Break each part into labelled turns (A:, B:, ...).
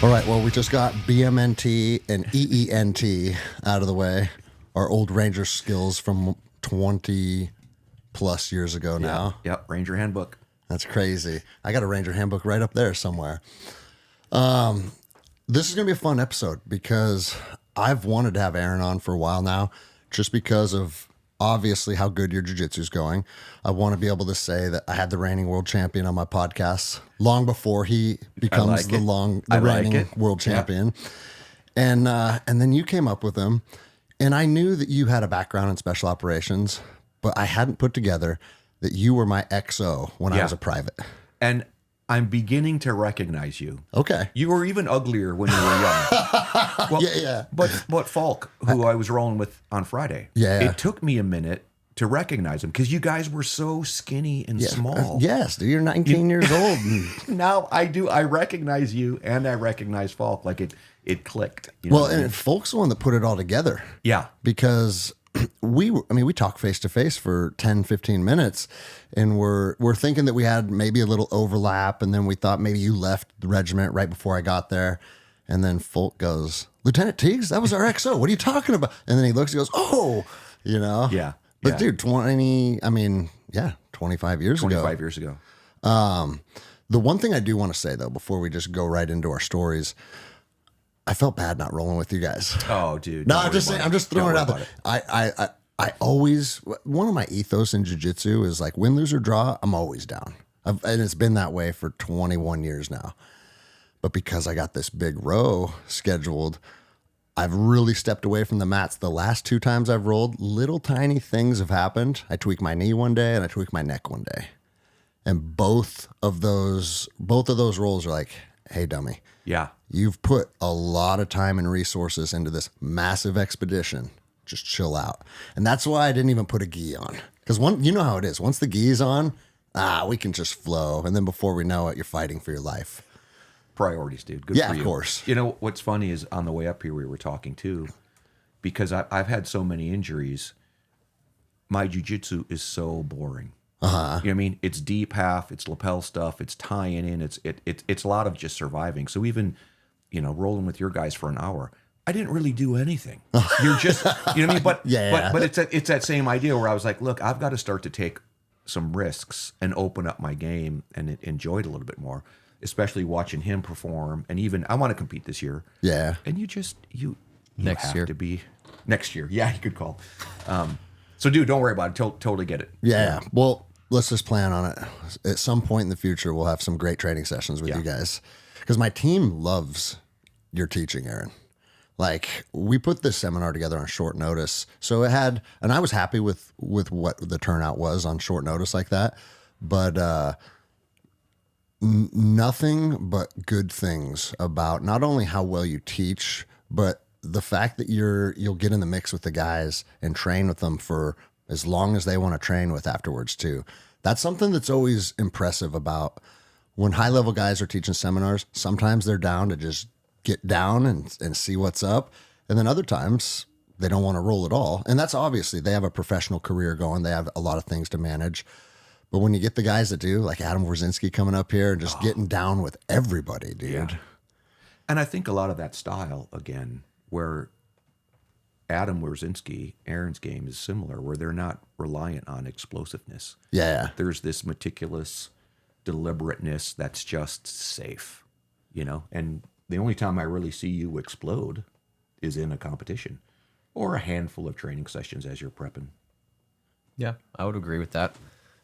A: All right, well, we just got BMNT and EENT out of the way. Our old Ranger skills from 20 plus years ago now.
B: Yep, Ranger Handbook.
A: That's crazy. I got a Ranger Handbook right up there somewhere. This is going to be a fun episode because I've wanted to have Aaron on for a while now, just because of obviously how good your jiu-jitsu is going. I want to be able to say that I had the reigning world champion on my podcast long before he becomes the reigning world champion. Yeah. And then you came up with him, and I knew that you had a background in special operations, but I hadn't put together that you were my XO when I was a private.
B: And I'm beginning to recognize you.
A: Okay.
B: You were even uglier when you were young. Well,
A: yeah.
B: But Falk, who I was rolling with on Friday, it took me a minute to recognize him because you guys were so skinny and small.
A: Yes, dude, you're 19 years old.
B: Now I do. I recognize you and I recognize Falk. Like it clicked.
A: And Falk's the one that put it all together.
B: Yeah.
A: Because we talked face to face for 10, 15 minutes, and we're thinking that we had maybe a little overlap, and then we thought maybe you left the regiment right before I got there, and then Folk goes, "Lieutenant Tiegs, that was our XO. What are you talking about?" And then he looks and goes, "Oh,
B: Yeah.
A: But dude, 25 years ago.
B: 25 years ago.
A: The one thing I do want to say though, before we just go right into our stories, I felt bad not rolling with you guys.
B: Oh, dude.
A: No, I'm just saying. I'm just throwing it out there. I always, one of my ethos in jiu-jitsu is like win, lose, or draw. I'm always down, and it's been that way for 21 years now. But because I got this big row scheduled, I've really stepped away from the mats. The last 2 times I've rolled, little tiny things have happened. I tweaked my knee one day and I tweaked my neck one day, and both of those rolls are like, "Hey, dummy.
B: Yeah.
A: You've put a lot of time and resources into this massive expedition. Just chill out." And that's why I didn't even put a gi on. Because you know how it is. Once the gi's on, we can just flow. And then before we know it, you're fighting for your life.
B: Priorities, dude. Good for you.
A: Yeah, of course.
B: You know, what's funny is on the way up here, we were talking too, because I've had so many injuries. My jiu-jitsu is so boring. You know what I mean? It's deep half, it's lapel stuff, it's tying in, it's a lot of just surviving. So even, rolling with your guys for an hour, I didn't really do anything. You're just, you know what I mean? But it's that same idea where I was like, look, I've got to start to take some risks and open up my game and enjoy it a little bit more, especially watching him perform. And even I want to compete this year.
A: Yeah.
B: And you next year to be next year. Yeah, you could call. So dude, don't worry about it. Totally get it.
A: Yeah. Well, let's just plan on it. At some point in the future, we'll have some great training sessions with you guys. Because my team loves your teaching, Aaron. Like, we put this seminar together on short notice. So it had, and I was happy with what the turnout was on short notice like that. But nothing but good things about not only how well you teach, but the fact that you'll get in the mix with the guys and train with them for as long as they want to train with afterwards too. That's something that's always impressive about when high-level guys are teaching seminars. Sometimes they're down to just get down and see what's up. And then other times they don't want to roll at all. And that's obviously, they have a professional career going. They have a lot of things to manage. But when you get the guys that do, like Adam Wrzinski coming up here and just getting down with everybody, dude. Yeah.
B: And I think a lot of that style, again, where Adam Wrzinski, Aaron's game is similar, where they're not reliant on explosiveness.
A: Yeah.
B: There's this meticulous deliberateness that's just safe, and the only time I really see you explode is in a competition or a handful of training sessions as you're prepping.
C: Yeah, I would agree with that.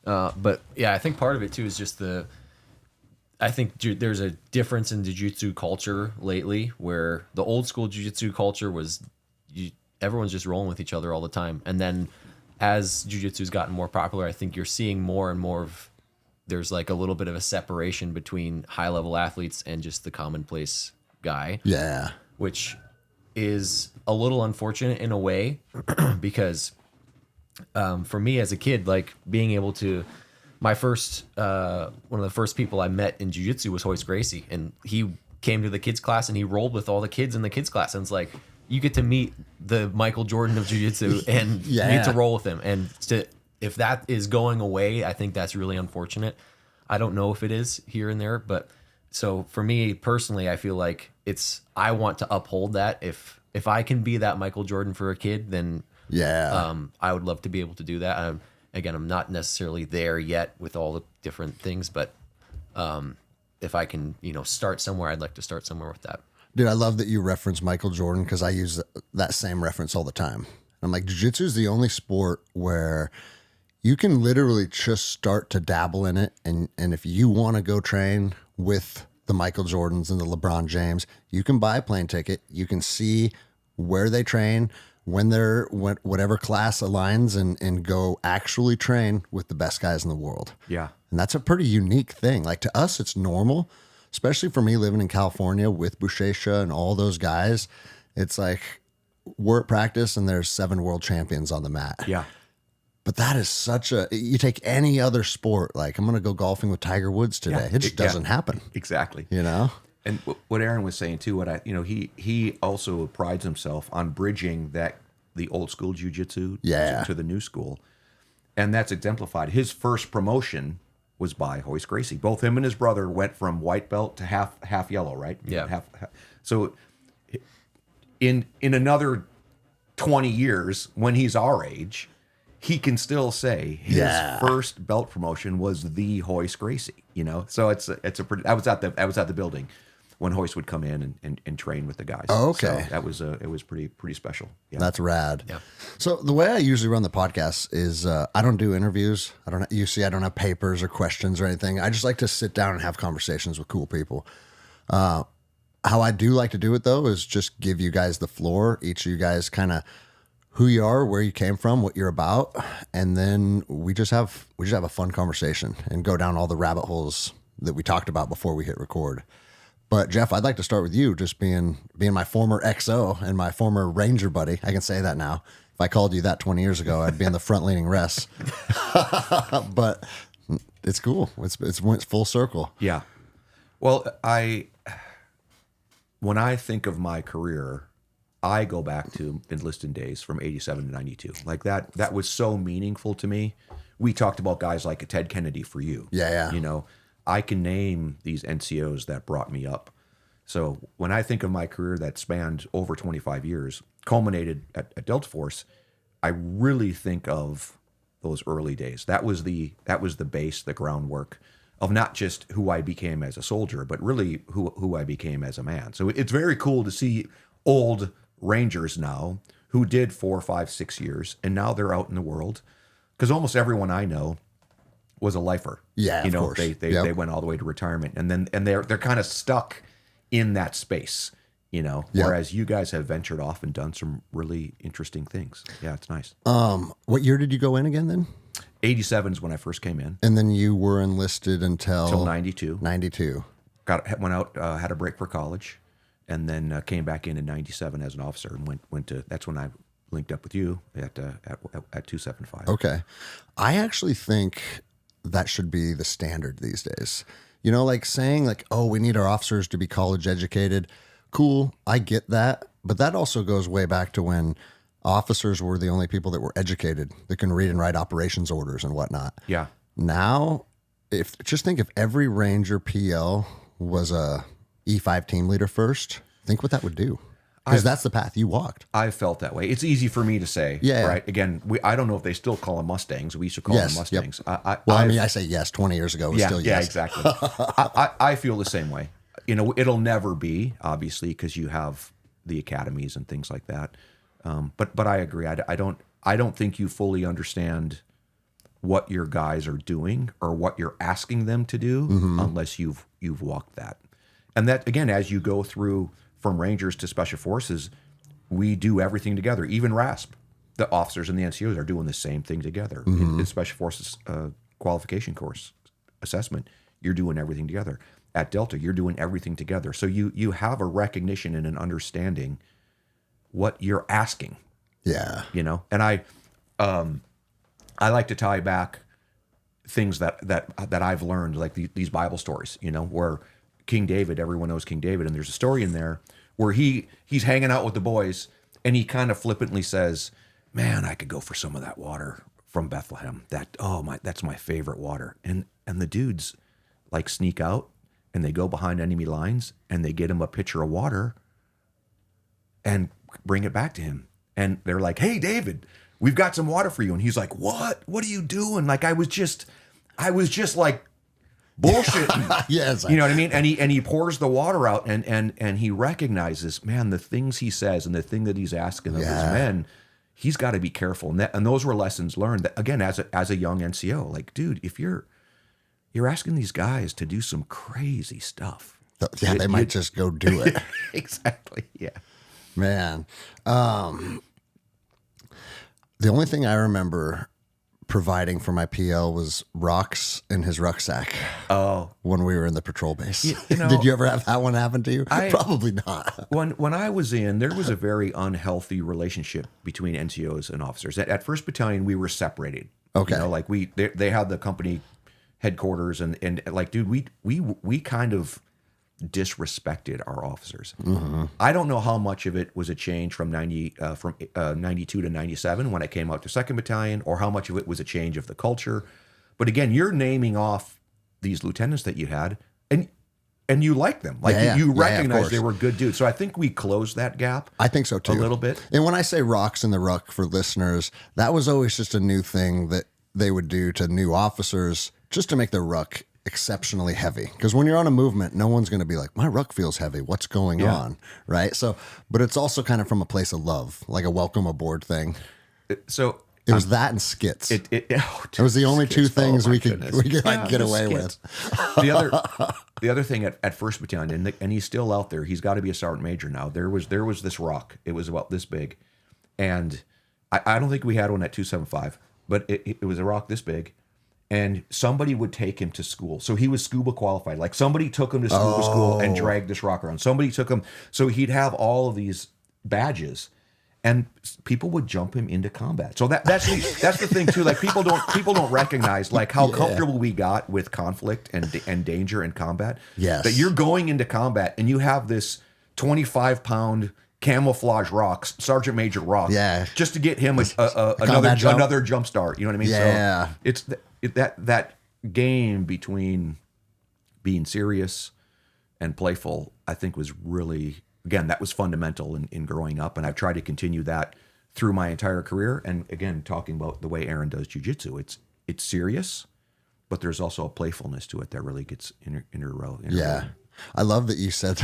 C: But yeah, I think part of it too is just I think there's a difference in jiu-jitsu culture lately, where the old school jiu-jitsu culture was everyone's just rolling with each other all the time. And then as jiu-jitsu's gotten more popular, I think you're seeing more and more of, there's like a little bit of a separation between high-level athletes and just the commonplace guy.
A: Yeah.
C: Which is a little unfortunate in a way because for me as a kid, like being able to, my first, one of the first people I met in jiu-jitsu was Hoist Gracie, and he came to the kids class and he rolled with all the kids in the kids class. And it's like, you get to meet the Michael Jordan of jiu-jitsu and you get to roll with him. And if that is going away, I think that's really unfortunate. I don't know if it is here and there, but so for me personally, I feel like I want to uphold that. If I can be that Michael Jordan for a kid, then I would love to be able to do that. Again, I'm not necessarily there yet with all the different things, but if I can, start somewhere, I'd like to start somewhere with that.
A: Dude, I love that you reference Michael Jordan because I use that same reference all the time. I'm like, jiu-jitsu is the only sport where you can literally just start to dabble in it. And if you want to go train with the Michael Jordans and the LeBron James, you can buy a plane ticket. You can see where they train, whatever class aligns, and go actually train with the best guys in the world.
B: Yeah.
A: And that's a pretty unique thing. Like to us, it's normal, especially for me living in California with Buchecha and all those guys. It's like we're at practice and there's 7 world champions on the mat.
B: Yeah.
A: But that is you take any other sport, like I'm going to go golfing with Tiger Woods today. It just doesn't happen.
B: Exactly.
C: And
B: what Aaron was saying too, he also prides himself on bridging the old school jiu-jitsu to the new school. And that's exemplified. His first promotion was by Hoist Gracie. Both him and his brother went from white belt to half yellow, right?
C: Yeah.
B: Half. So in another 20 years, when he's our age, he can still say his first belt promotion was the Hoist Gracie. So it's a pretty. I was at the building when Hoist would come in and train with the guys.
A: Oh, okay.
B: So it was pretty special. Yeah.
A: That's rad.
C: Yeah.
A: So the way I usually run the podcast is I don't do interviews. I don't have papers or questions or anything. I just like to sit down and have conversations with cool people. How I do like to do it though is just give you guys the floor. Each of you guys kind of who you are, where you came from, what you're about, and then we just have a fun conversation and go down all the rabbit holes that we talked about before we hit record. But Jeff, I'd like to start with you, just being my former XO and my former Ranger buddy. I can say that now. If I called you that 20 years ago, I'd be in the front leaning rest. But it's cool. It's went full circle.
B: Yeah. Well, when I think of my career, I go back to enlisted days from 87 to 92. Like that was so meaningful to me. We talked about guys like a Ted Kennedy for you.
A: Yeah.
B: I can name these NCOs that brought me up. So when I think of my career that spanned over 25 years, culminated at Delta Force, I really think of those early days. That was the base, the groundwork of not just who I became as a soldier, but really who I became as a man. So it's very cool to see old Rangers now who did 4, 5, 6 years, and now they're out in the world. Because almost everyone I know was a lifer.
A: Yeah, of course.
B: They went all the way to retirement, and they're kind of stuck in that space, Whereas you guys have ventured off and done some really interesting things. Yeah, it's nice.
A: What year did you go in again then?
B: 87 is when I first came in.
A: And then you were enlisted until
B: 92.
A: 92.
B: Went out, had a break for college, and then came back in 97 as an officer and went to. That's when I linked up with you at 275.
A: Okay, I actually think that should be the standard these days. Like saying like, oh, we need our officers to be college educated. Cool, I get that, but that also goes way back to when officers were the only people that were educated that can read and write operations orders and whatnot.
B: Yeah.
A: Now, just think if every Ranger PL was a E5 team leader first, think what that would do. Because that's the path you walked.
B: I felt that way. It's easy for me to say, right? Again, I don't know if they still call them Mustangs. We used to call them Mustangs.
A: Yep. I say yes. 20 years ago, it was still yes.
B: Yeah, exactly. I feel the same way. It'll never be, obviously, because you have the academies and things like that. But I agree. I don't think you fully understand what your guys are doing or what you're asking them to do unless you've walked that. And that, again, as you go through from Rangers to Special Forces, we do everything together. Even RASP, the officers and the NCOs are doing the same thing together. In the Special Forces qualification course assessment, you're doing everything together. At Delta, you're doing everything together. So you have a recognition and an understanding what you're asking.
A: Yeah.
B: And I like to tie back things that I've learned, like these Bible stories, where King David, everyone knows King David, and there's a story in there where he's hanging out with the boys, and he kind of flippantly says, "Man, I could go for some of that water from Bethlehem. That's my favorite water." And the dudes like sneak out and they go behind enemy lines and they get him a pitcher of water and bring it back to him. And they're like, "Hey, David, we've got some water for you." And he's like, "What? What are you doing?" Like, I was just like bullshitting.
A: Yes.
B: You know what I mean? And he pours the water out and he recognizes, man, the things he says and the thing that he's asking of his men, he's got to be careful. And those were lessons learned that, again, as a young NCO, like, dude, if you're asking these guys to do some crazy stuff.
A: Yeah, they might just go do it.
B: Exactly. Yeah.
A: Man. The only thing I remember providing for my PL was rocks in his rucksack.
B: Oh.
A: When we were in the patrol base.
B: You know,
A: did you ever have that one happen to you? Probably not.
B: When I was in, there was a very unhealthy relationship between NCOs and officers. At 1st Battalion, we were separated.
A: Okay.
B: You know, like they had the company headquarters and like, dude, we kind of disrespected our officers.
A: Mm-hmm.
B: I don't know how much of it was a change from 92 to 97 when I came out to 2nd Battalion, or how much of it was a change of the culture. But again, you're naming off these lieutenants that you had, and you like them. Like you recognize they were good dudes. So I think we closed that gap.
A: I think so too.
B: A little bit.
A: And when I say rocks in the ruck for listeners, that was always just a new thing that they would do to new officers just to make their ruck exceptionally heavy. Because when you're on a movement, no one's going to be like, my ruck feels heavy. What's going on? Right. So, but it's also kind of from a place of love, like a welcome aboard thing.
B: So
A: it was that and skits.
B: It
A: was the only two things we could like get away
B: skits.
A: with.
B: The other thing at 1st Battalion, and he's still out there. He's got to be a sergeant major now. There was this rock. It was about this big, and I don't think we had one at 275, but it was a rock this big. And somebody would take him to school. So he was scuba qualified. Like, somebody took him to scuba school and dragged this rock around. Somebody took him. So he'd have all of these badges, and people would jump him into combat. So that's the thing too. Like, people don't recognize like how comfortable we got with conflict and danger in combat.
A: Yes.
B: That you're going into combat and you have this 25-pound camouflage rocks, Sergeant Major rock.
A: Yeah.
B: Just to get him another jump start. You know what I mean?
A: Yeah.
B: So it's that game between being serious and playful, I think, was really, again, that was fundamental in growing up. And I've tried to continue that through my entire career. And again, talking about the way Aaron does jiu-jitsu, it's serious, but there's also a playfulness to it that really gets interwoven.
A: Yeah. I love that you said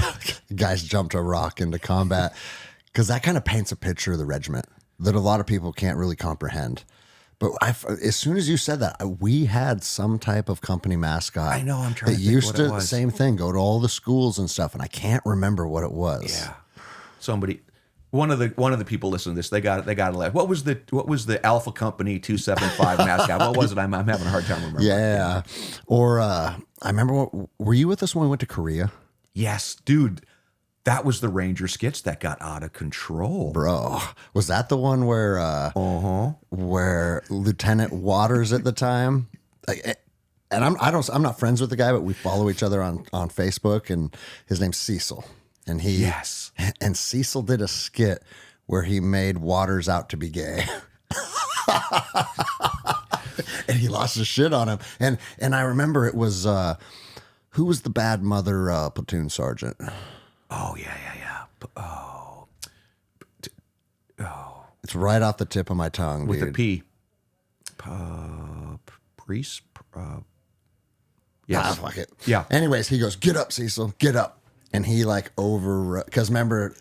A: guys jumped a rock into combat, because that kind of paints a picture of the regiment that a lot of people can't really comprehend. But as soon as you said that, we had some type of company mascot.
B: I know, I'm trying
A: that
B: to think
A: used
B: what
A: to
B: it was.
A: Same thing, go to all the schools and stuff, and I can't remember what it was.
B: Yeah, one of the people listening to this, they got to laugh. What was the Alpha Company 275 mascot? What was it? I'm having a hard time remembering.
A: Yeah, or I remember. Were you with us when we went to Korea?
B: Yes, dude. That was the Ranger skits that got out of control,
A: bro. Was that the one where where Lieutenant Waters at the time? And I'm not friends with the guy, but we follow each other on Facebook, and his name's Cecil. And and Cecil did a skit where he made Waters out to be gay. And he lost his shit on him. And I remember it was who was the bad mother platoon sergeant?
B: Oh, yeah.
A: It's right off the tip of my tongue,
B: with
A: dude.
B: a P. Priest? Yes.
A: Fuck it.
B: Yeah.
A: Anyways, he goes, "Get up, Cecil, get up." And he like because remember,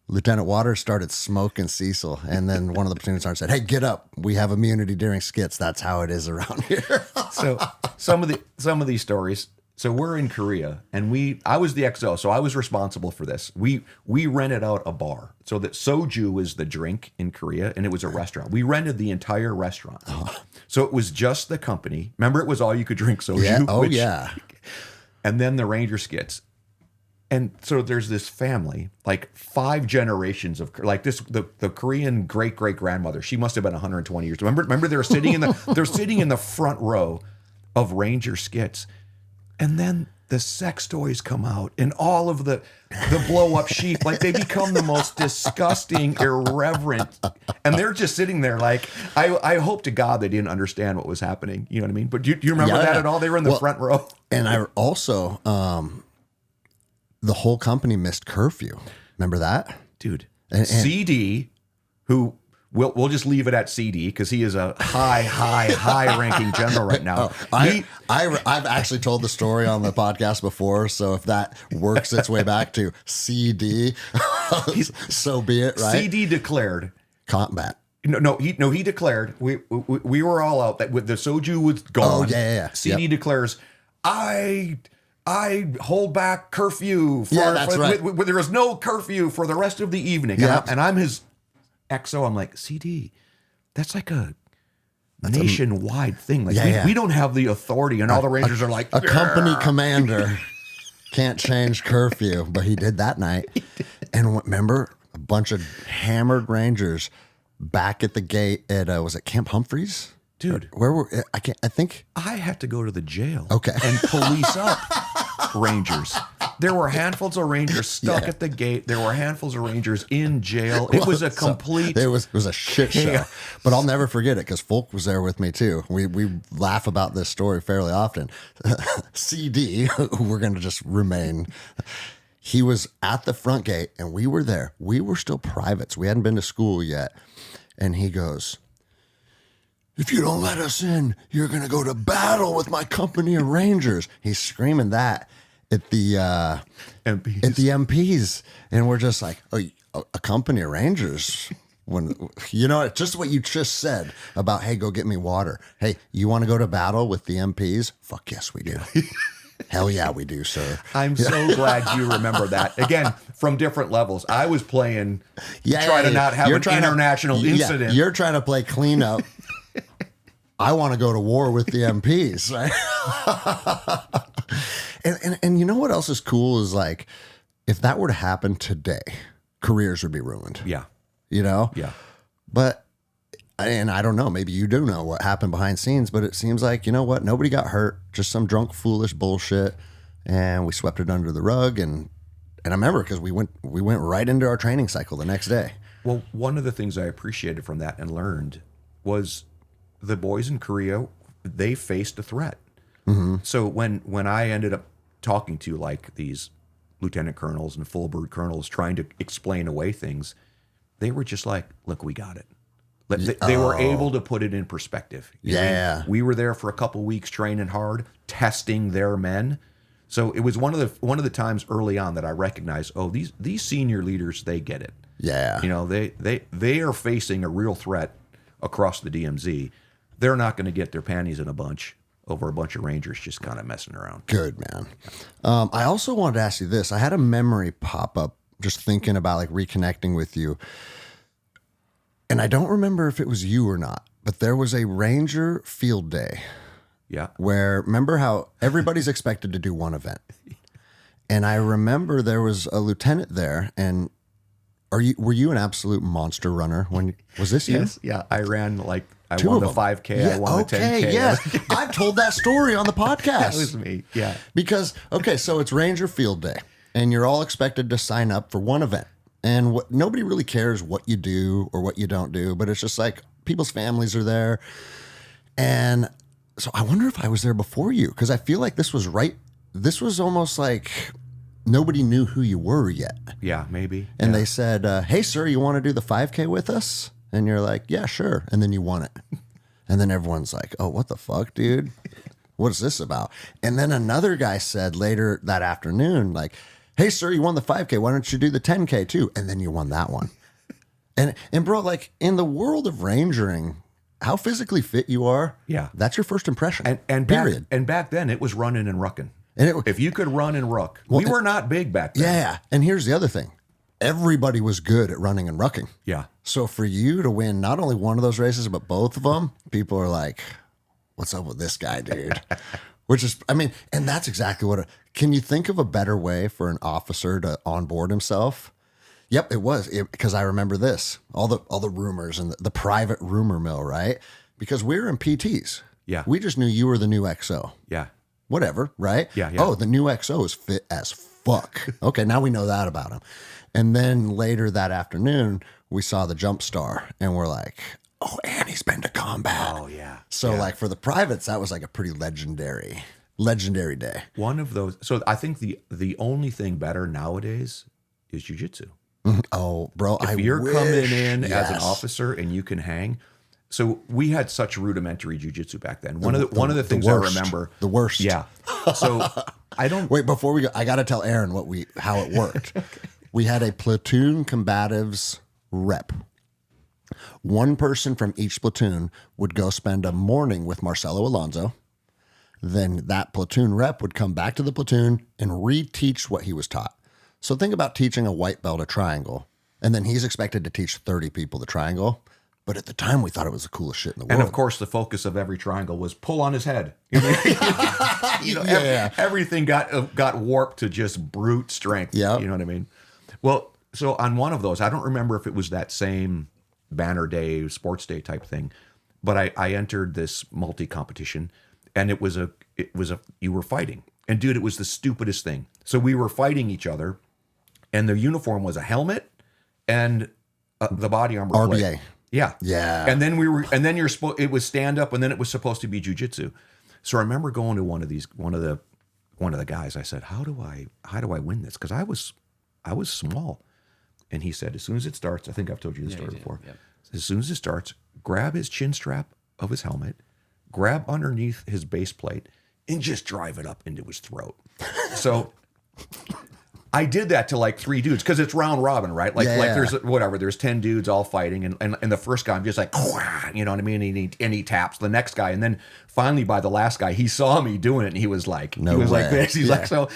A: Lieutenant Waters started smoking Cecil, and then one of the platoon sergeants said, "Hey, get up. We have immunity during skits. That's how it is around here."
B: So some of these stories. So we're in Korea, and I was the XO, so I was responsible for this. We rented out a bar. So that soju is the drink in Korea, and it was a restaurant. We rented the entire restaurant. So it was just the company. Remember, it was all you could drink soju.
A: Yeah. Oh, yeah.
B: And then the Ranger skits. And so there's this family, like 5 generations of like this, the Korean great grandmother. She must have been 120 years. Remember they're sitting in the front row of Ranger skits. And then the sex toys come out and all of the blow up sheep, like they become the most disgusting, irreverent, and they're just sitting there like, I hope to God they didn't understand what was happening. You know what I mean? But do you remember that at all? They were in the front row.
A: And I also, the whole company missed curfew. Remember that?
B: Dude. And CD, who we'll just leave it at CD because he is a high ranking general right now.
A: I've actually told the story on the podcast before, so if that works its way back to CD, so be it. Right?
B: CD declared
A: combat.
B: He declared. We were all out that with the soju was gone.
A: Oh yeah.
B: CD declares, I hold back curfew.
A: That's right.
B: There is no curfew for the rest of the evening.
A: Yep.
B: And I'm his XO. I'm like, CD, that's like a nationwide thing. Like we don't have the authority, and all the Rangers are like,
A: a company commander can't change curfew, but he did that night. And remember, a bunch of hammered Rangers back at the gate at was it Camp Humphreys?
B: Dude,
A: where were I think
B: I had to go to the jail.
A: Okay.
B: And police up Rangers. There were handfuls of Rangers stuck at the gate. There were handfuls of Rangers in jail. It was a complete.
A: It was a shit show. But I'll never forget it because Folk was there with me too. We laugh about this story fairly often. CD, who we're going to just remain. He was at the front gate and we were there. We were still privates. We hadn't been to school yet. And he goes, "If you don't let us in, you're going to go to battle with my company of Rangers." He's screaming that at the
B: MPs.
A: At the MPs. And we're just like, "Oh, a company of Rangers?" When just what you just said about, "Hey, go get me water. Hey, you want to go to battle with the MPs?" Fuck yes, we do. Hell yeah, we do, sir.
B: I'm so glad you remember that. Again, from different levels. I was playing try to not have an international incident.
A: You're trying to play cleanup. I want to go to war with the MPs, right? and you know what else is cool is like, if that were to happen today, careers would be ruined.
B: Yeah.
A: Yeah. But, and I don't know, maybe you do know what happened behind scenes, but it seems like, you know what? Nobody got hurt, just some drunk, foolish bullshit. And we swept it under the rug. And I remember because we went right into our training cycle the next day.
B: Well, one of the things I appreciated from that and learned was the boys in Korea, they faced a threat.
A: Mm-hmm.
B: So when I ended up talking to like these lieutenant colonels and full bird colonels trying to explain away things, they were just like, "Look, we got it." They were able to put it in perspective. We were there for a couple weeks training hard, testing their men. So it was one of the times early on that I recognized, these senior leaders, they get it.
A: Yeah.
B: They are facing a real threat across the DMZ. They're not going to get their panties in a bunch over a bunch of Rangers just kind of messing around.
A: Good, man. I also wanted to ask you this. I had a memory pop up just thinking about like reconnecting with you. And I don't remember if it was you or not, but there was a Ranger field day.
B: Yeah.
A: Where, remember how everybody's expected to do one event. And I remember there was a lieutenant there, and were you an absolute monster runner? Was this you?
B: Yes. Yeah. I ran I
A: Two
B: won the
A: of them.
B: 5K. Yeah, I won the 10K.
A: Yes. I've told that story on the podcast.
B: That was me. Yeah.
A: Because, so it's Ranger field day, and you're all expected to sign up for one event. And nobody really cares what you do or what you don't do, but it's just like people's families are there. And so I wonder if I was there before you, because I feel like this was almost like nobody knew who you were yet.
B: Yeah, maybe.
A: And they said, "Hey, sir, you want to do the 5K with us?" And you're like, "Yeah, sure." And then you won it. And then everyone's like, "Oh, what the fuck, dude? What is this about?" And then another guy said later that afternoon, like, "Hey, sir, you won the 5K. Why don't you do the 10K too?" And then you won that one. And bro, like in the world of rangering, how physically fit you are, that's your first impression.
B: And
A: period.
B: Back then it was running and rucking.
A: And
B: if you could run and ruck, we were not big back then.
A: Yeah. And here's the other thing. Everybody was good at running and rucking.
B: Yeah.
A: So for you to win not only one of those races, but both of them, people are like, "What's up with this guy, dude?" Which is, and that's exactly what, can you think of a better way for an officer to onboard himself? Yep, it was, because I remember this, all the rumors and the private rumor mill, right? Because we were in PTs.
B: Yeah.
A: We just knew you were the new XO.
B: Yeah.
A: whatever, right?
B: Yeah.
A: Oh, the new XO is fit as fuck. Okay, now we know that about him. And then later that afternoon, we saw the Jump Star, and we're like, oh, and he's been to combat.
B: Oh, yeah.
A: So
B: Yeah.
A: like for the privates, that was like a pretty legendary day.
B: One of those. So I think the only thing better nowadays is jiu-jitsu.
A: Oh, bro,
B: If you're coming in as an
A: yes.
B: officer and you can hang. So we had such rudimentary jiu-jitsu back then. One of the things
A: worst.
B: I remember.
A: The worst.
B: Yeah. So I don't.
A: Wait, before we go, I got to tell Aaron how it worked. We had a platoon combatives rep. One person from each platoon would go spend a morning with Marcelo Alonso. Then that platoon rep would come back to the platoon and reteach what he was taught. So think about teaching a white belt a triangle, and then he's expected to teach 30 people the triangle. But at the time, we thought it was the coolest shit in the world.
B: And of course, the focus of every triangle was pull on his head. You know, everything got warped to just brute strength.
A: Yeah.
B: You know what I mean? Well, so on one of those, I don't remember if it was that same banner day, sports day type thing, but I entered this multi-competition, and it was you were fighting. And dude, it was the stupidest thing. So we were fighting each other, and the uniform was a helmet and the body armor
A: RBA.
B: plate. Yeah.
A: Yeah.
B: And then it was stand up, and then it was supposed to be jujitsu. So I remember going to one of the guys. I said, how do I win this? Because I was small. And he said, as soon as it starts, I think I've told you this story before. Yep. As soon as it starts, grab his chin strap of his helmet, grab underneath his base plate, and just drive it up into his throat. So I did that to like 3 dudes because it's round robin, right? Like there's 10 dudes all fighting, and the first guy I'm just like, you know what I mean? And he taps the next guy, and then finally by the last guy, he saw me doing it, and he was like, like this. He's like, so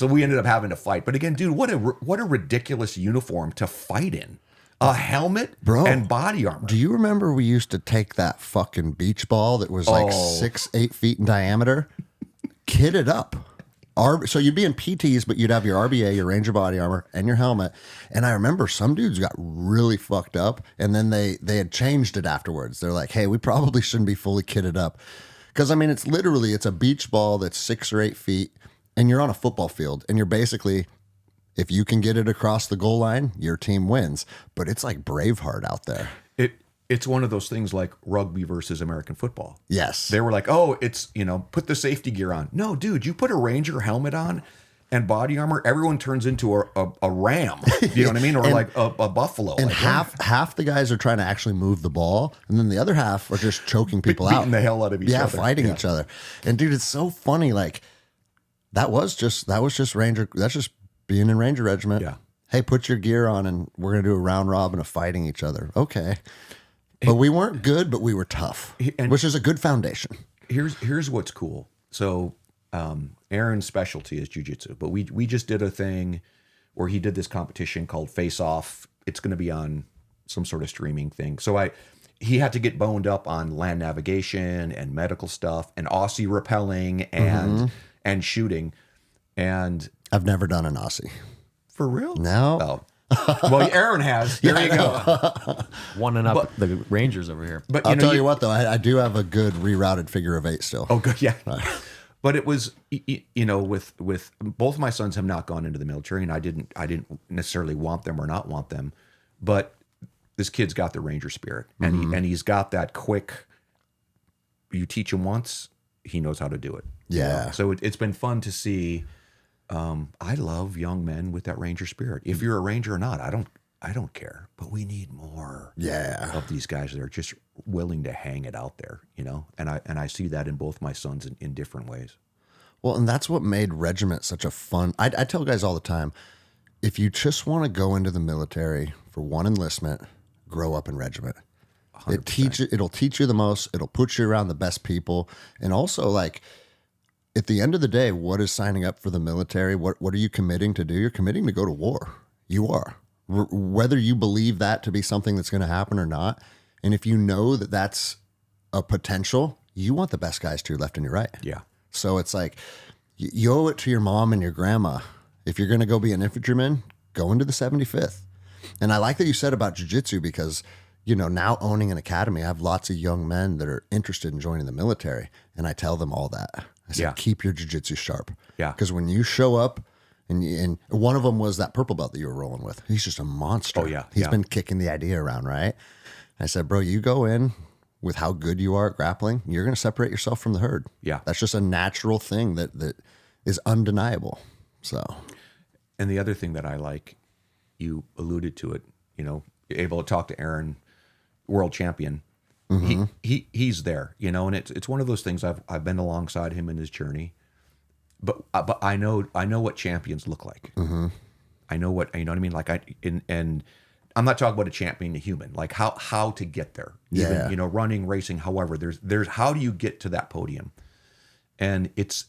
B: we ended up having to fight. But again, dude, what a ridiculous uniform to fight in. A helmet,
A: bro,
B: and body armor.
A: Do you remember we used to take that fucking beach ball that was like 6-8 feet in diameter, kit it up? So you'd be in PTs, but you'd have your RBA, your Ranger body armor, and your helmet. And I remember some dudes got really fucked up, and then they had changed it afterwards. They're like, hey, we probably shouldn't be fully kitted up. Because, I mean, it's a beach ball that's 6 or 8 feet, and you're on a football field, and you're basically, if you can get it across the goal line, your team wins. But it's like Braveheart out there.
B: It's one of those things like rugby versus American football.
A: Yes.
B: They were like, oh, it's, put the safety gear on. No, dude, you put a Ranger helmet on and body armor, everyone turns into a ram. You know what I mean? Or like a buffalo.
A: And
B: like,
A: half the guys are trying to actually move the ball, and then the other half are just choking people out.
B: Beating the hell out of each other.
A: Yeah, fighting each other. And dude, it's so funny. Like, that was just Ranger. That's just being in Ranger Regiment.
B: Yeah.
A: Hey, put your gear on, and we're going to do a round robin of fighting each other. Okay. But we weren't good, but we were tough, which is a good foundation.
B: Here's what's cool. So Aaron's specialty is jiu-jitsu, but we just did a thing where he did this competition called Face Off. It's going to be on some sort of streaming thing. So he had to get boned up on land navigation and medical stuff and Aussie rappelling and shooting. And
A: I've never done an Aussie.
B: For real?
A: No.
B: Oh. Well, Aaron has. There you go.
C: One and up the Rangers over here.
B: But
A: I'll tell you what, though, I do have a good rerouted figure of 8 still.
B: Oh, good, yeah. But it was, with both my sons have not gone into the military, and I didn't necessarily want them or not want them, but this kid's got the Ranger spirit, and he's got that quick. You teach him once, he knows how to do it.
A: Yeah.
B: So it's been fun to see. I love young men with that Ranger spirit. If you're a Ranger or not, I don't care. But we need more of these guys that are just willing to hang it out there, And I see that in both my sons in different ways.
A: Well, and that's what made regiment such a fun. I tell guys all the time, if you just want to go into the military for one enlistment, grow up in regiment. 100%. It'll teach you the most. It'll put you around the best people, and also like. At the end of the day, what is signing up for the military? What are you committing to do? You're committing to go to war. You are. Whether you believe that to be something that's going to happen or not. And if you know that that's a potential, you want the best guys to your left and your right.
B: Yeah. So
A: it's like, you owe it to your mom and your grandma. If you're going to go be an infantryman, go into the 75th. And I like that you said about jiu-jitsu because, now owning an academy, I have lots of young men that are interested in joining the military. And I tell them all that. I said,
B: Yeah.
A: keep your jiu-jitsu sharp.
B: Yeah.
A: Because when you show up, and one of them was that purple belt that you were rolling with. He's just a monster.
B: Oh, yeah.
A: He's
B: Yeah.
A: been kicking the idea around, right? I said, bro, you go in with how good you are at grappling, you're going to separate yourself from the herd.
B: Yeah.
A: That's just a natural thing that is undeniable. So,
B: And the other thing that I like, you alluded to it, you know, you're able to talk to Aaron, world champion. He's there, you know, and it's one of those things. I've been alongside him in his journey, but I know what champions look like. I know what, you know what I mean? Like and I'm not talking about a champion, a human, like how to get there. Even, you know, running, racing, however, there's how do you get to that podium? And it's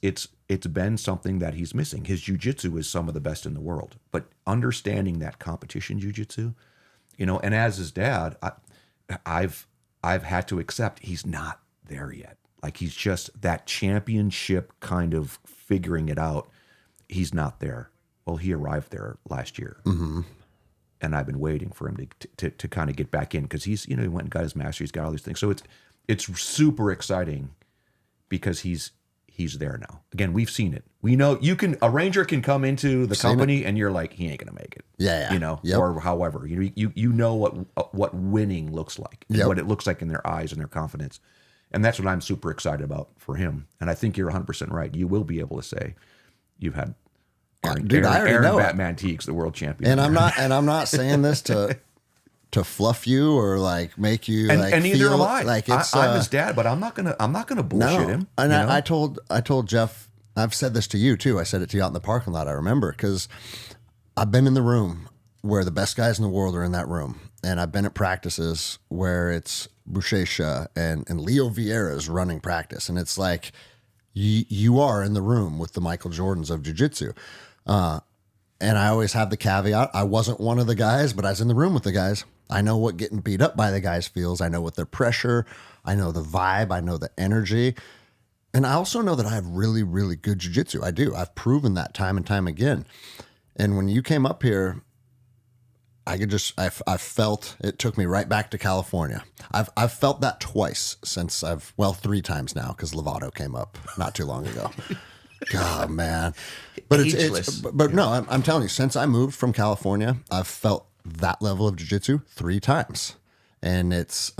B: been something that he's missing. His jiu-jitsu is some of the best in the world, but understanding that competition jiu-jitsu, you know, and as his dad, I've had to accept he's not there yet. Like he's just that championship kind of figuring it out. He's not there. Well, he arrived there last year. And I've been waiting for him to kind of get back in because he's, you know, he went and got his master. He's got all these things. So it's super exciting because he's there now. Again, we've seen it. We know a ranger can come into the company and you're like, he ain't going to make it.
A: Yeah.
B: You know, or however, you know what winning looks like, what it looks like in their eyes and their confidence. And that's what I'm super excited about for him. And I think you're 100% right. You will be able to say you've had Aaron Batman Tiegs, the world champion.
A: And I'm not saying this to fluff you or like make you
B: and neither
A: feel
B: am I.
A: Like it's,
B: I'm his dad, but I'm not gonna bullshit him.
A: And I told Jeff, I've said this to you too. I said it to you out in the parking lot. I remember because I've been in the room where the best guys in the world are in that room, and I've been at practices where it's Buchecha and Leo Vieira's running practice, and it's like you are in the room with the Michael Jordans of jiu-jitsu. And I always have the caveat, I wasn't one of the guys, but I was in the room with the guys. I know what getting beat up by the guys feels. I know what their pressure. I know the vibe. I know the energy. And I also know that I have really, really good jiu-jitsu. I do. I've proven that time and time again. And when you came up here, I felt, it took me right back to California. I've felt that twice since 3 times now because Lovato came up not too long ago. God, man. But no, I'm telling you, since I moved from California, I've felt that level of jiu-jitsu 3 times. And it's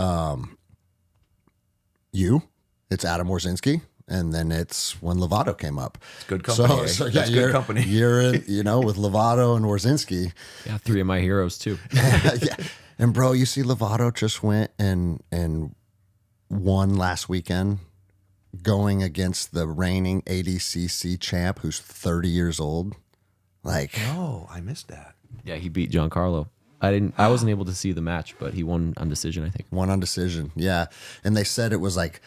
A: it's Adam Warzinski, and then it's when Lovato came up.
B: It's good company.
A: So
B: That's good company.
A: You're in, with Lovato and Warzinski.
C: Yeah, 3 of my heroes too.
A: Yeah. And bro, you see Lovato just went and won last weekend, going against the reigning ADCC champ who's 30 years old. Like,
B: oh, I missed that.
C: Yeah, he beat Giancarlo. I wasn't able to see the match, but he won on decision, I think.
A: Won on decision. Yeah. And they said it was like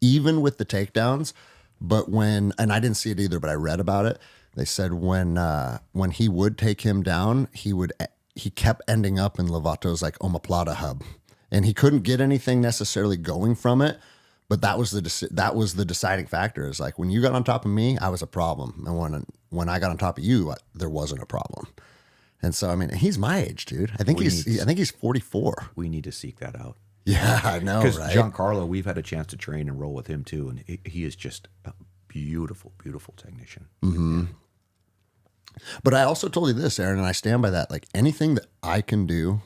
A: even with the takedowns, but and I didn't see it either, but I read about it. They said when he would take him down, he kept ending up in Lovato's like omoplata hub, and he couldn't get anything necessarily going from it. But that was the deciding factor. Is like when you got on top of me, I was a problem, and when I got on top of you, there wasn't a problem. And so I mean, he's my age, dude. I think he's 44.
B: We need to seek that out.
A: Yeah, I know,
B: because
A: right?
B: Giancarlo, we've had a chance to train and roll with him too, and he is just a beautiful, beautiful technician.
A: Mm-hmm. But I also told you this, Aaron, and I stand by that. Like anything that I can do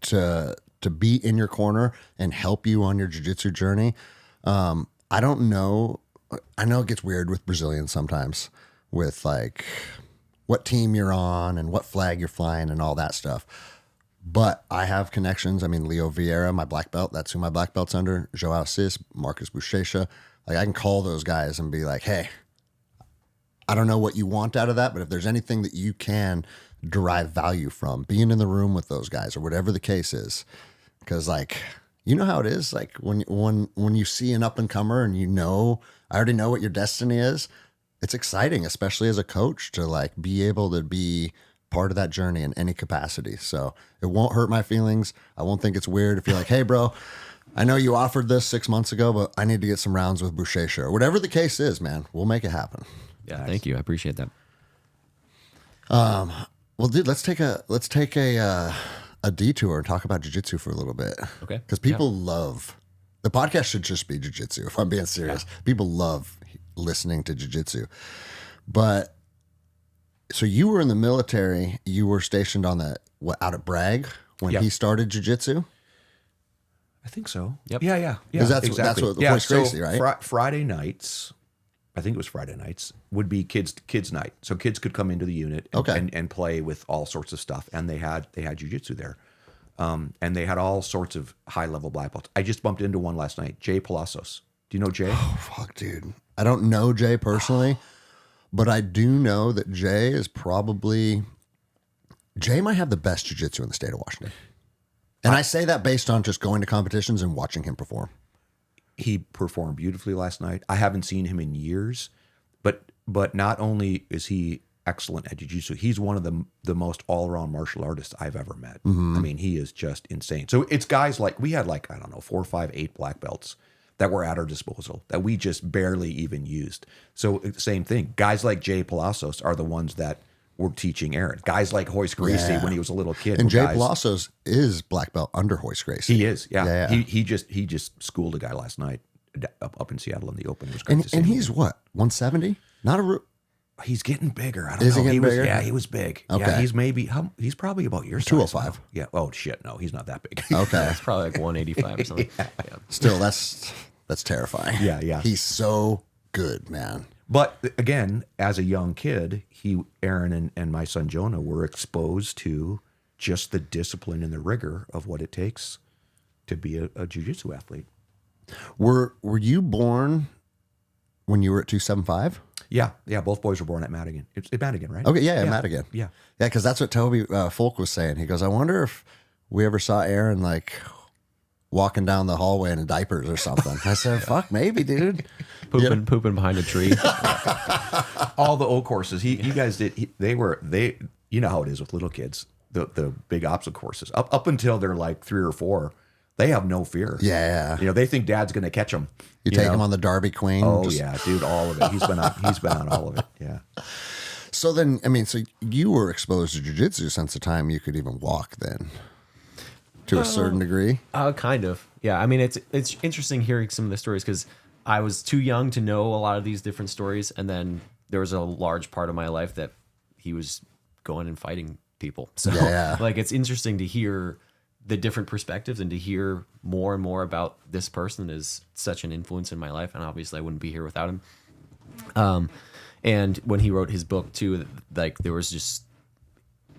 A: to be in your corner and help you on your jiu-jitsu journey. I don't know. I know it gets weird with Brazilians sometimes with like what team you're on and what flag you're flying and all that stuff. But I have connections. I mean, Leo Vieira, my black belt, that's who my black belt's under. Joao Cis, Marcus Buchecha. Like I can call those guys and be like, hey, I don't know what you want out of that, but if there's anything that you can derive value from being in the room with those guys or whatever the case is, because like, you know how it is, like when you see an up and comer and I already know what your destiny is. It's exciting, especially as a coach, to like be able to be part of that journey in any capacity. So it won't hurt my feelings. I won't think it's weird if you're like, hey, bro, I know you offered this 6 months ago, but I need to get some rounds with Buchecha or whatever the case is, man. We'll make it happen.
C: Yeah, nice. Thank you. I appreciate that.
A: Well, dude, let's take a detour and talk about jiu-jitsu for a little bit.
C: Okay.
A: Because people love the podcast should just be jiu-jitsu. If I'm being serious, people love listening to jiu-jitsu. But so you were in the military, you were stationed on out at Bragg when he started jiu-jitsu?
B: I think so.
C: Yep.
B: Yeah.
A: Because that's
B: exactly.
A: what Hoist Gracie, right?
B: Friday nights, I think it was Friday nights, would be kids night. So kids could come into the unit and play with all sorts of stuff. And they had jiu-jitsu there. And they had all sorts of high-level black belts. I just bumped into one last night, Jay Palacios. Do you know Jay?
A: Oh, fuck, dude. I don't know Jay personally, but I do know that Jay might have the best jiu-jitsu in the state of Washington. And I say that based on just going to competitions and watching him perform.
B: He performed beautifully last night. I haven't seen him in years, but not only is he excellent at jiu-jitsu, he's one of the most all-around martial artists I've ever met. I mean, he is just insane. So it's guys like, we had like, I don't know, 4, 5, 8 black belts that were at our disposal that we just barely even used. So same thing. Guys like Jay Palacios are the ones that were teaching Aaron. Guys like Hoist Gracie when he was a little kid.
A: And Jay Palacios is black belt under Hoist Gracie.
B: He is, yeah. He just schooled a guy last night up in Seattle in the Open. It was great to see
A: and
B: him.
A: He's what, 170? Not a...
B: He's getting bigger. I don't know.
A: Is he getting bigger?
B: Yeah, he was big.
A: Okay.
B: Yeah, he's probably about your size.
A: 205.
B: Now. Yeah. Oh shit, no, he's not that big.
A: Okay.
C: It's probably like 185 or something. Yeah.
A: Still, that's terrifying.
B: Yeah.
A: He's so good, man.
B: But again, as a young kid, Aaron and my son Jonah were exposed to just the discipline and the rigor of what it takes to be a jiu-jitsu athlete.
A: Were you born when you were at 275?
B: Yeah. Both boys were born at Madigan. It's at Madigan, right?
A: Okay, yeah, Madigan.
B: Yeah.
A: Yeah, because that's what Toby Folk was saying. He goes, I wonder if we ever saw Aaron like walking down the hallway in diapers or something. I said, fuck, maybe, dude.
C: Pooping behind a tree.
B: All the old courses. You guys did. They. You know how it is with little kids. The big obstacle courses up until they're like 3 or 4. They have no fear.
A: Yeah.
B: They think dad's going to catch them.
A: You take him on the Derby Queen.
B: Oh yeah, dude, all of it. He's been on all of it. Yeah.
A: So then, I mean, so you were exposed to jiu-jitsu since the time you could even walk then, to a certain degree?
C: Kind of. Yeah. I mean, it's interesting hearing some of the stories because I was too young to know a lot of these different stories. And then there was a large part of my life that he was going and fighting people. So like, it's interesting to hear the different perspectives and to hear more and more about this person is such an influence in my life. And obviously I wouldn't be here without him. And when he wrote his book too, like there was just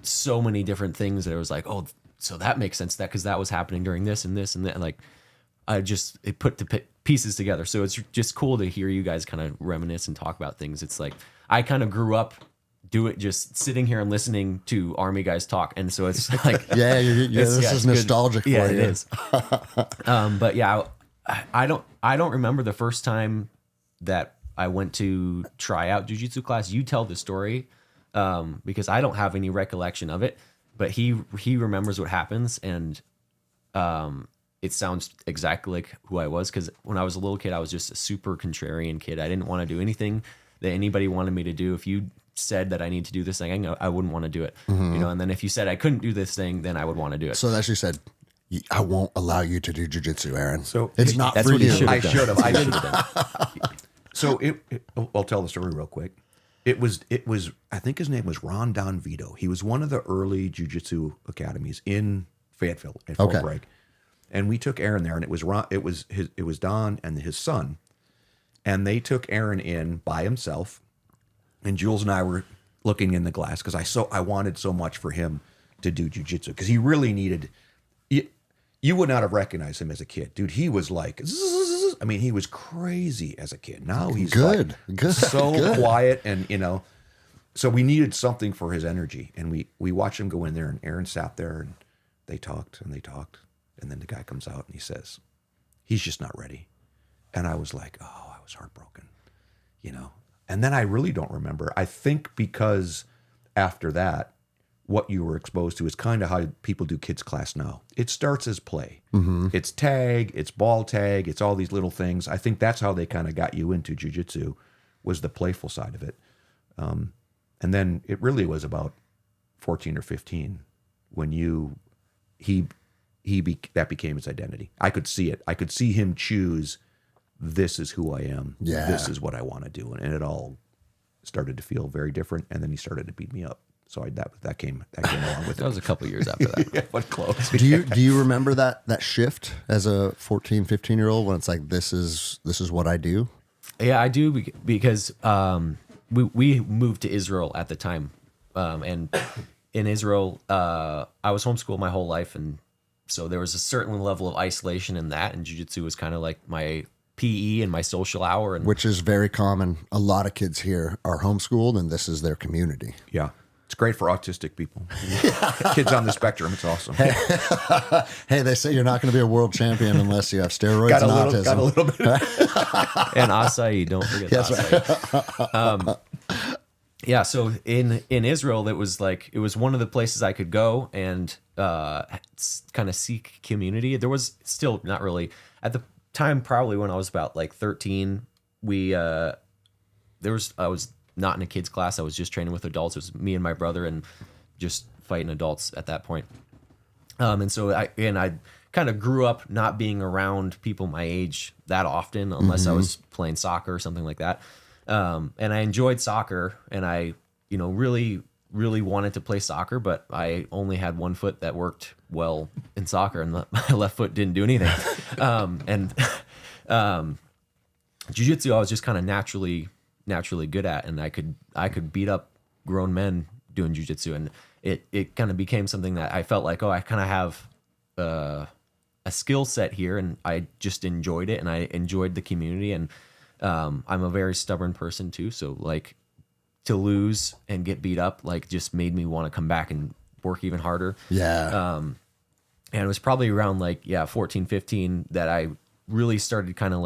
C: so many different things that it was like, oh, so that makes sense that because that was happening during this and this and that. And like, it put the pieces together. So it's just cool to hear you guys kind of reminisce and talk about things. It's like, I kind of grew up just sitting here and listening to Army guys talk. And so it's like,
A: this is nostalgic for you.
C: Yeah, it is. But yeah, I don't remember the first time that I went to try out jiu-jitsu class. You tell the story because I don't have any recollection of it, but he remembers what happens. And it sounds exactly like who I was. Cause when I was a little kid, I was just a super contrarian kid. I didn't want to do anything that anybody wanted me to do. If you said that I need to do this thing, I wouldn't want to do it, and then if you said I couldn't do this thing, then I would want to do it.
A: So that's you said, I won't allow you to do jiu-jitsu, Aaron.
B: So
A: it's not
C: that's
A: for
C: what
A: you.
C: I should have.
B: I didn't. So I'll tell the story real quick. It was. I think his name was Ron Don Vito. He was one of the early jiu-jitsu academies in Fayetteville at Fort Bragg, and we took Aaron there, and it was Don and his son, and they took Aaron in by himself. And Jules and I were looking in the glass because I wanted so much for him to do jiu-jitsu because he really needed. You would not have recognized him as a kid, dude. He was like, I mean, he was crazy as a kid. Now he's
A: good,
B: so quiet, and so we needed something for his energy, and we watched him go in there, and Aaron sat there, and they talked, and then the guy comes out and he says, he's just not ready, and I was like, oh, I was heartbroken, And then I really don't remember. I think because after that, what you were exposed to is kind of how people do kids class now. It starts as play. Mm-hmm. It's tag, it's ball tag, it's all these little things. I think that's how they kind of got you into jiu-jitsu, was the playful side of it. And then it really was about 14 or 15 when that became his identity. I could see it. I could see him choose this is who I am.
A: Yeah.
B: This is what I want to do. And it all started to feel very different. And then he started to beat me up. So that came along with it.
C: That was a couple of years after that.
B: Yeah, but close.
A: Do you remember that shift as a 14, 15-year-old when it's like, this is what I do?
C: Yeah, I do, because we moved to Israel at the time. And in Israel, I was homeschooled my whole life. And so there was a certain level of isolation in that. And jiu-jitsu was kind of like my PE and my social hour. And
A: Which is very common. A lot of kids here are homeschooled, and this is their community.
B: Yeah. It's great for autistic people. Kids on the spectrum. It's awesome.
A: Hey, they say you're not going to be a world champion unless you have steroids and autism.
B: Got a little bit.
C: and acai, don't forget the acai. Yeah, so in Israel, it was one of the places I could go and kind of seek community. There was still not really at the time, probably when I was about like 13. I was not in a kids class. I was just training with adults. It was me and my brother and just fighting adults at that point. And so I kind of grew up not being around people my age that often, unless I was playing soccer or something like that. And I enjoyed soccer, and I, really, really wanted to play soccer, but I only had one foot that worked well in soccer, and my left foot didn't do anything. Jiu-jitsu, I was just kind of naturally good at, and I could beat up grown men doing jiu-jitsu, and it kind of became something that I felt like, I kind of have a skill set here, and I just enjoyed it, and I enjoyed the community, and I'm a very stubborn person too, so like to lose and get beat up just made me want to come back and work even harder.
A: Yeah.
C: And it was probably around 14, 15 that I really started kind of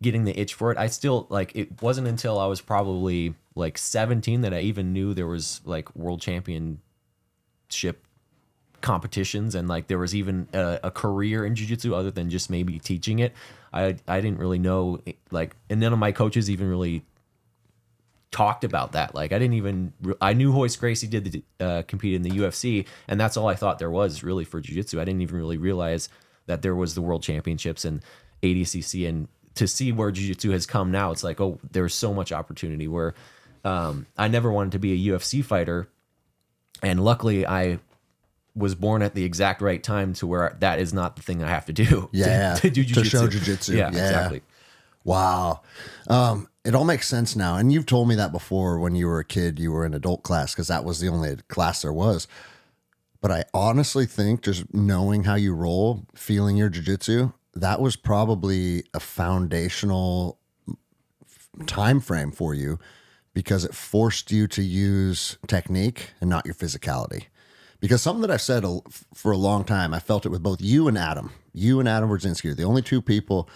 C: getting the itch for it. I still it wasn't until I was probably 17 that I even knew there was world championship competitions, and there was even a career in jiu-jitsu other than just maybe teaching it. I didn't really know, and none of my coaches even really talked about that. I knew Royce Gracie did compete in the UFC, and that's all I thought there was really for jiu-jitsu. I didn't even really realize that there was the world championships and ADCC, and to see where jiu-jitsu has come now, it's there's so much opportunity where I never wanted to be a UFC fighter, and luckily I was born at the exact right time to where that is not the thing I have to do.
A: Yeah,
C: to do jiu-jitsu.
A: To show jiu-jitsu.
C: Yeah, exactly.
A: Wow. It all makes sense now. And you've told me that before when you were a kid, you were in adult class because that was the only class there was. But I honestly think just knowing how you roll, feeling your jiu-jitsu, that was probably a foundational time frame for you because it forced you to use technique and not your physicality. Because something that I've said for a long time, I felt it with both you and Adam. You and Adam Werdzinski are the only two people.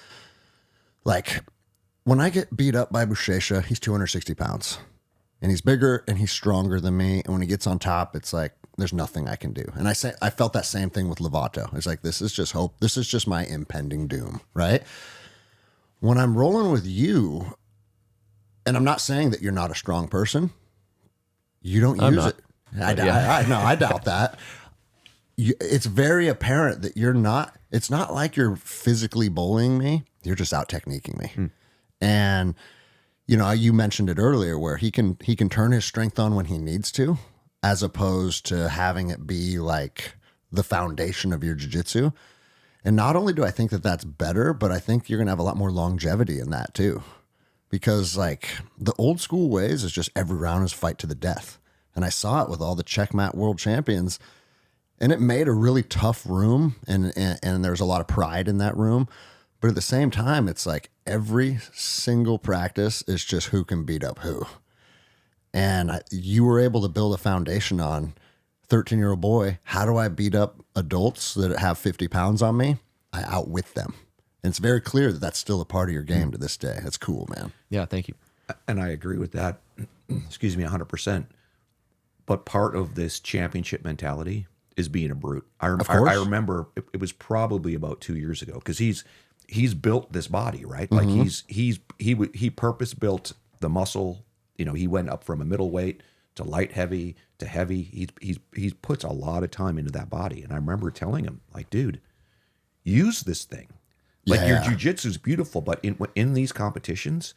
A: When I get beat up by Buchecha, he's 260 pounds. And he's bigger and he's stronger than me. And when he gets on top, it's there's nothing I can do. And I felt that same thing with Lovato. It's this is just hope. This is just my impending doom, right? When I'm rolling with you, and I'm not saying that you're not a strong person, you don't use it. I doubt that. It's very apparent that you're not. It's not like you're physically bullying me. You're just out techniquing me. And you mentioned it earlier where he can turn his strength on when he needs to, as opposed to having it be the foundation of your jiu-jitsu. And not only do I think that that's better, but I think you're going to have a lot more longevity in that too. Because the old school ways is just every round is fight to the death. And I saw it with all the checkmat world champions, and it made a really tough room, and there's a lot of pride in that room. But at the same time, it's every single practice is just who can beat up who. And you were able to build a foundation on 13-year-old boy. How do I beat up adults that have 50 pounds on me? I outwit them. And it's very clear that that's still a part of your game to this day. That's cool, man.
C: Yeah, thank you.
B: And I agree with that. Excuse me, 100%. But part of this championship mentality is being a brute. I remember it was probably about 2 years ago because he's built this body, right? He purpose built the muscle. He went up from a middleweight to light heavy to heavy. He puts a lot of time into that body. And I remember telling him, dude, use this thing. Like your
A: Yeah.
B: jujitsu is beautiful, but in these competitions,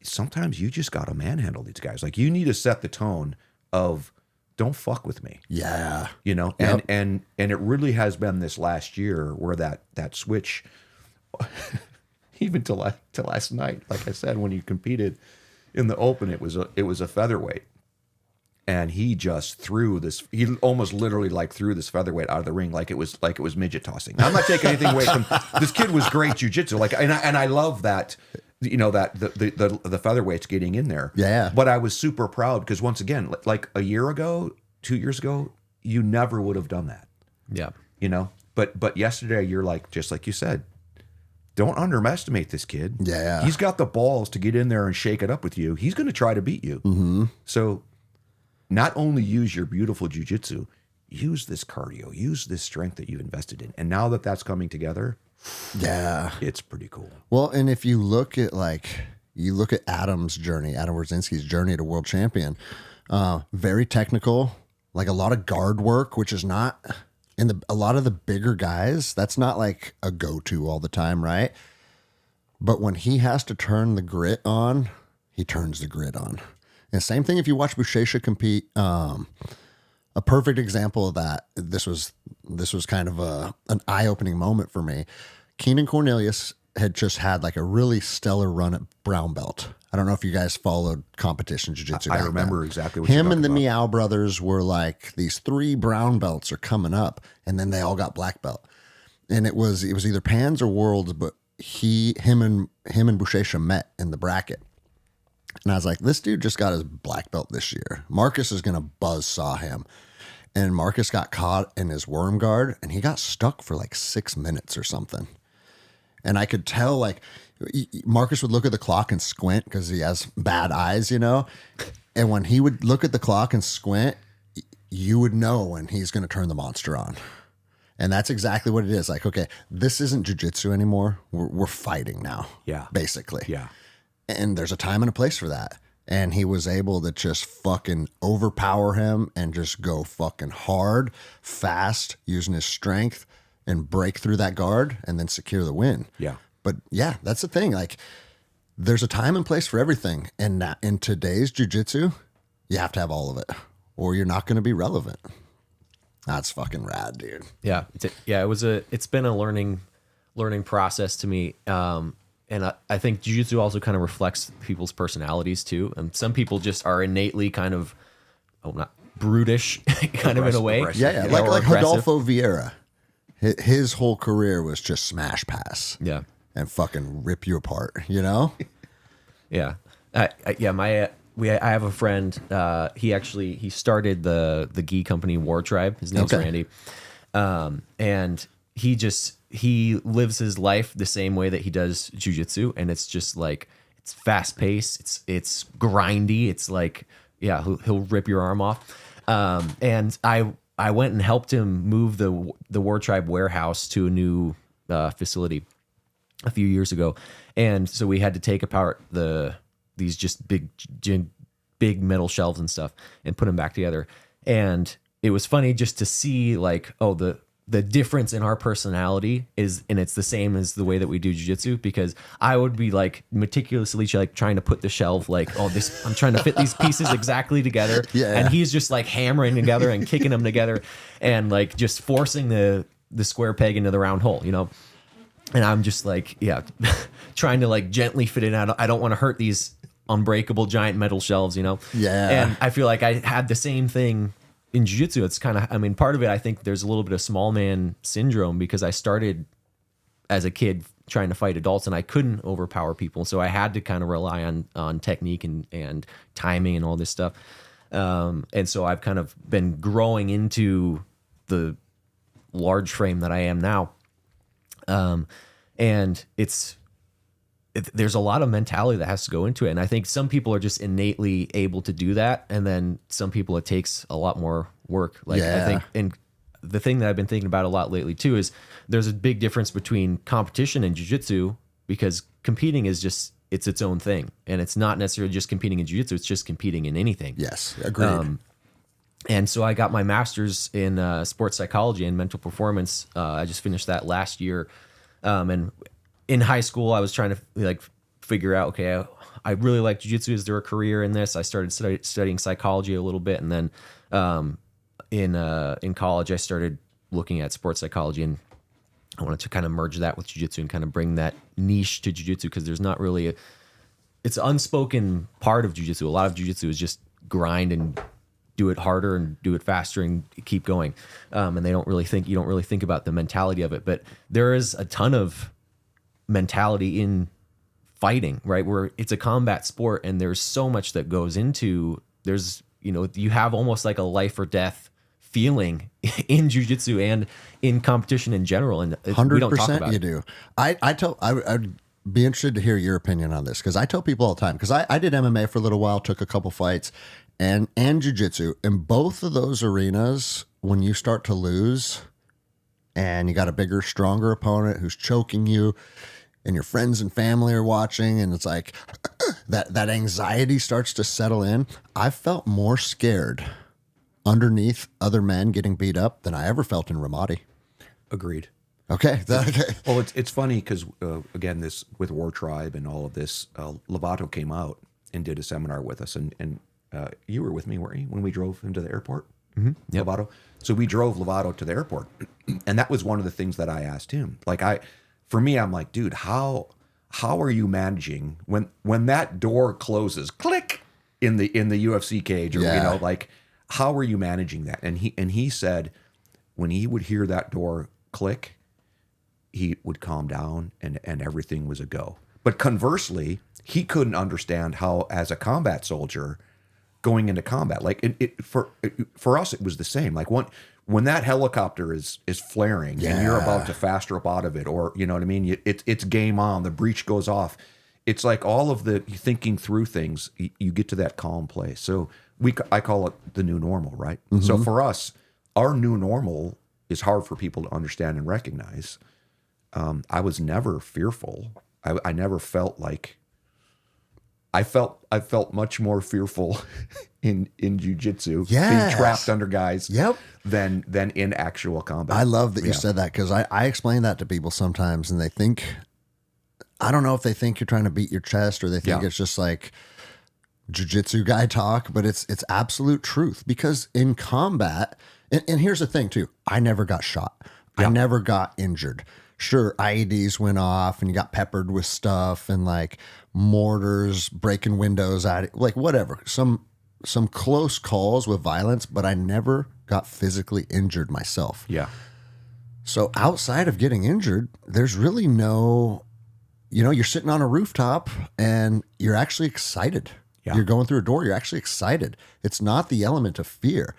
B: sometimes you just got to manhandle these guys. Like you need to set the tone of don't fuck with me.
A: Yeah.
B: You know,
A: Yep.
B: and it really has been this last year where that switch, even to last night, like I said, when you competed in the open, it was a featherweight, and he just threw this. He almost literally like threw this featherweight out of the ring like it was midget tossing. I'm not taking anything away from this kid. Was great jujitsu, like, and I love that. You know, that the featherweight's getting in there.
A: Yeah.
B: But I was super proud because once again, like a year ago, 2 years ago, you never would have done that.
C: Yeah.
B: You know, but yesterday you're like, just like you said, don't underestimate this kid.
A: Yeah.
B: He's got the balls to get in there and shake it up with you. He's going to try to beat you.
A: Mm-hmm.
B: So not only use your beautiful jujitsu, use this cardio, use this strength that you've invested in. And now that that's coming together,
A: Yeah.
B: it's pretty cool.
A: Well, and if you look at Adam Wardzinski's journey to world champion, very technical, like a lot of guard work, which is not a lot of the bigger guys, that's not like a go-to all the time, right? But when he has to turn the grit on, he turns the grit on. And same thing if you watch Buchecha compete. A perfect example of that. This was kind of an eye-opening moment for me. Keenan Cornelius had just had like a really stellar run at brown belt. I don't know if you guys followed competition jiu-jitsu.
B: I remember exactly what
A: him
B: you're
A: and the
B: talking about.
A: Meow brothers were like, these 3 brown belts are coming up, and then they all got black belt. And it was either Pans or Worlds, but him and Buchecha met in the bracket. And I was like, this dude just got his black belt this year. Marcus is going to buzzsaw him. And Marcus got caught in his worm guard, and he got stuck for like 6 minutes or something. And I could tell, like, Marcus would look at the clock and squint because he has bad eyes, you know? And when he would look at the clock and squint, you would know when he's going to turn the monster on. And that's exactly what it is. Like, okay, this isn't jiu-jitsu anymore. We're fighting now.
B: Yeah.
A: Basically.
B: Yeah.
A: And there's a time and a place for that. And he was able to just fucking overpower him and just go fucking hard, fast, using his strength and break through that guard and then secure the win.
B: Yeah.
A: But yeah, that's the thing. Like, there's a time and place for everything. And in today's jiu-jitsu, you have to have all of it or you're not going to be relevant. That's fucking rad, dude.
C: Yeah. It's been a learning process to me. And I think jiu-jitsu also kind of reflects people's personalities too. And some people just are innately kind of, not brutish, kind of in a way.
A: Yeah.
C: You know, or
A: Like
C: aggressive.
A: Rodolfo Vieira. His whole career was just smash pass.
C: Yeah.
A: And fucking rip you apart, you know?
C: Yeah. I have a friend, he started the gi company War Tribe. His name's
A: Okay.
C: Randy. And he lives his life the same way that he does jujitsu, and it's just like it's fast paced, it's grindy, it's like he'll rip your arm off. And I went and helped him move the War Tribe warehouse to a new facility a few years ago, and so we had to take apart these just big metal shelves and stuff and put them back together. And it was funny just to see like, the difference in our personality is, and it's the same as the way that we do jiu-jitsu, because I would be like meticulously like trying to put the shelf like, I'm trying to fit these pieces exactly together.
A: Yeah.
C: And he's just like hammering together and kicking them together and like just forcing the square peg into the round hole, you know? And I'm just like, trying to like gently fit it out. I don't want to hurt these unbreakable giant metal shelves, you know?
A: Yeah.
C: And I feel like I had the same thing in jiu-jitsu. It's kind of, part of it, I think there's a little bit of small man syndrome because I started as a kid trying to fight adults and I couldn't overpower people. So I had to kind of rely on technique and timing and all this stuff. And so I've kind of been growing into the large frame that I am now. And there's a lot of mentality that has to go into it. And I think some people are just innately able to do that. And then some people, it takes a lot more work. Like I think, and the thing that I've been thinking about a lot lately too, is there's a big difference between competition and jiu-jitsu, because competing is just, it's its own thing. And it's not necessarily just competing in jiu-jitsu. It's just competing in anything.
A: Yes. Agreed.
C: And so I got my master's in sports psychology and mental performance. I just finished that last year. And in high school, I was trying to like figure out, okay, I really like jiu-jitsu. Is there a career in this? I started studying psychology a little bit, and then in college, I started looking at sports psychology, and I wanted to kind of merge that with jiu-jitsu and kind of bring that niche to jiu-jitsu, because there's not really it's an unspoken part of jiu-jitsu. A lot of jiu-jitsu is just grind and do it harder and do it faster and keep going. And you don't really think about the mentality of it, but there is a ton of mentality in fighting, right? Where it's a combat sport and there's so much that goes into, you have almost like a life or death feeling in jiu-jitsu and in competition in general. And
A: 100%
C: we don't talk about
A: you
C: it.
A: do. I'd be interested to hear your opinion on this, because I tell people all the time, because I did MMA for a little while, took a couple fights, and jiu-jitsu. In both of those arenas, when you start to lose and you got a bigger, stronger opponent who's choking you and your friends and family are watching, and it's like that anxiety starts to settle in, I've felt more scared underneath other men getting beat up than I ever felt in Ramadi.
B: Agreed.
A: Okay.
B: Well, it's funny because, again, this with War Tribe and all of this, Lovato came out and did a seminar with us. And you were with me, weren't you, when we drove him to the airport?
C: Mm-hmm. Yep.
B: Lovato. So we drove Lovato to the airport. And that was one of the things that I asked him. For me, I'm like, dude, how are you managing when that door closes, click, in the UFC cage, or, how are you managing that? And he said when he would hear that door click, he would calm down and everything was a go. But conversely, he couldn't understand how, as a combat soldier going into combat, for us, it was the same. Like when that helicopter is flaring and you're about to fast drop out of it, or, you know what I mean? It's game on, the breach goes off. It's like all of the thinking through things, you get to that calm place. So I call it the new normal, right? Mm-hmm. So for us, our new normal is hard for people to understand and recognize. I was never fearful. I never felt like I felt much more fearful in jiu-jitsu, being trapped under guys, than in actual combat.
A: I love that you said that, because I explain that to people sometimes, and they think, I don't know if they think you're trying to beat your chest, or they think it's just like jiu-jitsu guy talk, but it's absolute truth. Because in combat, and here's the thing too, I never got shot. I never got injured. Sure, IEDs went off and you got peppered with stuff, and like mortars breaking windows out, like whatever, some close calls with violence, but I never got physically injured myself.
B: Yeah.
A: So outside of getting injured, there's really no, you're sitting on a rooftop and you're actually excited. Yeah. You're going through a door, you're actually excited. It's not the element of fear.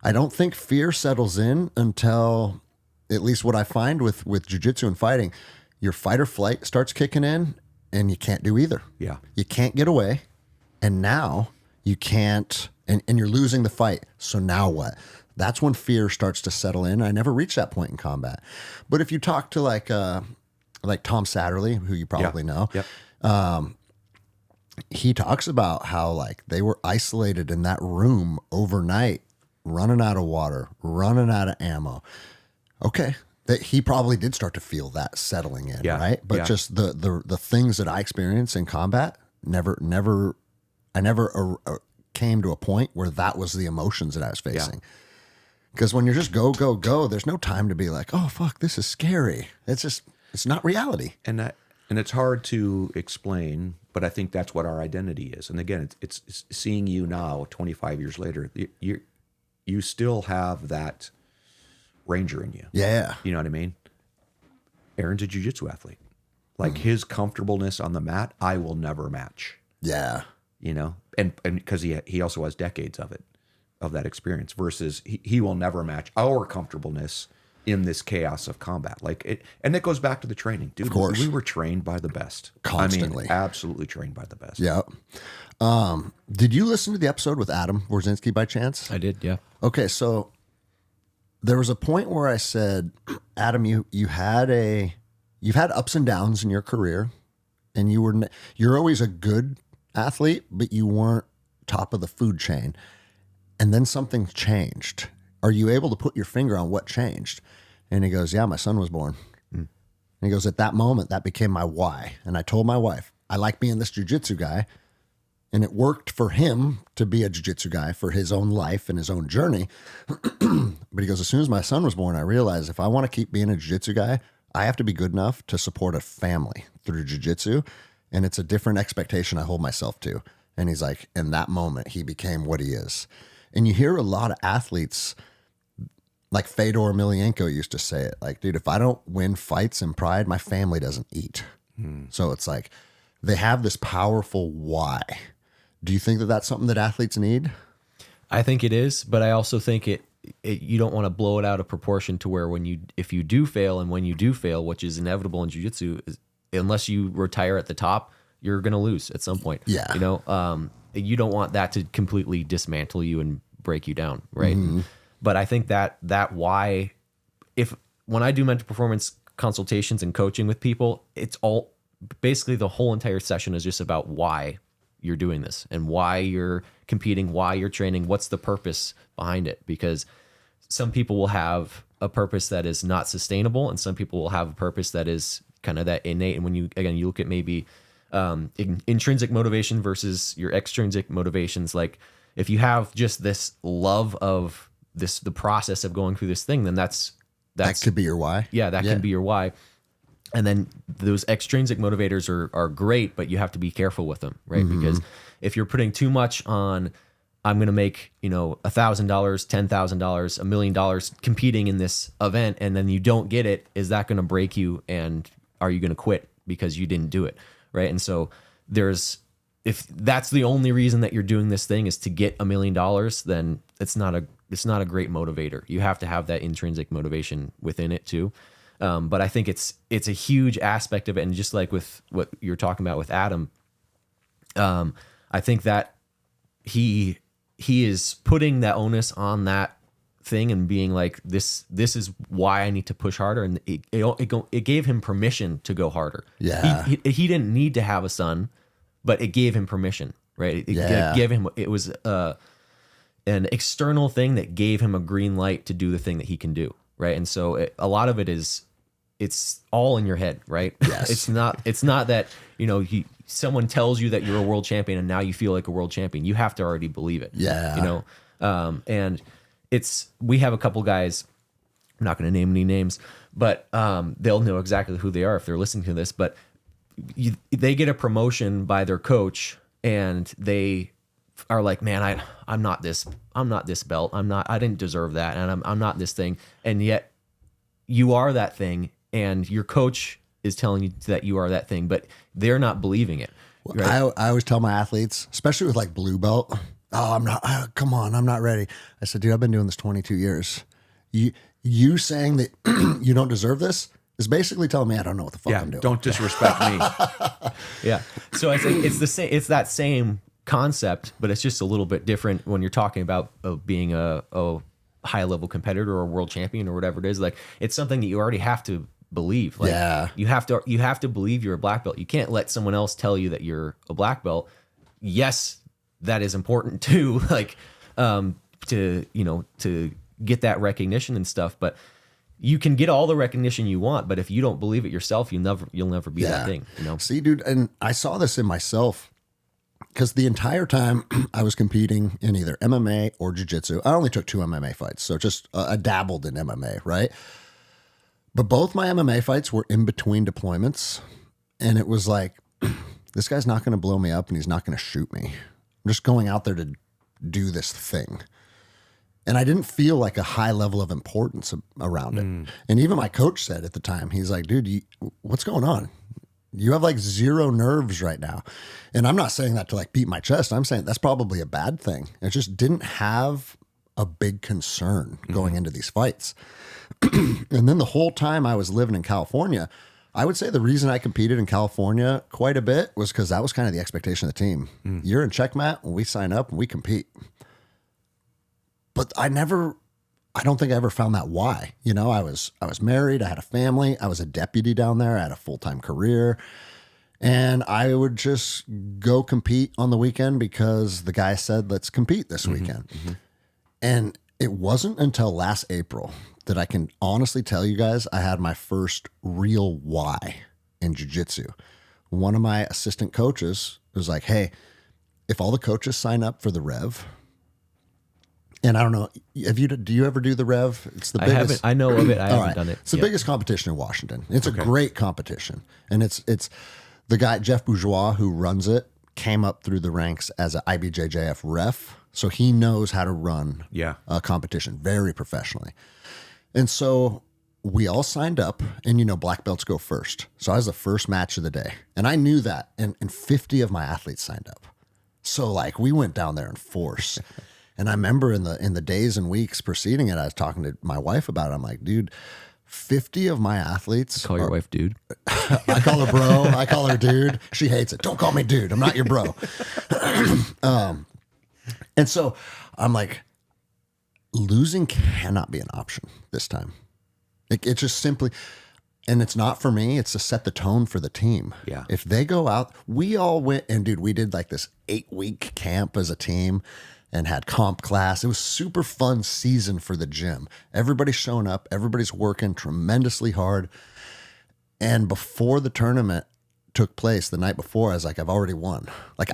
A: I don't think fear settles in until, at least what I find with jiu-jitsu and fighting, your fight or flight starts kicking in and you can't do either. Yeah. You can't get away. And now you can't, and you're losing the fight. So now what? That's when fear starts to settle in. I never reached that point in combat. But if you talk to like Tom Satterley, who you probably know, he talks about how like they were isolated in that room overnight, running out of water, running out of ammo. Okay, that he probably did start to feel that settling in, right? But just the things that I experienced in combat, I never came to a point where that was the emotions that I was facing. Because when you're just go, there's no time to be like, oh fuck, this is scary. It's not reality.
B: And it's hard to explain, but I think that's what our identity is. And again, it's seeing you now, 25 years later, you still have that Ranger in you. Yeah. You know what I mean? Aaron's a jiu-jitsu athlete. Like his comfortableness on the mat, I will never match. Yeah. And because he also has decades of that experience, versus he will never match our comfortableness in this chaos of combat. And it goes back to the training. Dude, of course. We were trained by the best. Constantly. I mean, absolutely trained by the best. Yeah.
A: Did you listen to the episode with Adam Wrzynski by chance?
C: I did, yeah.
A: Okay, so there was a point where I said, Adam, you've had ups and downs in your career, and you're always a good athlete, but you weren't top of the food chain. And then something changed. Are you able to put your finger on what changed? And he goes, yeah, my son was born. And he goes, at that moment, that became my why. And I told my wife, I like being this jiu-jitsu guy. And it worked for him to be a jiu-jitsu guy for his own life and his own journey. But he goes, as soon as my son was born, I realized if I want to keep being a jiu-jitsu guy, I have to be good enough to support a family through jiu-jitsu. And it's a different expectation I hold myself to. And he's like, in that moment, he became what he is. And you hear a lot of athletes, like Fedor Emelianenko used to say it, like, dude, if I don't win fights in pride, my family doesn't eat. So it's like they have this powerful why. Do you think that that's something that athletes need?
C: I think it is, but I also think you don't want to blow it out of proportion to where if you do fail, and when you do fail, which is inevitable in jiu-jitsu, unless you retire at the top, you're going to lose at some point.
A: Yeah.
C: You know, you don't want that to completely dismantle you and break you down. Right. But I think that why, when I do mental performance consultations and coaching with people, it's all basically the whole entire session is just about why you're doing this and why you're competing, why you're training, what's the purpose behind it. Because some people will have a purpose that is not sustainable, and some people will have a purpose that is kind of that innate. And when you look at maybe intrinsic motivation versus your extrinsic motivations, like if you have just this love of the process of going through this thing, then that
A: could be your why.
C: Yeah, that can be your why. And then those extrinsic motivators are great, but you have to be careful with them, right? Because if you're putting too much on, I'm going to make, $1,000, $10,000, $1 million competing in this event, and then you don't get it, is that going to break you? And are you going to quit because you didn't do it, right? And so if that's the only reason that you're doing this thing is to get $1 million, then it's not a great motivator. You have to have that intrinsic motivation within it too. But I think it's a huge aspect of it. And just like with what you're talking about with Adam, I think that he is putting that onus on that thing and being like, this is why I need to push harder. And it gave him permission to go harder.
A: Yeah.
C: He didn't need to have a son, but it gave him permission, right? It was an external thing that gave him a green light to do the thing that he can do. Right. And so a lot of it it's all in your head, right?
A: Yes.
C: It's not that, someone tells you that you're a world champion and now you feel like a world champion. You have to already believe it.
A: Yeah.
C: And we have a couple guys, I'm not going to name any names, but they'll know exactly who they are if they're listening to this, but they get a promotion by their coach and they are like, man, I'm not this belt. I didn't deserve that. And I'm not this thing. And yet you are that thing. And your coach is telling you that you are that thing, but they're not believing it. Right?
A: I always tell my athletes, especially with like blue belt, I'm not ready. I said, dude, I've been doing this 22 years. You saying that you don't deserve this is basically telling me I don't know what the fuck I'm doing.
B: Don't disrespect me.
C: Yeah. So I think it's it's that same concept, but it's just a little bit different when you're talking about being a high level competitor or a world champion or whatever it is. Like it's something that you already have to believe. Like you have to believe you're a black belt. You can't let someone else tell you that you're a black belt. Yes, that is important too. Like to get that recognition and stuff, but you can get all the recognition you want, but if you don't believe it yourself, you'll never be that thing.
A: See, dude, and I saw this in myself because the entire time I was competing in either MMA or jiu-jitsu, I only took 2 MMA fights. So just I dabbled in MMA, right? But both my MMA fights were in between deployments. And it was like, this guy's not going to blow me up and he's not going to shoot me. I'm just going out there to do this thing. And I didn't feel like a high level of importance around it. And even my coach said at the time, he's like, dude, what's going on? You have like 0 nerves right now. And I'm not saying that to like beat my chest. I'm saying that's probably a bad thing. I just didn't have a big concern going into these fights. And then the whole time I was living in California, I would say the reason I competed in California quite a bit was because that was kind of the expectation of the team. You're in checkmat when we sign up and we compete. But I don't think I ever found that why. I was married, I had a family, I was a deputy down there, I had a full-time career, and I would just go compete on the weekend because the guy said, let's compete this weekend. And It wasn't until last April that I can honestly tell you guys I had my first real why in jiu-jitsu. One of my assistant coaches was like, hey, if all the coaches sign up for the Rev, and I don't know, do you ever do the Rev? It's the biggest.
C: I haven't. I know of it. I haven't done it.
A: It's the
C: yet.
A: biggest competition in Washington. It's a great competition, and it's the guy Jeff Bourgeois who runs it came up through the ranks as an IBJJF ref, so he knows how to run a competition very professionally. And so we all signed up, and black belts go first. So I was the first match of the day, and I knew that, and 50 of my athletes signed up. So like we went down there in force. And I remember in the days and weeks preceding it, I was talking to my wife about it. I'm like, dude, 50 of my athletes.
C: Call your wife dude.
A: I call her bro. I call her dude. She hates it. Don't call me dude. I'm not your bro. And so I'm like, losing cannot be an option this time. It just simply, and it's not for me. It's to set the tone for the team.
B: Yeah.
A: If they go out, we all went, and dude, we did like this 8-week camp as a team and had comp class. It was super fun season for the gym. Everybody's showing up. Everybody's working tremendously hard. And before the tournament took place the night before, I was like, I've already won. Like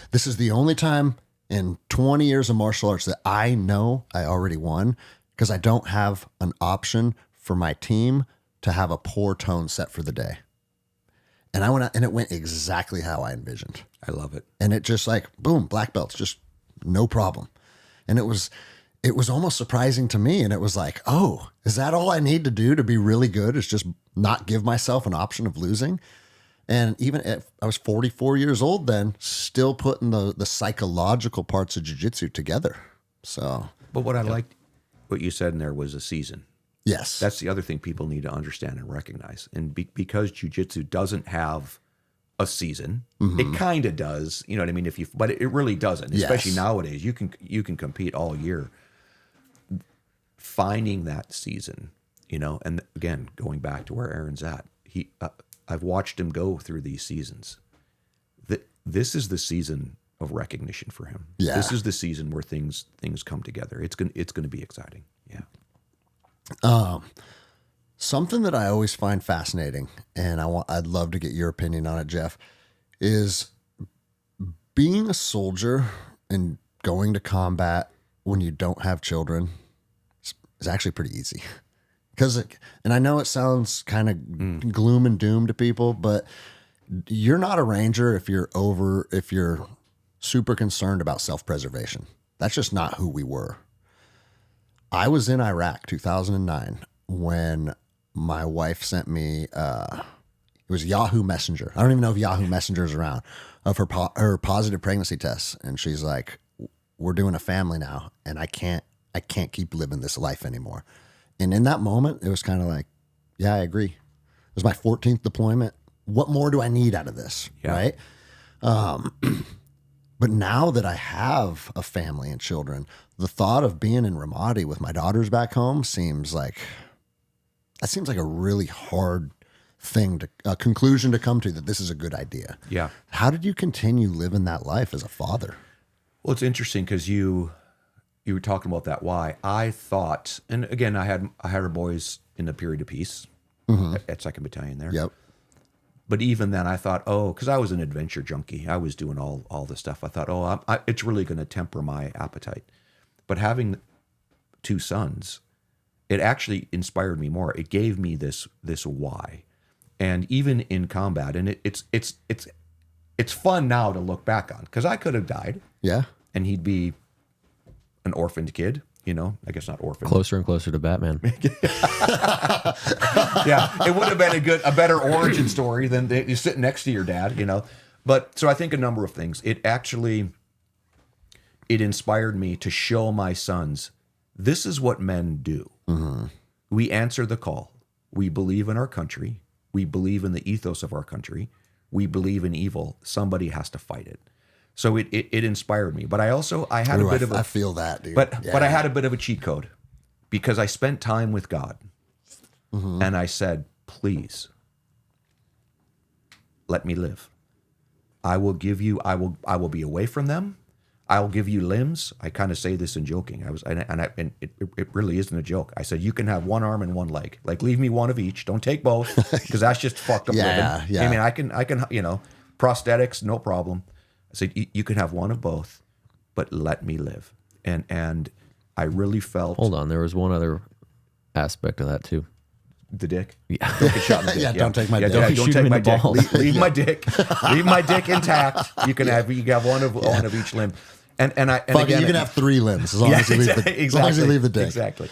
A: this is the only time in 20 years of martial arts that I know I already won, because I don't have an option for my team to have a poor tone set for the day. And I went out, and it went exactly how I envisioned.
B: I love it.
A: And it just like, boom, black belts, just no problem. And it was almost surprising to me. And it was like, oh, is that all I need to do to be really good, is just not give myself an option of losing? And even if I was 44 years old then, still putting the psychological parts of jiu-jitsu together. So,
B: but what I liked, what you said in there was a season.
A: Yes.
B: That's the other thing people need to understand and recognize. And because jiu-jitsu doesn't have a season, it kind of does, you know what I mean? But it really doesn't, especially nowadays. You can compete all year. Finding that season, and again, going back to where Aaron's at, I've watched him go through these seasons. This is the season of recognition for him.
A: Yeah.
B: This is the season where things come together. It's going to be exciting. Yeah.
A: Something that I always find fascinating, and I'd love to get your opinion on it, Jeff, is being a soldier and going to combat when you don't have children is actually pretty easy. And I know it sounds kind of gloom and doom to people, but you're not a ranger if you're super concerned about self-preservation. That's just not who we were. I was in Iraq 2009 when my wife sent me, it was Yahoo Messenger. I don't even know if Yahoo Messenger is around, of her positive pregnancy tests. And she's like, we're doing a family now, and I can't keep living this life anymore. And in that moment, it was kind of like, yeah, I agree. It was my 14th deployment. What more do I need out of this?
B: Yeah.
A: Right. But now that I have a family and children, the thought of being in Ramadi with my daughters back home seems like a really hard thing a conclusion to come to, that this is a good idea.
B: Yeah.
A: How did you continue living that life as a father?
B: Well, it's interesting because you were talking about that why. I thought, and again, I had our boys in the period of peace at 2nd Battalion there.
A: Yep.
B: But even then I thought, because I was an adventure junkie. I was doing all this stuff. I thought, it's really going to temper my appetite. But having 2 sons, it actually inspired me more. It gave me this why. And even in combat, and it's fun now to look back on, because I could have died.
A: Yeah.
B: And he'd be an orphaned kid, I guess not orphaned.
C: Closer and closer to Batman.
B: Yeah, it would have been a better origin story than you sitting next to your dad, But so I think a number of things. It inspired me to show my sons, this is what men do. Mm-hmm. We answer the call. We believe in our country. We believe in the ethos of our country. We believe in evil. Somebody has to fight it. So it inspired me. But I had a bit of a...
A: I feel that, dude.
B: But I had a bit of a cheat code, because I spent time with God. Mm-hmm. And I said, please, let me live. I will give you, I will be away from them. I'll give you limbs. I kind of say this in joking. And it really isn't a joke. I said, you can have one arm and one leg. Like, leave me one of each. Don't take both, because that's just fucked up living.
A: Yeah.
B: I mean, I can, prosthetics, no problem. I said, you can have one of both, but let me live. And I really felt.
C: Hold on, there was one other aspect of that too.
B: The dick.
C: Yeah.
B: Don't get shot in the dick.
A: Yeah, don't take my dick.
B: Don't
C: Shoot him
B: take
C: in
B: my
C: the
B: dick.
C: balls.
B: Leave my dick. Leave my dick intact. You can have one of each limb. And again,
A: you can have 3 limbs as long as you leave the as long as you leave the dick.
B: Exactly.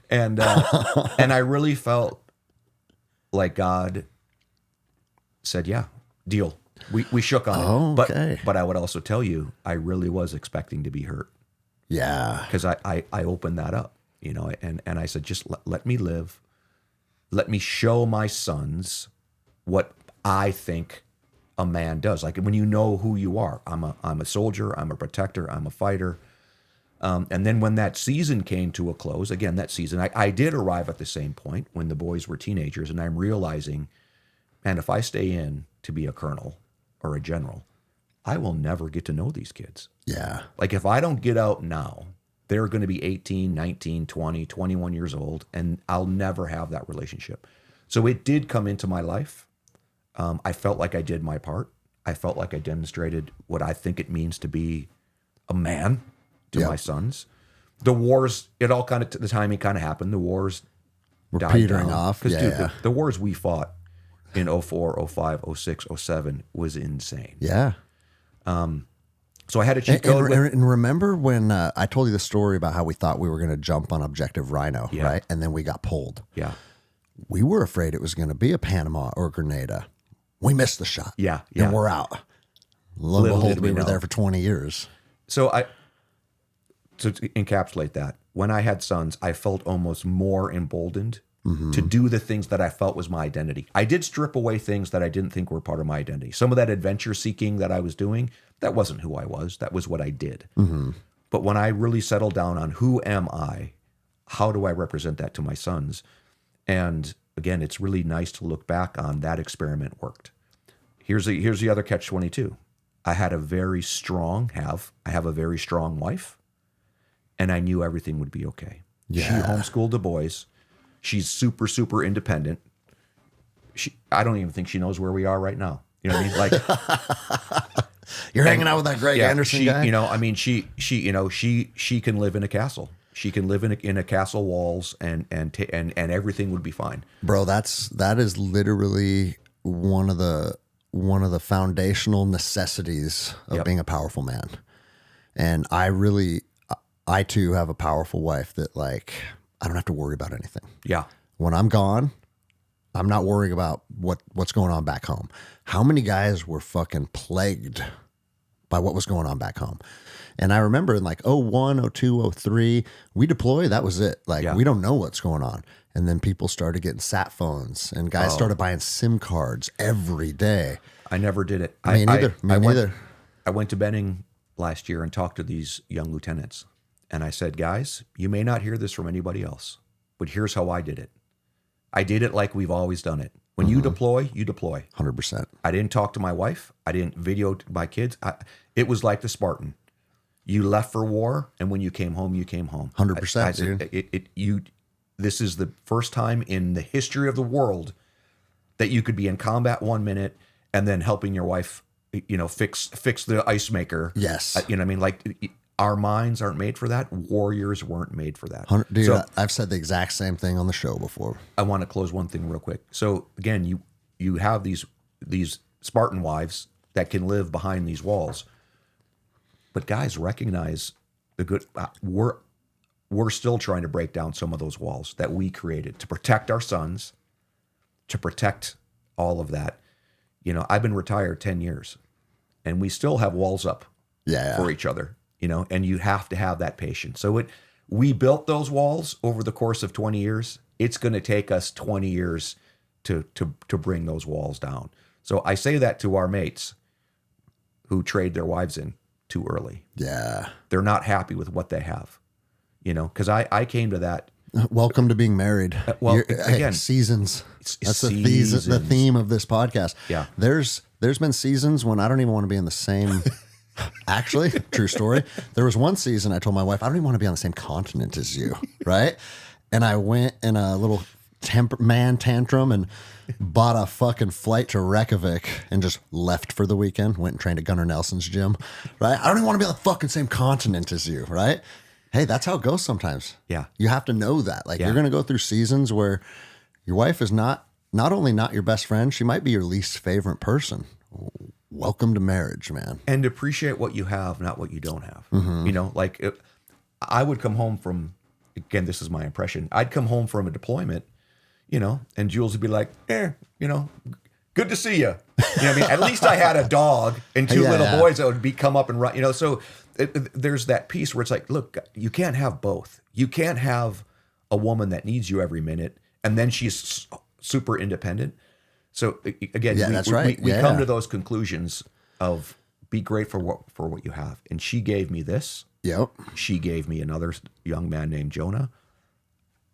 B: And I really felt like God said, yeah, deal. We shook on it.
A: Okay.
B: But I would also tell you, I really was expecting to be hurt.
A: Yeah.
B: Because I opened that up, and I said, just let me live. Let me show my sons what I think a man does. Like, when you know who you are. I'm a soldier, I'm a protector, I'm a fighter. And then when that season came to a close, again, that season, I did arrive at the same point when the boys were teenagers, and I'm realizing, man, if I stay in to be a colonel or a general, I will never get to know these kids.
A: Yeah.
B: Like, if I don't get out now, they're going to be 18, 19, 20, 21 years old, and I'll never have that relationship. So it did come into my life. I felt like I did my part. I felt like I demonstrated what I think it means to be a man to my sons. The wars, it all kind of, the timing kind of happened. The wars
A: We're
B: died
A: petering
B: down.
A: off.
B: Because,
A: Yeah.
B: dude, the wars we fought in 04, 05, 06, 07 was insane.
A: Yeah.
B: So I had a cheat code.
A: And remember when I told you the story about how we thought we were going to jump on Objective Rhino,
B: Yeah.
A: right? And then we got pulled.
B: Yeah.
A: We were afraid it was going to be a Panama or Grenada. We missed the shot.
B: Yeah.
A: And we're out. Lo and
B: Little
A: behold,
B: did
A: we
B: we
A: were
B: know.
A: there for 20 years.
B: So to encapsulate that, when I had sons, I felt almost more emboldened to do the things that I felt was my identity. I did strip away things that I didn't think were part of my identity. Some of that adventure seeking that I was doing, that wasn't who I was. That was what I did. But when I really settled down on who am I, how do I represent that to my sons? And again, it's really nice to look back on that experiment worked. Here's the other catch-22. I have a very strong wife, and I knew everything would be okay.
A: Yeah.
B: She homeschooled the boys. She's super, super independent. I don't even think she knows where we are right now. You know what I mean? Like,
A: You're hanging out with that Greg Anderson guy?
B: She can live in a castle. She can live in a castle walls, and everything would be fine.
A: Bro, that is literally one of the foundational necessities of being a powerful man. And I too have a powerful wife that, like, I don't have to worry about anything.
B: Yeah.
A: When I'm gone, I'm not worrying about what's going on back home. How many guys were fucking plagued by what was going on back home? And I remember in like 01, 02, 03, we deploy, that was it. Like, we don't know what's going on. And then people started getting sat phones, and guys started buying SIM cards every day.
B: I never did it.
A: Me neither.
B: I went to Benning last year and talked to these young lieutenants. And I said, guys, you may not hear this from anybody else, but here's how I did it. I did it like we've always done it. When you deploy, you deploy.
A: 100%.
B: I didn't talk to my wife. I didn't video my kids. It was like the Spartan. You left for war, and when you came home, you came home.
A: 100%, dude.
B: This is the first time in the history of the world that you could be in combat 1 minute and then helping your wife, fix the ice maker.
A: Yes.
B: You know what I mean? Like, our minds aren't made for that. Warriors weren't made for that.
A: Dude,
B: So
A: I've said the exact same thing on the show before.
B: I want to close one thing real quick. So again, you have these Spartan wives that can live behind these walls, but guys, recognize the good. We're still trying to break down some of those walls that we created to protect our sons, to protect all of that. I've been retired 10 years, and we still have walls up for each other. And you have to have that patience. So we built those walls over the course of 20 years. It's going to take us 20 years to bring those walls down. So I say that to our mates who trade their wives in too early.
A: Yeah.
B: They're not happy with what they have, because I came to that.
A: Welcome to being married.
B: Again,
A: seasons. That's
B: seasons.
A: the theme of this podcast.
B: Yeah.
A: There's been seasons when I don't even want to be in the same Actually, true story. There was one season I told my wife, I don't even want to be on the same continent as you, right? And I went in a little man tantrum and bought a fucking flight to Reykjavik and just left for the weekend. Went and trained at Gunnar Nelson's gym, right? I don't even want to be on the fucking same continent as you, right? Hey, that's how it goes sometimes.
B: Yeah.
A: You have to know that. Like,
B: Yeah.
A: you're going to go through seasons where your wife is not only not your best friend, she might be your least favorite person. Welcome to marriage, man.
B: And appreciate what you have, not what you don't have. You know, like I would come home from, again, this is my impression. I'd come home from a deployment, you know, and Jules would be like, you know, good to see you. You know what I mean? At least I had a dog and two
A: Yeah,
B: little
A: yeah.
B: boys that would come up and run, you know. So there's that piece where it's like, look, you can't have both. You can't have a woman that needs you every minute and then she's super independent. So again,
A: Yeah, that's right.
B: we
A: Yeah.
B: come to those conclusions of be grateful for what you have. And she gave me this.
A: Yep.
B: She gave me another young man named Jonah.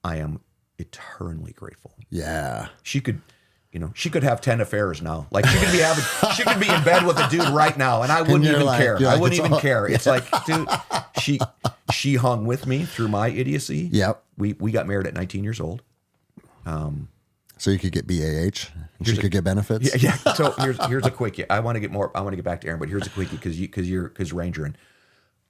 B: I am eternally grateful.
A: Yeah.
B: She could, you know, she could have 10 affairs now. Like she could be in bed with a dude right now, and I wouldn't
A: you're
B: even
A: like-
B: care.
A: you're
B: I
A: like,
B: wouldn't
A: it's
B: even
A: all-
B: care. It's like, dude, she hung with me through my idiocy.
A: Yep.
B: We got married at 19 years old.
A: So you could get BAH and she could get benefits.
B: Yeah. So here's a quickie. I want to get back to Aaron, but here's a quickie because Ranger. And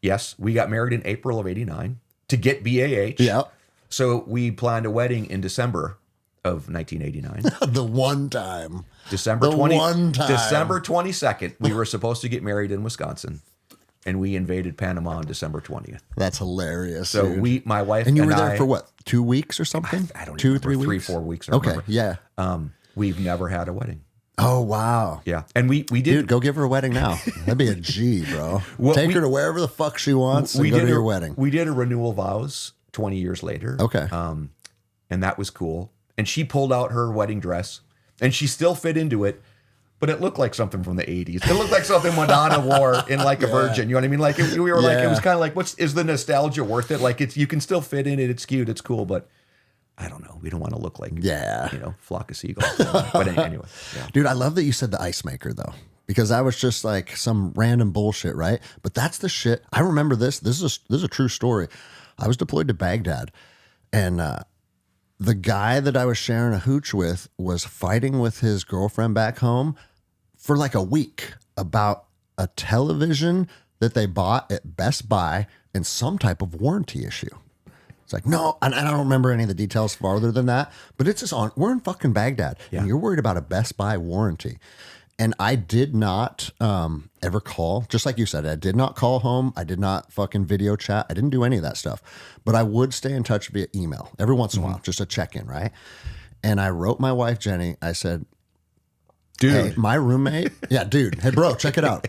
B: yes, we got married in April of '89 to get BAH.
A: Yeah.
B: So we planned a wedding in December of 1989.
A: The one time.
B: December
A: The
B: 20
A: one time.
B: December 22nd, we were supposed to get married in Wisconsin, and we invaded Panama on December 20th.
A: That's hilarious.
B: So
A: dude.
B: my wife
A: and you were
B: and
A: there
B: I,
A: for what, 2 weeks or something?
B: I don't
A: 2
B: even
A: or 3
B: remember,
A: weeks?
B: 3-4 weeks. I don't
A: Okay.
B: remember.
A: Yeah.
B: We've never had a wedding.
A: Oh, wow.
B: Yeah, and we did.
A: Dude, go give her a wedding now. That'd be a G, bro.
B: Well,
A: Take
B: we-
A: her to wherever the fuck she wants and go to your wedding.
B: We did a renewal vows 20 years later.
A: Okay.
B: And that was cool. And she pulled out her wedding dress, and she still fit into it, but it looked like something from the 80s. It looked like something Madonna wore in like a virgin. You know what I mean? Like we were like, it was kind of like, is the nostalgia worth it? Like you can still fit in it. It's cute. It's cool, but I don't know. We don't want to look like, flock of seagulls. But anyway. Yeah.
A: Dude, I love that you said the ice maker, though, because that was just like some random bullshit, right? But that's the shit. I remember this. This is a true story. I was deployed to Baghdad, and the guy that I was sharing a hooch with was fighting with his girlfriend back home for like a week about a television that they bought at Best Buy and some type of warranty issue. It's like, no, and I don't remember any of the details farther than that, but it's just we're in fucking Baghdad, and you're worried about a Best Buy warranty. And I did not ever call, just like you said, I did not call home. I did not fucking video chat. I didn't do any of that stuff. But I would stay in touch via email every once in a while, just a check-in, right? And I wrote my wife, Jenny, I said,
B: Dude.
A: hey, my roommate, dude, hey, bro, check it out.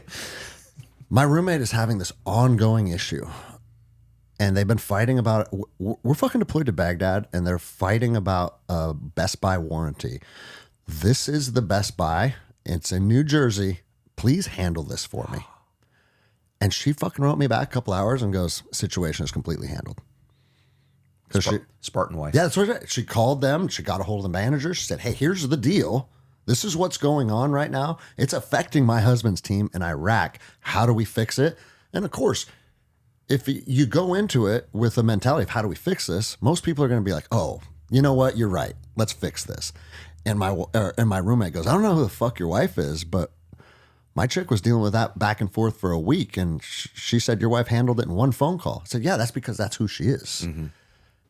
A: My roommate is having this ongoing issue. And they've been fighting about it. We're fucking deployed to Baghdad, and they're fighting about a Best Buy warranty. This is the Best Buy. It's in New Jersey. Please handle this for me. And she fucking wrote me back a couple hours and goes, situation is completely handled. Because
B: Spartan wife.
A: yeah, that's what she called them. She got a hold of the manager. She said, hey, here's the deal. This is what's going on right now. It's affecting my husband's team in Iraq. How do we fix it? And of course, if you go into it with a mentality of how do we fix this, most people are going to be like, oh, you know what? You're right. Let's fix this. And my roommate goes, I don't know who the fuck your wife is, but my chick was dealing with that back and forth for a week. And she said, your wife handled it in one phone call. I said, yeah, that's because that's who she is. Mm-hmm.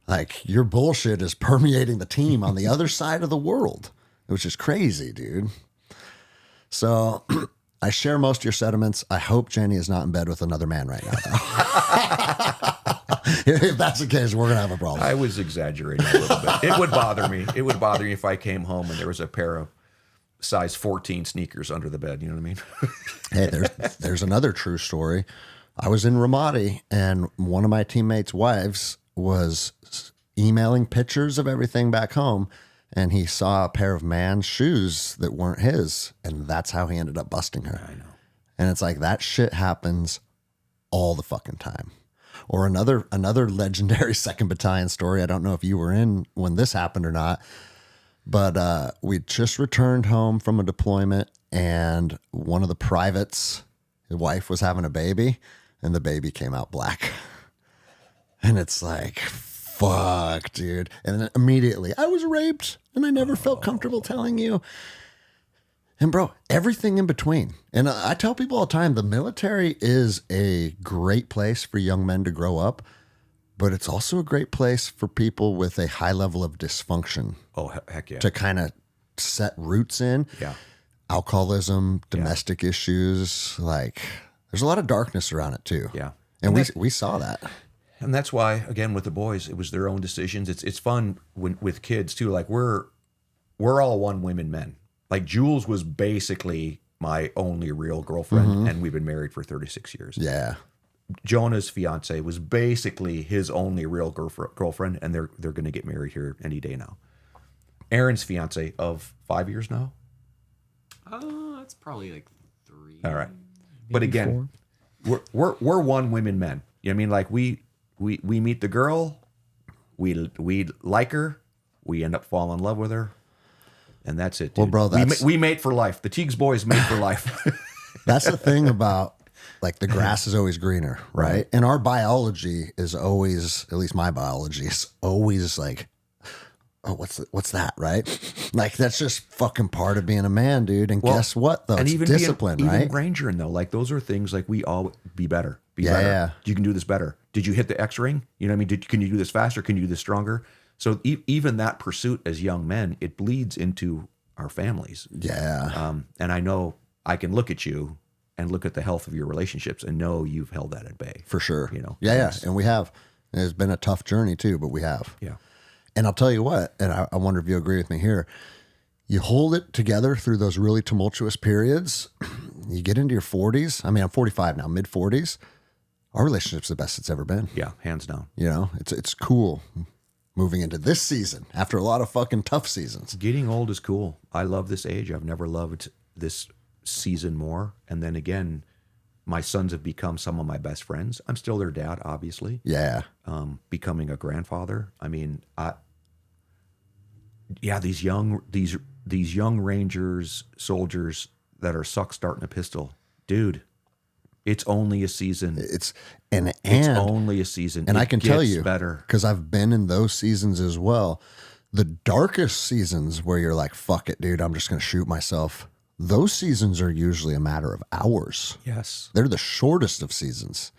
A: Like your bullshit is permeating the team on the other side of the world, which is crazy, dude. So I share most of your sentiments. I hope Jenny is not in bed with another man right now, though. If that's the case, we're going to have a problem.
B: I was exaggerating a little bit. It would bother me. It would bother me if I came home and there was a pair of size 14 sneakers under the bed. You know what I mean?
A: Hey, there's another true story. I was in Ramadi, and one of my teammates' wives was emailing pictures of everything back home, and he saw a pair of man's shoes that weren't his, and that's how he ended up busting her. I know. And it's like that shit happens all the fucking time. Or another legendary 2nd Battalion story. I don't know if you were in when this happened or not, but we just returned home from a deployment, and one of the privates his wife was having a baby, and the baby came out black. And it's like, fuck, dude. And then immediately, I was raped, and I never felt comfortable telling you. And bro, everything in between. And I tell people all the time, the military is a great place for young men to grow up, but it's also a great place for people with a high level of dysfunction.
B: Oh, heck yeah.
A: To kind of set roots in.
B: Yeah.
A: Alcoholism, domestic issues. Like, there's a lot of darkness around it too.
B: Yeah.
A: And we saw that.
B: And that's why, again, with the boys, it was their own decisions. It's fun with kids too. Like we're all one women men. Like Jules was basically my only real girlfriend, and we've been married for 36 years.
A: Yeah.
B: Jonah's fiance was basically his only real girlfriend, and they're going to get married here any day now. Aaron's fiance of 5 years now.
C: That's probably like 3.
B: All right, but again, 4. we're one women men. You know what I mean? Like we meet the girl, we like her, we end up falling in love with her. And that's it, dude.
A: Well, bro,
B: we mate for life. The Tiegs boys mate for life.
A: That's the thing about, like, the grass is always greener, right? And our biology is always, at least my biology is always like, oh, what's that, right? Like, that's just fucking part of being a man, dude. And guess what, though?
B: And
A: it's
B: even
A: discipline, right?
B: Even rangering, though, like, those are things like we all be better. Be
A: Yeah,
B: better.
A: yeah.
B: You can do this better. Did you hit the X ring? You know what I mean? Can you do this faster? Can you do this stronger? So even that pursuit as young men, it bleeds into our families.
A: Yeah.
B: And I know I can look at you and look at the health of your relationships and know you've held that at bay.
A: For sure.
B: You know?
A: Yeah. And we have. And it's been a tough journey too, but we have.
B: Yeah.
A: And I'll tell you what, and I wonder if you agree with me here, you hold it together through those really tumultuous periods. You get into your 40s. I mean, I'm 45 now, mid 40s. Our relationship's the best it's ever been.
B: Yeah, hands down.
A: You know, it's cool moving into this season after a lot of fucking tough seasons.
B: Getting old is cool. I love this age. I've never loved this season more. And then again, my sons have become some of my best friends. I'm still their dad, obviously.
A: Yeah.
B: Becoming a grandfather. I mean, these young rangers, soldiers that are starting a pistol, dude. It's only a season.
A: It's
B: only a season.
A: And I can tell you,
B: better
A: because I've been in those seasons as well. The darkest seasons where you're like, fuck it, dude, I'm just going to shoot myself. Those seasons are usually a matter of hours.
B: Yes.
A: They're the shortest of seasons.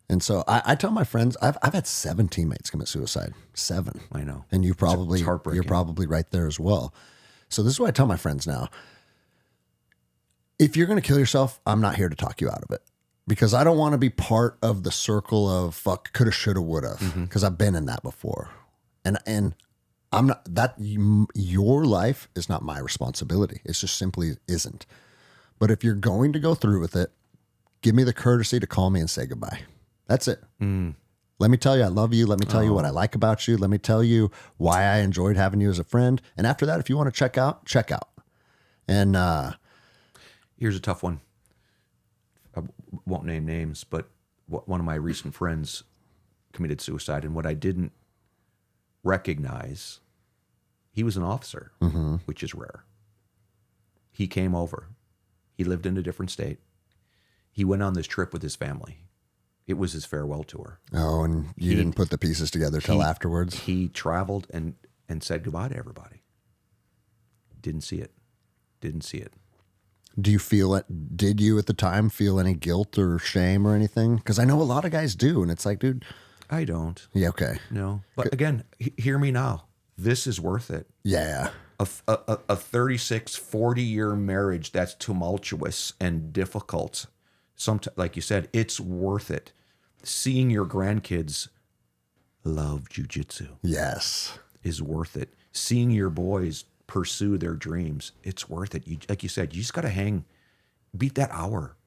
A: And so I tell my friends, I've had 7 teammates commit suicide. 7.
B: I know.
A: And
B: it's heartbreaking.
A: You're probably right there as well. So this is what I tell my friends now. If you're going to kill yourself, I'm not here to talk you out of it, because I don't want to be part of the circle of fuck, coulda, shoulda, woulda, because I've been in that before. And I'm not that your life is not my responsibility. It's just simply isn't. But if you're going to go through with it, give me the courtesy to call me and say goodbye. That's it. Let me tell you I love you. Let me tell you what I like about you. Let me tell you why I enjoyed having you as a friend. And after that, if you want to check out, check out. And
B: here's a tough one. I won't name names, but one of my recent friends committed suicide. And what I didn't recognize, he was an officer, which is rare. He came over. He lived in a different state. He went on this trip with his family. It was his farewell tour.
A: Oh, and you didn't put the pieces together till afterwards?
B: He traveled and said goodbye to everybody. Didn't see it. Do
A: you feel it? Did you at the time feel any guilt or shame or anything? Because I know a lot of guys do, and it's like, dude.
B: I don't.
A: Yeah, okay.
B: No. But again, hear me now. This is worth it.
A: Yeah.
B: A 36, 40-year marriage that's tumultuous and difficult. Sometimes, like you said, it's worth it. Seeing your grandkids love jiu-jitsu.
A: Yes.
B: Is worth it. Seeing your boys pursue their dreams, it's worth it. Like you said, you just got to beat that hour.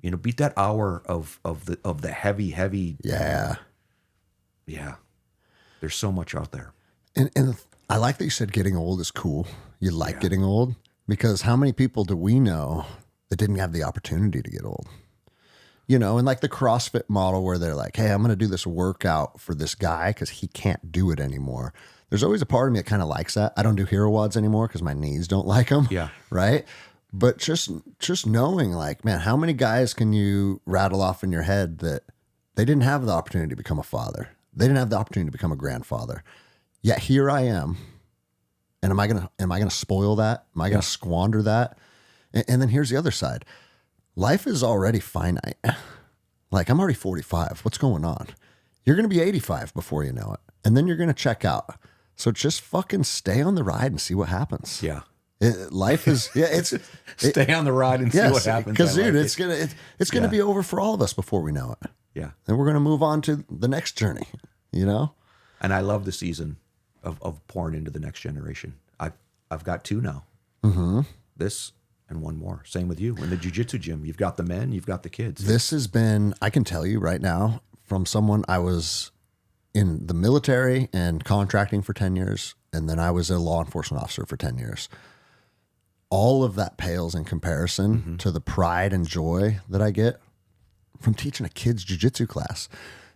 B: You know, beat that hour of the heavy.
A: Yeah.
B: Yeah. There's so much out there.
A: And I like that you said getting old is cool. You like getting old, because how many people do we know that didn't have the opportunity to get old? You know, and like the CrossFit model where they're like, hey, I'm going to do this workout for this guy because he can't do it anymore. There's always a part of me that kind of likes that. I don't do hero wads anymore because my knees don't like them.
B: Yeah.
A: Right. But just knowing, like, man, how many guys can you rattle off in your head that they didn't have the opportunity to become a father? They didn't have the opportunity to become a grandfather. Yet here I am. And am I gonna spoil that? Am I gonna squander that? And then here's the other side. Life is already finite. Like, I'm already 45. What's going on? You're gonna be 85 before you know it. And then you're gonna check out. So just fucking stay on the ride and see what happens.
B: Yeah.
A: Life is,
B: Stay on the ride and see what happens.
A: Because dude, it's gonna be over for all of us before we know it.
B: Yeah.
A: And we're gonna move on to the next journey. You know.
B: And I love the season of pouring into the next generation. I've got 2 now. This and 1 more. Same with you. In the jiu-jitsu gym, you've got the men, you've got the kids.
A: This has been, I can tell you right now, from someone, I was in the military and contracting for 10 years, and then I was a law enforcement officer for 10 years. All of that pales in comparison to the pride and joy that I get from teaching a kid's jiu-jitsu class.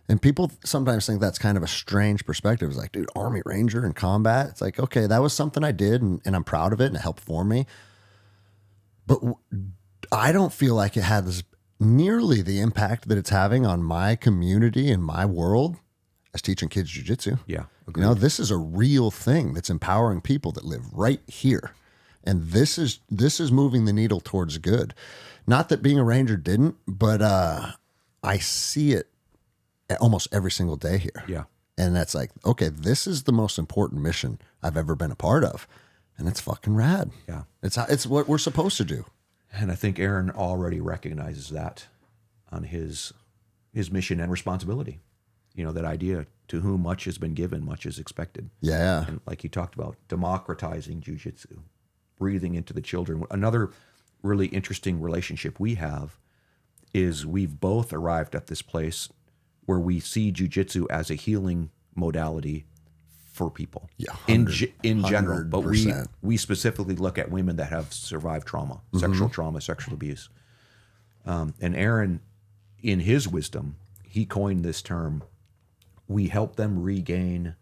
A: And people sometimes think that's kind of a strange perspective. It's like, dude, Army Ranger in combat. It's like, okay, that was something I did and I'm proud of it and it helped form me. But I don't feel like it has nearly the impact that it's having on my community and my world as teaching kids jiu-jitsu.
B: Yeah.
A: You know, this is a real thing that's empowering people that live right here. And this is moving the needle towards good. Not that being a Ranger didn't, but I see it almost every single day here.
B: Yeah.
A: And that's like, okay, this is the most important mission I've ever been a part of. And it's fucking rad.
B: Yeah.
A: It's what we're supposed to do.
B: And I think Aaron already recognizes that on his mission and responsibility. You know, that idea, to whom much has been given, much is expected.
A: Yeah.
B: And like he talked about, democratizing jiu-jitsu, breathing into the children. Another really interesting relationship we have is we've both arrived at this place where we see jiu-jitsu as a healing modality for people.
A: Yeah,
B: in general. But
A: 100%.
B: we specifically look at women that have survived trauma, sexual trauma, sexual abuse. And Aaron, in his wisdom, he coined this term, we help them regain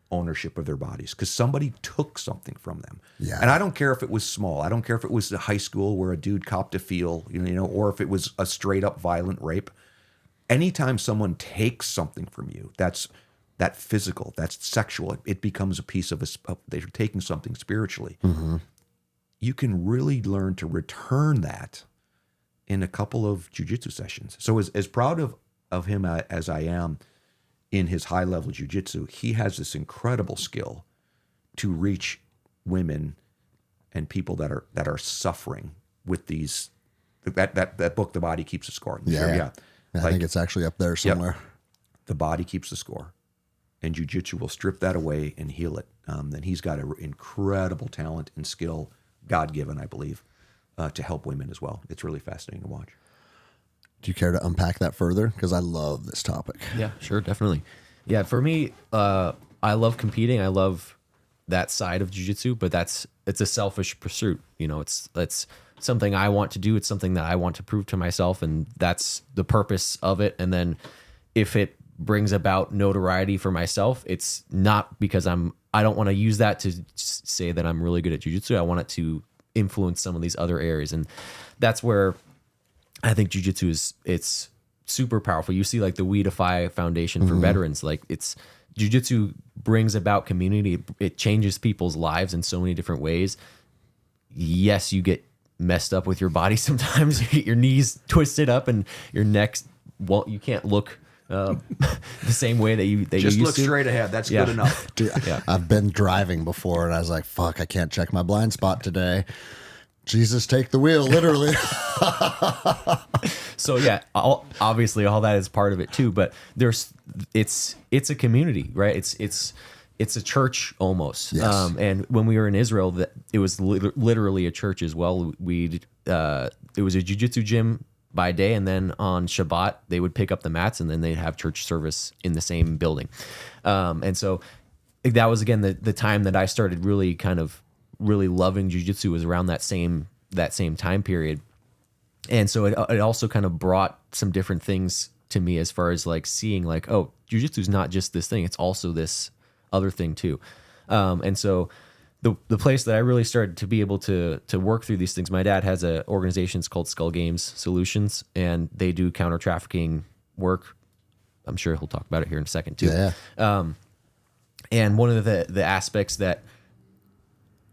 B: ownership of their bodies because somebody took something from them.
A: Yeah.
B: And I don't care if it was small. I don't care if it was a high school where a dude copped a feel, you know, or if it was a straight up violent rape. Anytime someone takes something from you, that's that physical, that's sexual, it becomes a piece of they're taking something spiritually. You can really learn to return that in a couple of jiu-jitsu sessions. So as proud of him as I am in his high level jiu-jitsu, he has this incredible skill to reach women and people that are suffering with these, that book, The Body Keeps the Score.
A: Yeah. I think it's actually up there somewhere.
B: Yep. The body keeps the score, and jiu-jitsu will strip that away and heal it. Then he's got an incredible talent and skill, God-given, I believe, to help women as well. It's really fascinating to watch.
A: Do you care to unpack that further? Because I love this topic.
C: Yeah, sure, definitely. Yeah, for me, I love competing. I love that side of jiu-jitsu, but it's a selfish pursuit. You know, it's something I want to do. It's something that I want to prove to myself, and that's the purpose of it. And then if it brings about notoriety for myself, it's not because I don't want to use that to say that I'm really good at jiu-jitsu. I want it to influence some of these other areas. And that's where I think jiu-jitsu it's super powerful. You see like the We Defy Foundation for veterans, like jiu-jitsu brings about community. It changes people's lives in so many different ways. Yes, you get messed up with your body sometimes. You get your knees twisted up and your neck, you can't look the same way that you
B: Just
C: used
B: look
C: to.
B: straight ahead. That's good enough.
A: Dude, I've been driving before and I was like, fuck, I can't check my blind spot today. Jesus, take the wheel, literally.
C: So yeah, obviously all that is part of it too, but it's a community, right? It's a church almost.
A: Yes.
C: And when we were in Israel, it was literally a church as well. It was a jiu-jitsu gym by day, and then on Shabbat they would pick up the mats and then they'd have church service in the same building. And so that was again the time that I started really loving jiu-jitsu was around that same time period. And so it also kind of brought some different things to me as far as like seeing like, oh, jiu-jitsu is not just this thing, it's also this other thing too. And so the place that I really started to be able to work through these things. My dad has an organization, it's called Skull Games Solutions, and they do counter trafficking work. I'm sure he'll talk about it here in a second too.
A: Yeah.
C: And one of the aspects that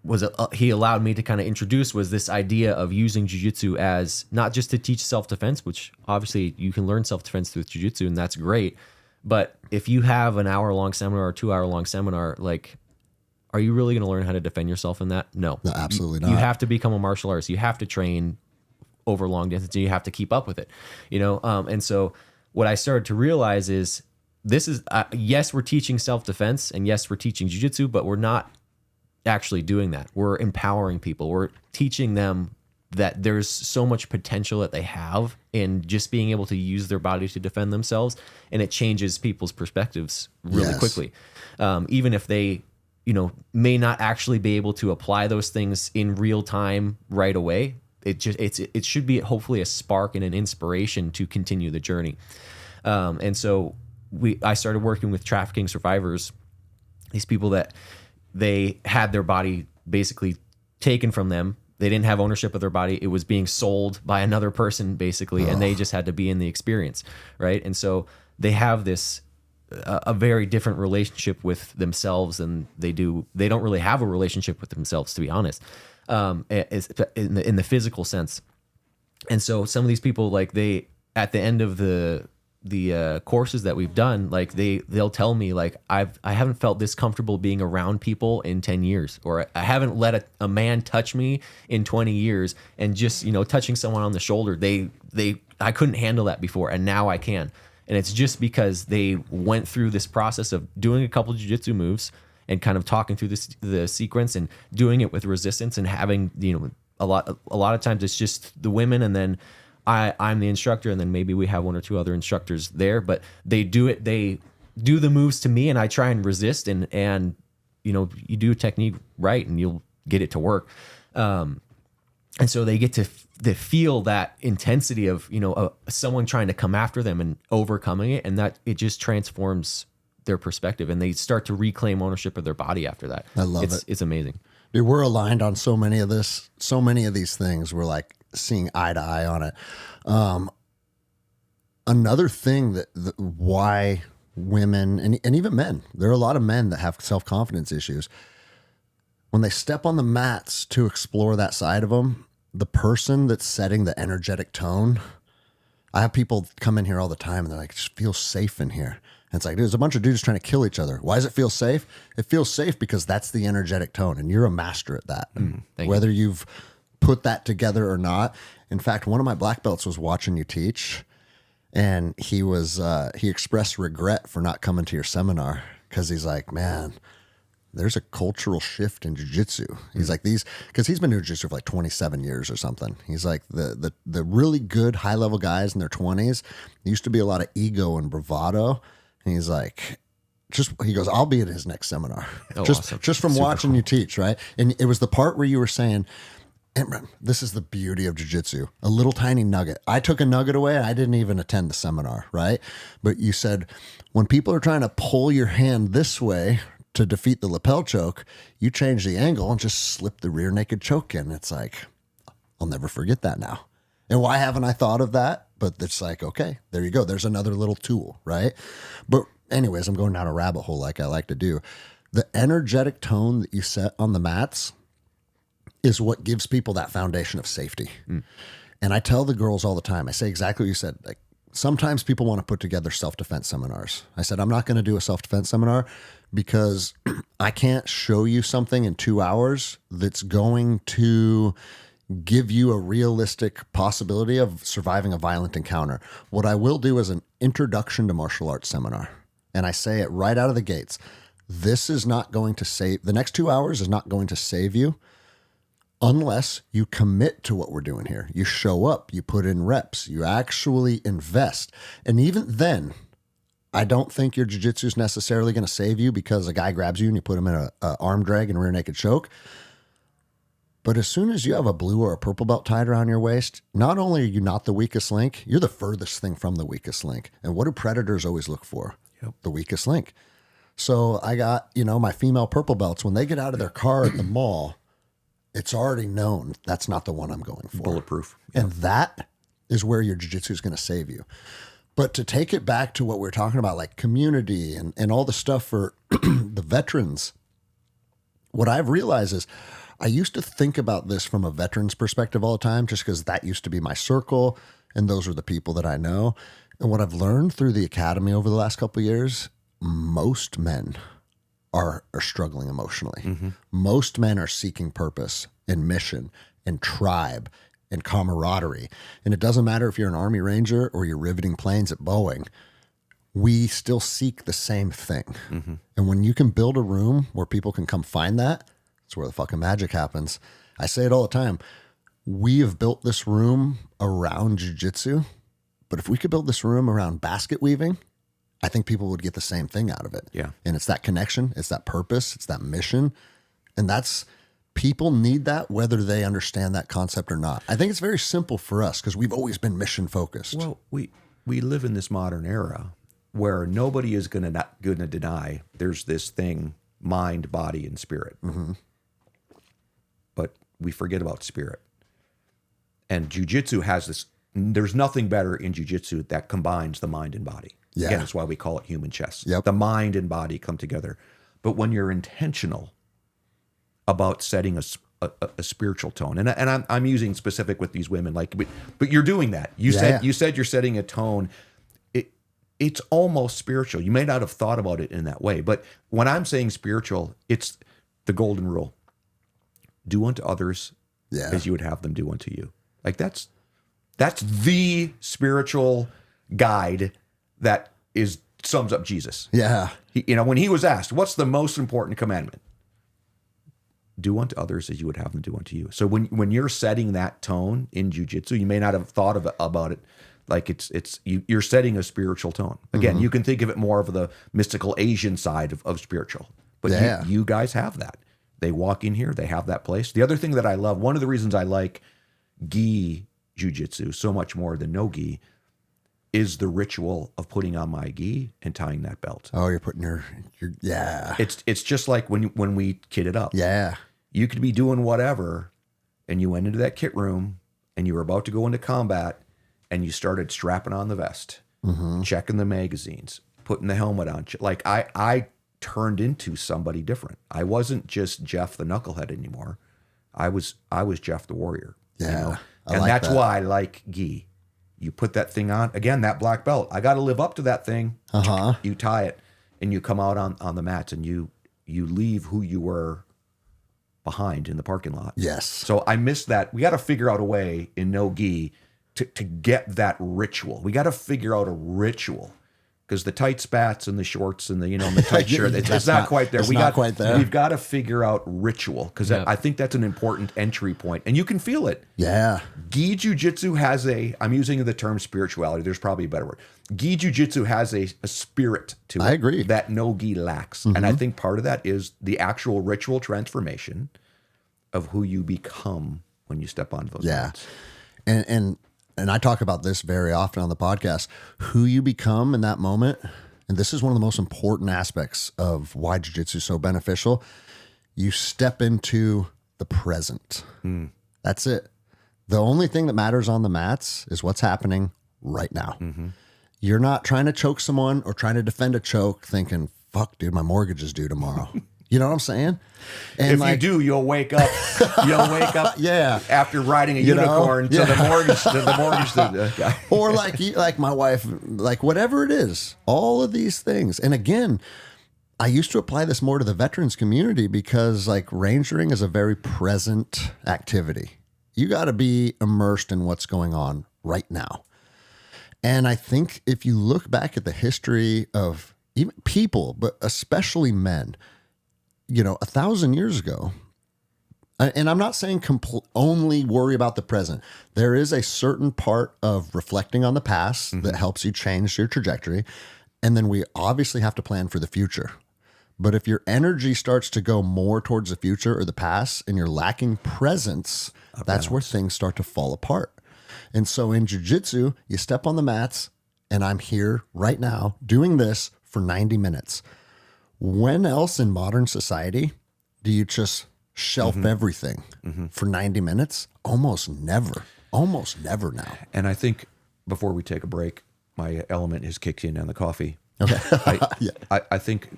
C: was he allowed me to kind of introduce was this idea of using jiu-jitsu as not just to teach self-defense, which obviously you can learn self-defense through jiu-jitsu, and that's great. But if you have an hour-long seminar or 2-hour-long seminar, like, are you really going to learn how to defend yourself in that? No,
A: absolutely
C: not. You
A: not.
C: have to become a martial artist. You have to train over long distance, and you have to keep up with it, you know? And so what I started to realize is this is, yes, we're teaching self-defense, and yes, we're teaching jiu-jitsu, but we're not actually doing that. We're empowering people. We're teaching them that there's so much potential that they have in just being able to use their body to defend themselves, and it changes people's perspectives really quickly. Even if they, you know, may not actually be able to apply those things in real time right away, it should be hopefully a spark and an inspiration to continue the journey. And so I started working with trafficking survivors, these people that they had their body basically taken from them. They didn't have ownership of their body. It was being sold by another person basically, and they just had to be in the experience, right? And so they have this a very different relationship with themselves than they do. They don't really have a relationship with themselves, to be honest, in the physical sense. And so some of these people, like, they at the end of the courses that we've done, like they'll tell me, like, I haven't felt this comfortable being around people in 10 years, or I haven't let a man touch me in 20 years. And just, you know, touching someone on the shoulder, I couldn't handle that before, and now I can. And it's just because they went through this process of doing a couple jiu-jitsu moves and kind of talking through the sequence and doing it with resistance, and having, you know, a lot of times it's just the women, and then I'm the instructor, and then maybe we have one or two other instructors there, but they do the moves to me, and I try and resist, and you know, you do technique right and you'll get it to work. And so they get to feel that intensity of, you know, someone trying to come after them and overcoming it, and that it just transforms their perspective, and they start to reclaim ownership of their body after that.
A: I love it.
C: It's amazing.
A: Dude, we're aligned on so many of these things. We're like seeing eye to eye on it. Another thing that why women and even men, there are a lot of men that have self-confidence issues. When they step on the mats to explore that side of them, the person that's setting the energetic tone, I have people come in here all the time and they're like, it just feels safe in here. And it's like, there's a bunch of dudes trying to kill each other. Why does it feel safe? It feels safe because that's the energetic tone, and you're a master at that. Whether you've put that together or not. In fact, one of my black belts was watching you teach, and he expressed regret for not coming to your seminar, because he's like, man, there's a cultural shift in jiu-jitsu. He's like, because he's been doing jiu-jitsu for like 27 years or something. He's like, the really good high-level guys in their 20s, used to be a lot of ego and bravado. And he's like, he goes, I'll be at his next seminar. Awesome. Just from
C: Super
A: watching
C: cool.
A: you teach, right? And it was the part where you were saying, and this is the beauty of jiu-jitsu, a little tiny nugget. I took a nugget away, and I didn't even attend the seminar, right? But you said, when people are trying to pull your hand this way to defeat the lapel choke, you change the angle and just slip the rear naked choke in. It's like, I'll never forget that now. And why haven't I thought of that? But it's like, okay, there you go. There's another little tool, right? But anyways, I'm going down a rabbit hole like I like to do. The energetic tone that you set on the mats is what gives people that foundation of safety. And I tell the girls all the time, I say exactly what you said. Like, sometimes people want to put together self-defense seminars. I said, I'm not going to do a self-defense seminar because I can't show you something in 2 hours that's going to give you a realistic possibility of surviving a violent encounter. What I will do is an introduction to martial arts seminar. And I say it right out of the gates. This is not going to save, the next 2 hours is not going to save you unless you commit to what we're doing here. You show up, you put in reps, you actually invest. And even then, I don't think your jiu-jitsu is necessarily going to save you because a guy grabs you and you put him in a arm drag and rear naked choke. But as soon as you have a blue or a purple belt tied around your waist, not only are you not the weakest link, you're the furthest thing from the weakest link. And what do predators always look for? The weakest link. So I got, my female purple belts, when they get out of their car at the mall, it's already known that's not the one I'm going for.
B: Bulletproof.
A: And that is where your jiu-jitsu is going to save you. But to take it back to what we're talking about, like community and all the stuff for the veterans, what I've realized is I used to think about this from a veteran's perspective all the time, just because that used to be my circle and those are the people that I know. And what I've learned through the academy over the last couple of years, most men are struggling emotionally. Mm-hmm. Most men are seeking purpose and mission and tribe and camaraderie. And it doesn't matter if you're an Army Ranger or you're riveting planes at Boeing, we still seek the same thing. Mm-hmm. And when you can build a room where people can come find that, that's where the fucking magic happens. I say it all the time. We have built this room around jiu-jitsu, but if we could build this room around basket weaving, I think people would get the same thing out of it.
B: Yeah.
A: And it's that connection, it's that purpose, it's that mission. And people need that whether they understand that concept or not. I think it's very simple for us because we've always been mission focused.
B: Well, we live in this modern era where nobody is going to deny there's this thing, mind, body, and spirit. Mm-hmm. But we forget about spirit. And jiu-jitsu has this, there's nothing better in jiu-jitsu that combines the mind and body. Yeah. Again, that's why we call it human chess.
A: Yep.
B: The mind and body come together. But when you're intentional about setting a spiritual tone, and I'm using specific with these women, but you're doing that. You said you're setting a tone. It's almost spiritual. You may not have thought about it in that way, but when I'm saying spiritual, it's the golden rule: do unto others as you would have them do unto you. Like that's the spiritual guide that sums up Jesus.
A: Yeah.
B: When he was asked, what's the most important commandment? Do unto others as you would have them do unto you. So when you're setting that tone in jiu-jitsu, you may not have thought about it like you're setting a spiritual tone. Again, you can think of it more of the mystical Asian side of spiritual. But you guys have that. They walk in here, they have that place. The other thing that I love, one of the reasons I like gi jiu-jitsu so much more than no gi, is the ritual of putting on my gi and tying that belt.
A: Oh, you're putting your yeah.
B: It's just like when we kit it up.
A: Yeah.
B: You could be doing whatever, and you went into that kit room, and you were about to go into combat, and you started strapping on the vest, checking the magazines, putting the helmet on. Like I turned into somebody different. I wasn't just Jeff the knucklehead anymore. I was Jeff the warrior.
A: Yeah.
B: And that's why I like gi. You put that thing on, again, that black belt. I got to live up to that thing. You tie it, and you come out on the mats, and you leave who you were behind in the parking lot.
A: Yes.
B: So I missed that. We got to figure out a way in no gi to get that ritual. We got to figure out a ritual, because the tight spats and the shorts and the tight shirt, it's not quite there.
A: Quite there.
B: We've got to figure out ritual, because I think that's an important entry point, and you can feel it.
A: Yeah.
B: Gi jiu-jitsu has I'm using the term spirituality. There's probably a better word. Gi jiu-jitsu has a spirit to it.
A: I agree.
B: That no gi lacks. Mm-hmm. And I think part of that is the actual ritual transformation of who you become when you step onto those mats.
A: And I talk about this very often on the podcast, who you become in that moment. And this is one of the most important aspects of why jiu-jitsu is so beneficial. You step into the present. That's it. The only thing that matters on the mats is what's happening right now. Mm-hmm. You're not trying to choke someone or trying to defend a choke thinking, fuck, dude, my mortgage is due tomorrow. You know what I'm saying? And
B: if you do, you'll wake up.
A: Yeah.
B: After riding a unicorn to the mortgage guy.
A: Or like my wife, like whatever it is, all of these things. And again, I used to apply this more to the veterans community because like rangering is a very present activity. You got to be immersed in what's going on right now. And I think if you look back at the history of even people, but especially men, 1,000 years ago, and I'm not saying only worry about the present. There is a certain part of reflecting on the past that helps you change your trajectory. And then we obviously have to plan for the future. But if your energy starts to go more towards the future or the past and you're lacking presence, that's where things start to fall apart. And so in jiu-jitsu, you step on the mats and I'm here right now doing this for 90 minutes. When else in modern society do you just shelf everything for 90 minutes? Almost never now.
B: And I think before we take a break, my element has kicked in on the coffee.
A: Okay.
B: I think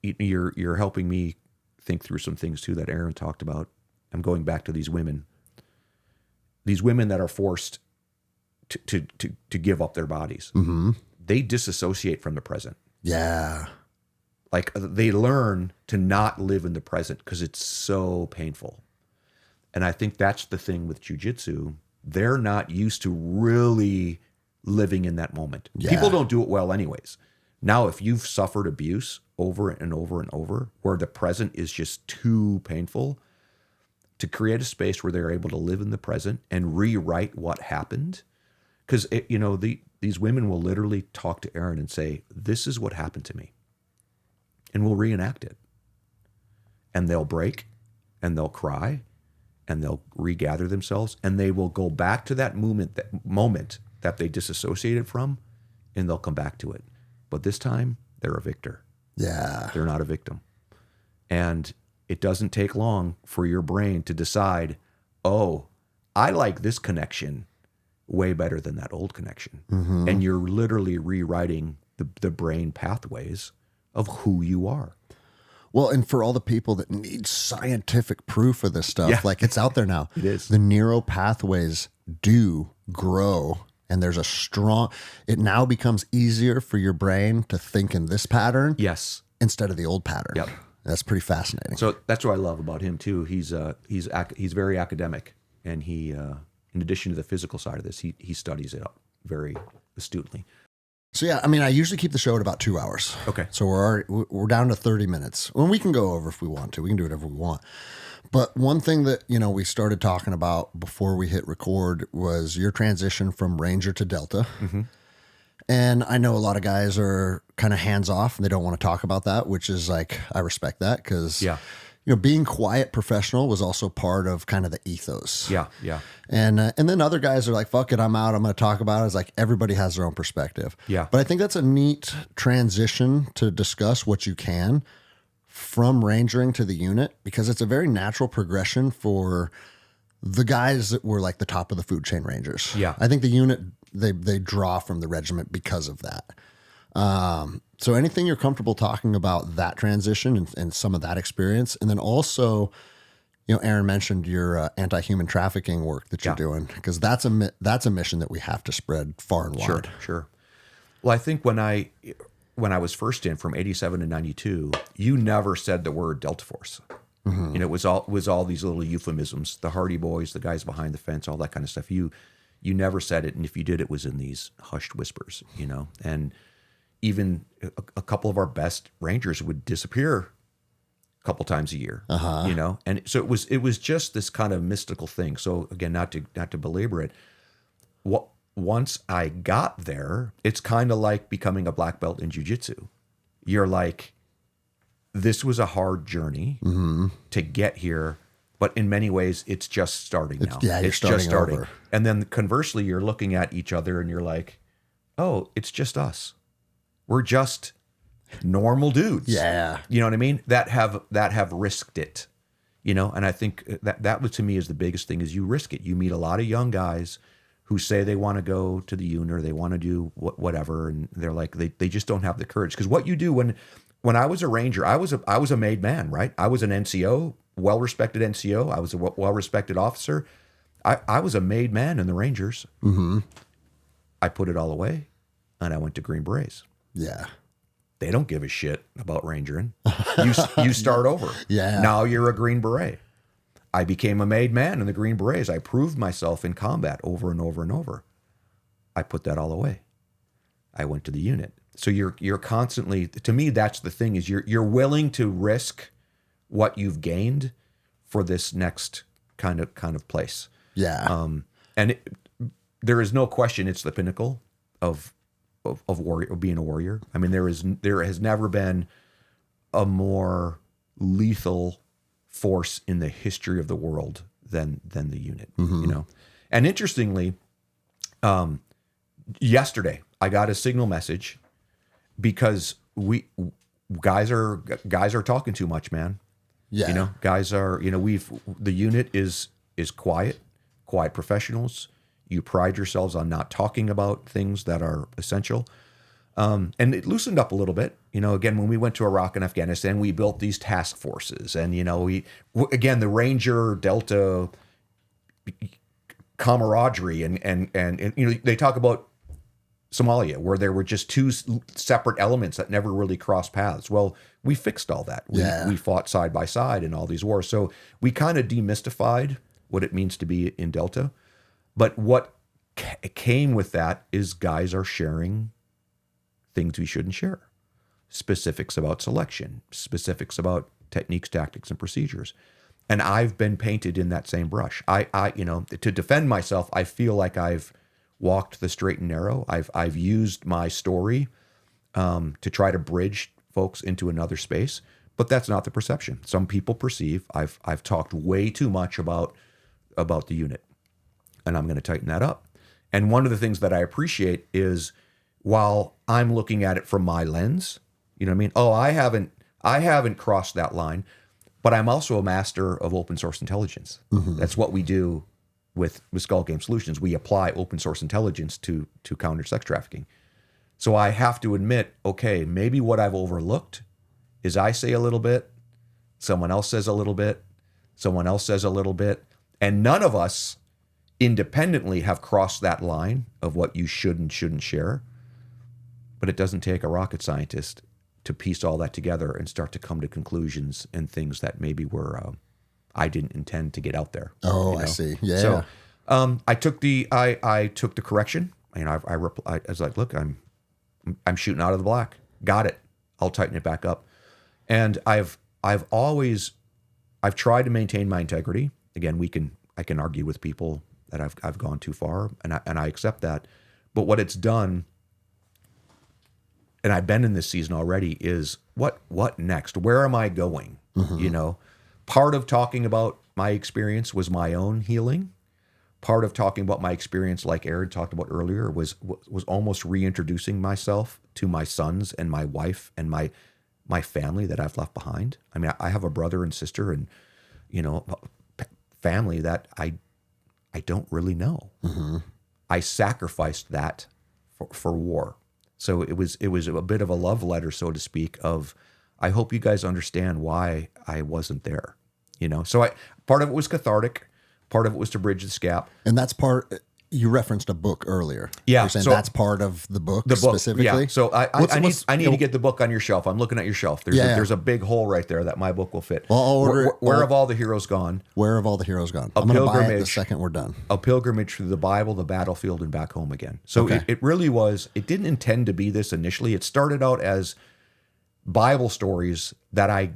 B: you're helping me think through some things too that Aaron talked about. I'm going back to these women that are forced to give up their bodies. They disassociate from the present.
A: Yeah.
B: Like they learn to not live in the present because it's so painful. And I think that's the thing with jiu-jitsu. They're not used to really living in that moment.
A: Yeah.
B: People don't do it well anyways. Now, if you've suffered abuse over and over and over, where the present is just too painful, to create a space where they're able to live in the present and rewrite what happened. Because, these women will literally talk to Aaron and say, this is what happened to me. And we'll reenact it. And they'll break and they'll cry and they'll regather themselves and they will go back to that moment that they disassociated from, and they'll come back to it. But this time they're a victor.
A: Yeah.
B: They're not a victim. And it doesn't take long for your brain to decide, oh, I like this connection way better than that old connection. And you're literally rewriting the brain pathways of who you are.
A: Well, and for all the people that need scientific proof of this stuff, like it's out there now.
B: It is.
A: The neural pathways do grow, and there's it now becomes easier for your brain to think in this pattern.
B: Yes.
A: Instead of the old pattern.
B: Yep.
A: That's pretty fascinating.
B: So that's what I love about him too. He's very academic, and he, in addition to the physical side of this, he studies it very astutely.
A: So yeah, I mean, I usually keep the show at about 2 hours.
B: Okay.
A: So we're down to 30 minutes. Well, we can go over if we want to. We can do whatever we want. But one thing that, we started talking about before we hit record was your transition from Ranger to Delta. And I know a lot of guys are kind of hands off and they don't want to talk about that, which is like, I respect that because, being quiet professional was also part of kind of the ethos.
B: Yeah.
A: And then other guys are like, fuck it, I'm out. I'm going to talk about it. It's like everybody has their own perspective.
B: Yeah.
A: But I think that's a neat transition to discuss what you can from rangering to the unit, because it's a very natural progression for the guys that were like the top of the food chain rangers.
B: Yeah.
A: I think the unit, they draw from the regiment because of that. So anything you're comfortable talking about that transition and some of that experience. And then also, Aaron mentioned your anti-human trafficking work that you're doing, because that's a mission that we have to spread far and wide.
B: Sure. Well, I think when I was first in from 87 to 92, you never said the word Delta Force. It was all these little euphemisms, the Hardy Boys, the guys behind the fence, all that kind of stuff. You never said it, and if you did, it was in these hushed whispers, and even a couple of our best Rangers would disappear a couple times a year, and so it was just this kind of mystical thing. So again, not to belabor it, once I got there, it's kind of like becoming a black belt in jiu-jitsu. You're like, this was a hard journey to get here, but in many ways, it's just starting now.
A: It's just starting. Over.
B: And then conversely, you're looking at each other and you're like, oh, it's just us. We're just normal dudes.
A: Yeah.
B: You know what I mean? That have risked it, and I think that was, to me, is the biggest thing, is you risk it. You meet a lot of young guys who say they want to go to the unit or they want to do whatever. And they're like, they just don't have the courage. Because what you do when I was a Ranger, I was a made man, right? I was an NCO, well-respected NCO. I was a well-respected officer. I was a made man in the Rangers. I put it all away and I went to Green Berets.
A: Yeah.
B: They don't give a shit about Rangering. You start over.
A: Yeah.
B: Now you're a Green Beret. I became a made man in the Green Berets. I proved myself in combat over and over and over. I put that all away. I went to the unit. So you're constantly, to me, that's the thing, is you're willing to risk what you've gained for this next kind of place.
A: Yeah.
B: There is no question it's the pinnacle of warrior, of being a warrior. I mean, there has never been a more lethal force in the history of the world than the unit. And interestingly, yesterday I got a signal message, because guys are talking too much, man.
A: Yeah.
B: You know, guys are, the unit is quiet professionals. You pride yourselves on not talking about things that are essential. And it loosened up a little bit. Again, when we went to Iraq and Afghanistan, we built these task forces, and again, the Ranger Delta camaraderie, and they talk about Somalia, where there were just two separate elements that never really crossed paths. Well, we fixed all that. We fought side by side in all these wars. So we kind of demystified what it means to be in Delta. But what came with that is guys are sharing things we shouldn't share. Specifics about selection, specifics about techniques, tactics, and procedures. And I've been painted in that same brush. I to defend myself, I feel like I've walked the straight and narrow. I've used my story to try to bridge folks into another space, but that's not the perception. Some people perceive I've talked way too much about the unit, and I'm going to tighten that up. And one of the things that I appreciate is, while I'm looking at it from my lens, you know what I mean? Oh, I haven't crossed that line, but I'm also a master of open source intelligence. Mm-hmm. That's what we do with Skull Game Solutions. We apply open source intelligence to counter sex trafficking. So I have to admit, okay, maybe what I've overlooked is I say a little bit, someone else says a little bit, someone else says a little bit, and none of us independently have crossed that line of what you should and shouldn't share. But it doesn't take a rocket scientist to piece all that together and start to come to conclusions and things that maybe were I didn't intend to get out there.
A: Oh, I see. Yeah.
B: So I took the correction. I was like, look, I'm shooting out of the black. Got it. I'll tighten it back up. And I've tried to maintain my integrity. Again, I can argue with people that I've gone too far, and I accept that. But what it's done, and I've been in this season already, is what next? Where am I going? Mm-hmm. Part of talking about my experience was my own healing. Part of talking about my experience, like Aaron talked about earlier, was almost reintroducing myself to my sons and my wife and my family that I've left behind. I mean, I have a brother and sister, and family that I don't really know. Mm-hmm. I sacrificed that for war. So it was a bit of a love letter, so to speak, of, I hope you guys understand why I wasn't there. So part of it was cathartic, part of it was to bridge this gap.
A: And that's part, you referenced a book earlier.
B: Yeah.
A: You're saying
B: so
A: that's part of the book specifically?
B: Yeah. So I need to get the book on your shelf. I'm looking at your shelf. There's a big hole right there that my book will fit.
A: Well, I'll order
B: Where have all the heroes gone?
A: Where have all the heroes gone? I'm going to buy it the second we're done.
B: A pilgrimage through the Bible, the battlefield, and back home again. So it really was, it didn't intend to be this initially. It started out as Bible stories that I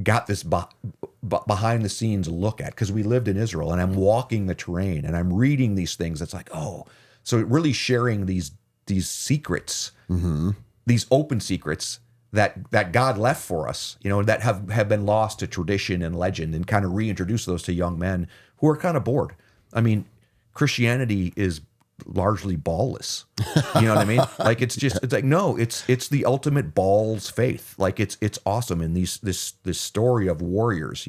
B: got this behind the scenes look at, because we lived in Israel, and I'm walking the terrain and I'm reading these things. It's like, oh, so really sharing these secrets, mm-hmm. these open secrets that God left for us, that have been lost to tradition and legend, and kind of reintroduce those to young men who are kind of bored. I mean, Christianity is largely ballless. You know what I mean? Like, it's like, no, it's the ultimate balls faith. Like, it's awesome in this story of warriors,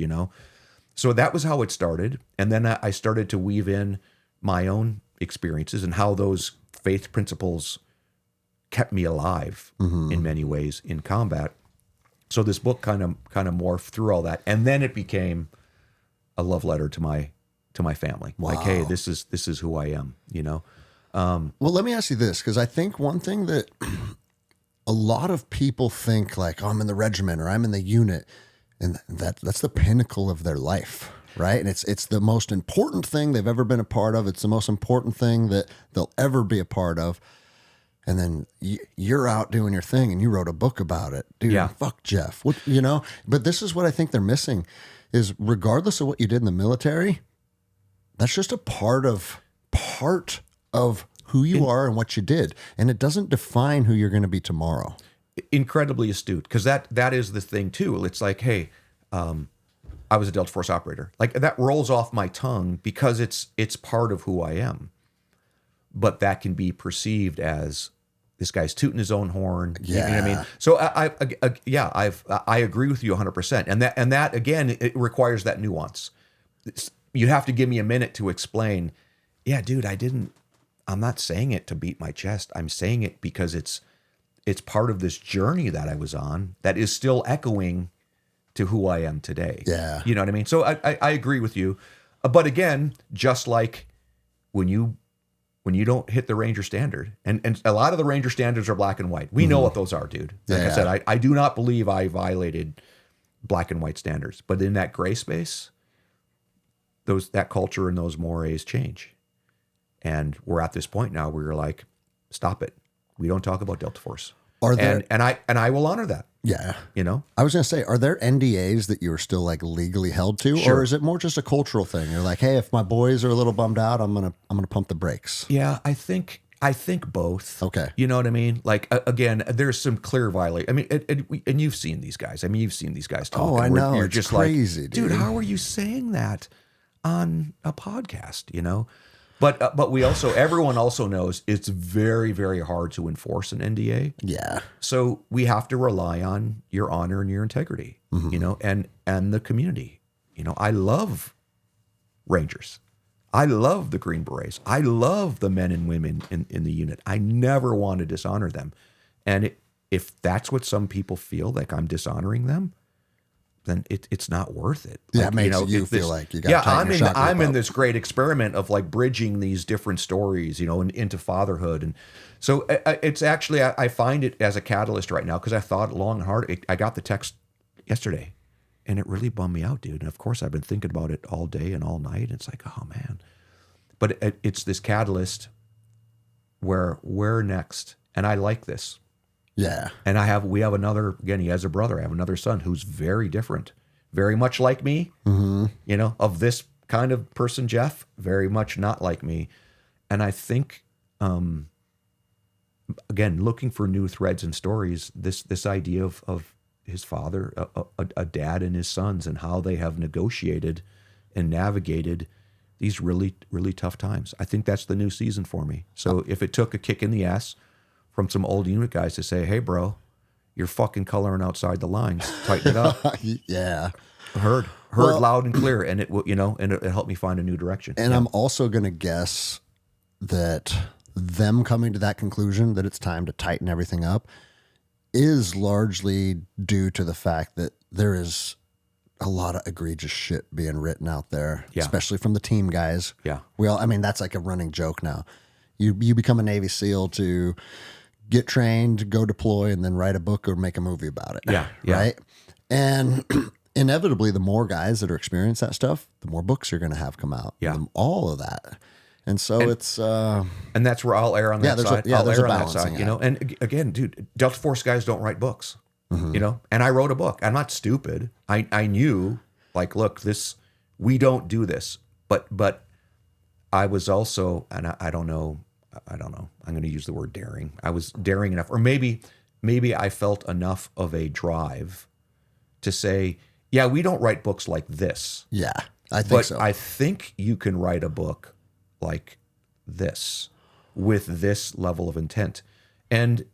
B: So that was how it started. And then I started to weave in my own experiences and how those faith principles kept me alive mm-hmm. in many ways in combat. So this book kind of morphed through all that. And then it became a love letter to my family. Wow. Like, hey, this is who I am, Well,
A: let me ask you this, because I think one thing that a lot of people think, like, oh, I'm in the regiment or I'm in the unit, and that's the pinnacle of their life, right? And it's the most important thing they've ever been a part of. It's the most important thing that they'll ever be a part of. And then you're out doing your thing, and you wrote a book about it, dude. Yeah. Fuck Jeff, But this is what I think they're missing: is regardless of what you did in the military, that's just a part of who you are and what you did, and it doesn't define who you're going to be tomorrow.
B: Incredibly astute, because that is the thing too. It's like, hey, I was a Delta Force operator. Like, that rolls off my tongue because it's part of who I am. But that can be perceived as this guy's tooting his own horn. You know what I
A: Yeah.
B: mean? So I agree with you 100%. And that again, it requires that nuance. You have to give me a minute to explain. Yeah, dude, I'm not saying it to beat my chest. I'm saying it because it's part of this journey that I was on that is still echoing to who I am today.
A: Yeah.
B: You know what I mean? So I agree with you. But again, just like when you don't hit the Ranger standard, and a lot of the Ranger standards are black and white. We know what those are, dude. Like I said, I do not believe I violated black and white standards. But in that gray space, that culture and those mores change. And we're at this point now where you're like, stop it. We don't talk about Delta Force. And I will honor that.
A: Yeah.
B: You know?
A: I was going to say, are there NDAs that you are still like legally held to,
B: Sure.
A: or is it more just a cultural thing? You're like, hey, if my boys are a little bummed out, I'm going to pump the brakes.
B: Yeah, I think both.
A: Okay.
B: You know what I mean? Like again, there's some clear violation. I mean, and you've seen these guys. I mean, you've seen these guys talk.
A: Oh, I
B: and
A: know.
B: You're
A: It's
B: just
A: crazy,
B: like,
A: dude.
B: how are you saying that on a podcast? You know, but we also, everyone also knows it's very, very hard to enforce an NDA.
A: Yeah.
B: So we have to rely on your honor and your integrity. You know, and the community. You know, I love Rangers. I love the Green Berets. I love the men and women in the unit. I never want to dishonor them. And if that's what some people feel like I'm dishonoring them, then it's not worth it.
A: Yeah,
B: Like,
A: it makes you feel like you got to tighten your shot group
B: I'm in
A: up.
B: this great experiment of like bridging these different stories, you know, into fatherhood. And so it's actually, I find it as a catalyst right now because I thought long and hard. I got the text yesterday and it really bummed me out, dude. And of course I've been thinking about it all day and all night. It's like, oh man. But it's this catalyst where we're next. And I like this.
A: Yeah.
B: And we have another, again, he has a brother. I have another son who's very different, very much like me, you know, of this kind of person, Jeff, very much not like me. And I think, again, looking for new threads and stories, this idea of his father, a dad and his sons and how they have negotiated and navigated these really, really tough times. I think that's the new season for me. So if it took a kick in the ass from some old unit guys to say, hey, bro, you're fucking coloring outside the lines. Tighten it up.
A: Yeah.
B: Heard
A: Well-
B: loud and clear. And it helped me find a new direction.
A: And I'm also going to guess that them coming to that conclusion that it's time to tighten everything up is largely due to the fact that there is a lot of egregious shit being written out there,
B: Yeah.
A: especially from the team guys.
B: Yeah.
A: Well, I mean, that's like a running joke now. You become a Navy SEAL to get trained, go deploy, and then write a book or make a movie about it.
B: Yeah, yeah.
A: Right? And inevitably, the more guys that are experiencing that stuff, the more books you're going to have come out.
B: Yeah.
A: All of that. And so it's...
B: And that's where I'll err on that
A: there's
B: side.
A: a- yeah,
B: I'll
A: there's a
B: err on that
A: balancing
B: side, you
A: act.
B: know. And again, dude, Delta Force guys don't write books, you know. And I wrote a book. I'm not stupid. I knew, like, look, we don't do this. But I was also, and I don't know. I'm going to use the word daring. I was daring enough, or maybe I felt enough of a drive to say, yeah, we don't write books like this.
A: Yeah, I think
B: But
A: so.
B: I think you can write a book like this with this level of intent. And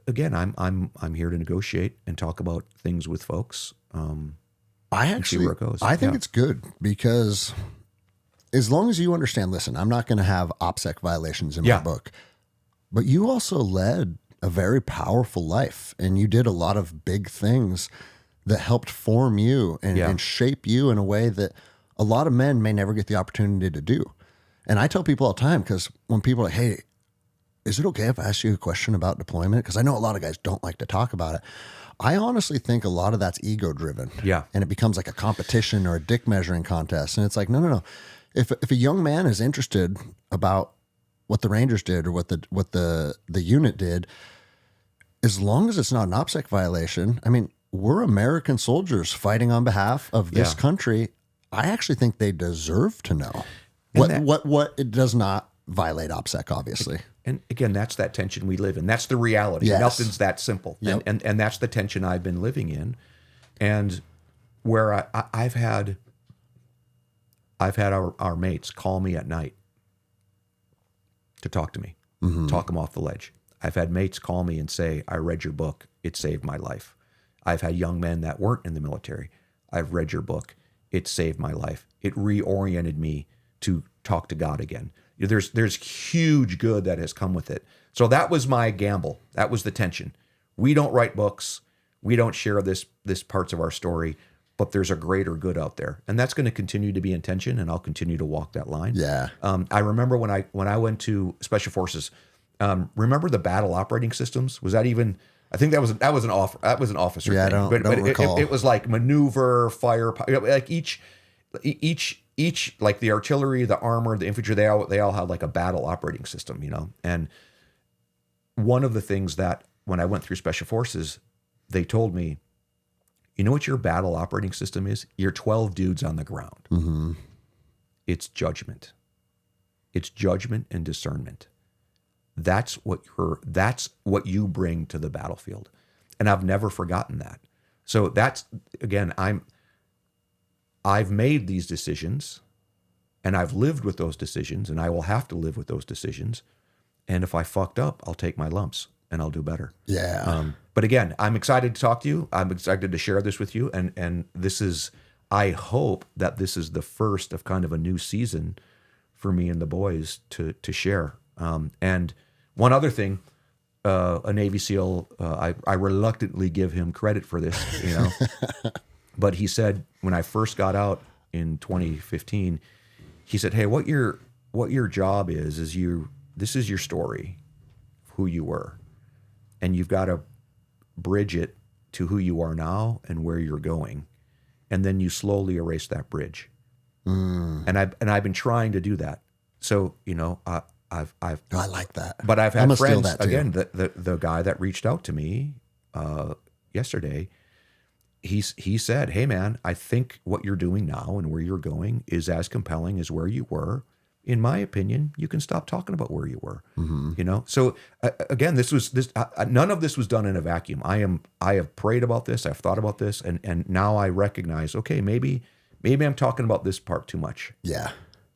B: again, I'm here to negotiate and talk about things with folks.
A: I
B: see
A: actually,
B: where it goes.
A: I think
B: Yeah.
A: it's good because as long as you understand, listen, I'm not going to have OPSEC violations in
B: Yeah.
A: my book, but you also led a very powerful life and you did a lot of big things that helped form you and,
B: Yeah.
A: and shape you in a way that a lot of men may never get the opportunity to do. And I tell people all the time, because when people are like, hey, is it okay if I ask you a question about deployment? Because I know a lot of guys don't like to talk about it. I honestly think a lot of that's ego driven.
B: Yeah.
A: And it becomes like a competition or a dick measuring contest. And it's like, no. If a young man is interested about what the Rangers did or what the unit did, as long as it's not an OPSEC violation, I mean, we're American soldiers fighting on behalf of this
B: Yeah.
A: country. I actually think they deserve to know
B: And
A: what it does not violate OPSEC, obviously.
B: And again, that's that tension we live in. That's the reality.
A: Yes.
B: Nothing's that simple.
A: Yep.
B: And that's the tension I've been living in. And where I've had our mates call me at night to talk to me, talk them off the ledge. I've had mates call me and say, I read your book. It saved my life. I've had young men that weren't in the military. I've read your book. It saved my life. It reoriented me to talk to God again. There's huge good that has come with it. So that was my gamble. That was the tension. We don't write books. We don't share this parts of our story, but there's a greater good out there. And that's going to continue to be in tension, and I'll continue to walk that line.
A: Yeah.
B: I remember when I went to Special Forces, remember the battle operating systems? Was that even, I think that was an officer
A: Yeah,
B: thing.
A: I don't recall.
B: It was like maneuver, fire, like each like the artillery, the armor, the infantry, they all had like a battle operating system, And one of the things that when I went through Special Forces, they told me, you know what your battle operating system is? You're 12 dudes on the ground.
A: Mm-hmm.
B: It's judgment. It's judgment and discernment. That's what you bring to the battlefield. And I've never forgotten that. So that's, again, I've made these decisions, and I've lived with those decisions, and I will have to live with those decisions. And if I fucked up, I'll take my lumps and I'll do better.
A: Yeah.
B: But again, I'm excited to talk to you. I'm excited to share this with you. And this is, I hope that this is the first of kind of a new season for me and the boys to share. And one other thing, a Navy SEAL, I reluctantly give him credit for this, but he said when I first got out in 2015, he said, "Hey, what your job is this is your story, who you were, and you've got to bridge it to who you are now and where you're going, and then you slowly erase that bridge." And I've been trying to do that. So I
A: like that.
B: But I've had
A: I'm
B: friends,
A: that too.
B: again, the guy that reached out to me yesterday, he said, "Hey man, I think what you're doing now and where you're going is as compelling as where you were. In my opinion, you can stop talking about where you were."
A: Mm-hmm.
B: So again, none of this was done in a vacuum. I have prayed about this. I've thought about this, and now I recognize, okay, maybe I'm talking about this part too much.
A: Yeah.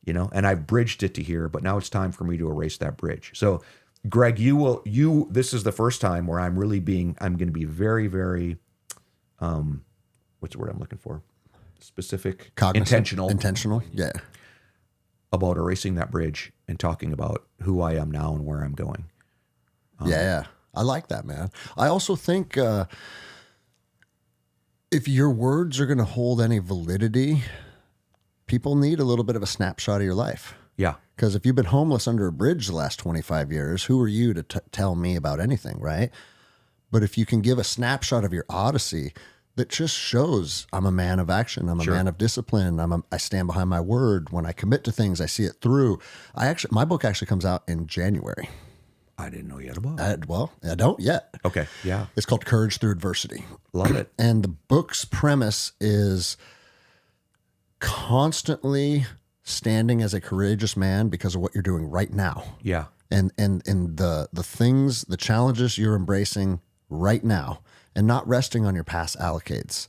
B: And I've bridged it to here, but now it's time for me to erase that bridge. So, Greg, this is the first time where I'm going to be very, very, what's the word I'm looking for? Specific,
A: Cognizant.
B: intentional.
A: Yeah.
B: About erasing that bridge and talking about who I am now and where I'm going.
A: Yeah. I like that, man. I also think if your words are going to hold any validity, people need a little bit of a snapshot of your life.
B: Yeah.
A: Because if you've been homeless under a bridge the last 25 years, who are you to tell me about anything, right? But if you can give a snapshot of your odyssey that just shows I'm a man of action, I'm a man of discipline, I stand behind my word. When I commit to things, I see it through. My book actually comes out in January.
B: I didn't know you had a book.
A: I don't yet.
B: Okay. Yeah.
A: It's called Courage Through Adversity.
B: Love it.
A: And the book's premise is constantly standing as a courageous man because of what you're doing right now.
B: Yeah.
A: And the things, the challenges you're embracing right now, and not resting on your past allocates.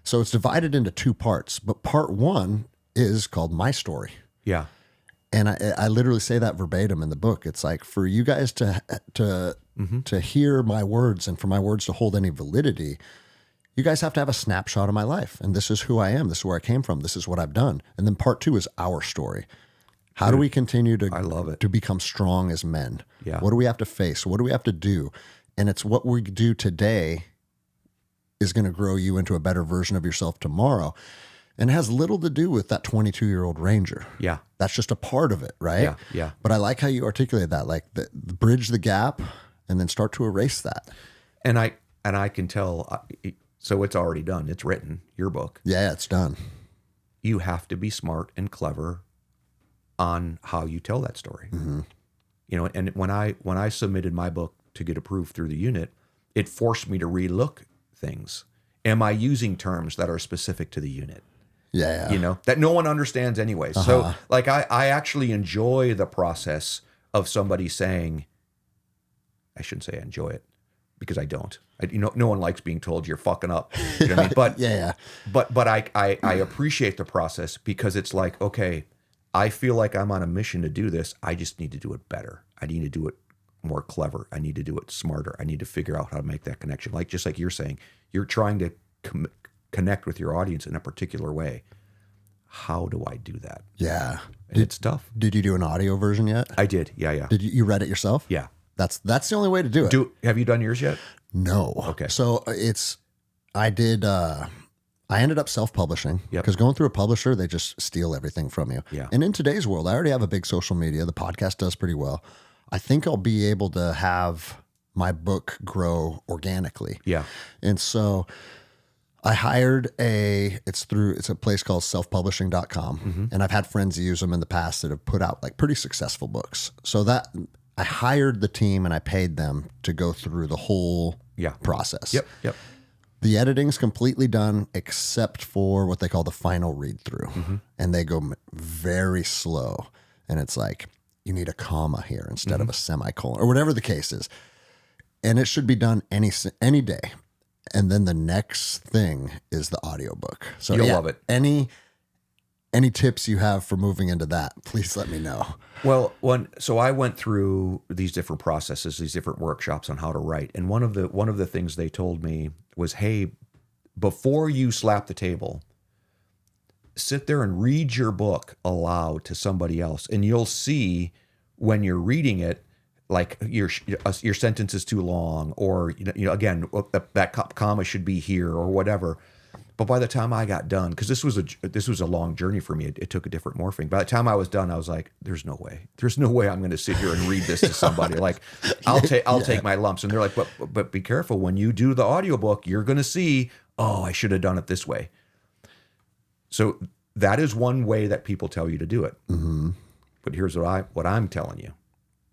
A: So it's divided into two parts, but part one is called My Story.
B: Yeah.
A: And I literally say that verbatim in the book. It's like, for you guys to hear my words and for my words to hold any validity, you guys have to have a snapshot of my life. And this is who I am. This is where I came from. This is what I've done. And then part two is our story. How do we continue
B: I love it.
A: to become strong as men?
B: Yeah.
A: What do we have to face? What do we have to do? And it's what we do today is going to grow you into a better version of yourself tomorrow. And it has little to do with that 22-year-old Ranger.
B: Yeah.
A: That's just a part of it, right?
B: Yeah. Yeah.
A: But I like how you articulate that, like bridge the gap and then start to erase that.
B: And I can tell, so it's already done. It's written, your book.
A: Yeah, it's done.
B: You have to be smart and clever on how you tell that story.
A: Mm-hmm.
B: And when I submitted my book to get approved through the unit, it forced me to relook things. Am I using terms that are specific to the unit?
A: Yeah.
B: That no one understands anyway. So like I actually enjoy the process of somebody saying, I shouldn't say I enjoy it because I don't. No one likes being told you're fucking up. You know what I mean? But
A: yeah.
B: But I appreciate the process because it's like, okay, I feel like I'm on a mission to do this. I just need to do it better. I need to do it more clever. I need to do it smarter. I need to figure out how to make that connection. Like, just like you're saying, you're trying to connect with your audience in a particular way. How do I do that?
A: Yeah.
B: And it's tough.
A: Did you do an audio version yet?
B: I did. Yeah.
A: Did you read it yourself?
B: Yeah.
A: That's the only way to do it.
B: Have you done yours yet?
A: No.
B: Okay.
A: So I ended up self-publishing because going through a publisher, they just steal everything from you.
B: Yeah.
A: And in today's world, I already have a big social media. The podcast does pretty well. I think I'll be able to have my book grow organically.
B: Yeah.
A: And so I hired it's a place called selfpublishing.com. And I've had friends use them in the past that have put out like pretty successful books. So that I hired the team and I paid them to go through the whole process.
B: Yep.
A: The editing's completely done except for what they call the final read through. And they go very slow. And it's like, you need a comma here instead of a semicolon or whatever the case is. And it should be done any day. And then the next thing is the audiobook. So
B: You'll love it.
A: Any tips you have for moving into that, please let me know.
B: Well, so I went through these different processes, these different workshops on how to write. And one of the things they told me was, hey, before you slap the table, sit there and read your book aloud to somebody else. And you'll see when you're reading it, like your sentence is too long, or again, that comma should be here, or whatever. But by the time I got done, because this was a long journey for me, it took a different morphing. By the time I was done, I was like, "There's no way I'm going to sit here and read this to somebody. Like, I'll take my lumps." And they're like, "But be careful when you do the audiobook. You're going to see, oh, I should have done it this way." So that is one way that people tell you to do it. But here's what I'm telling you.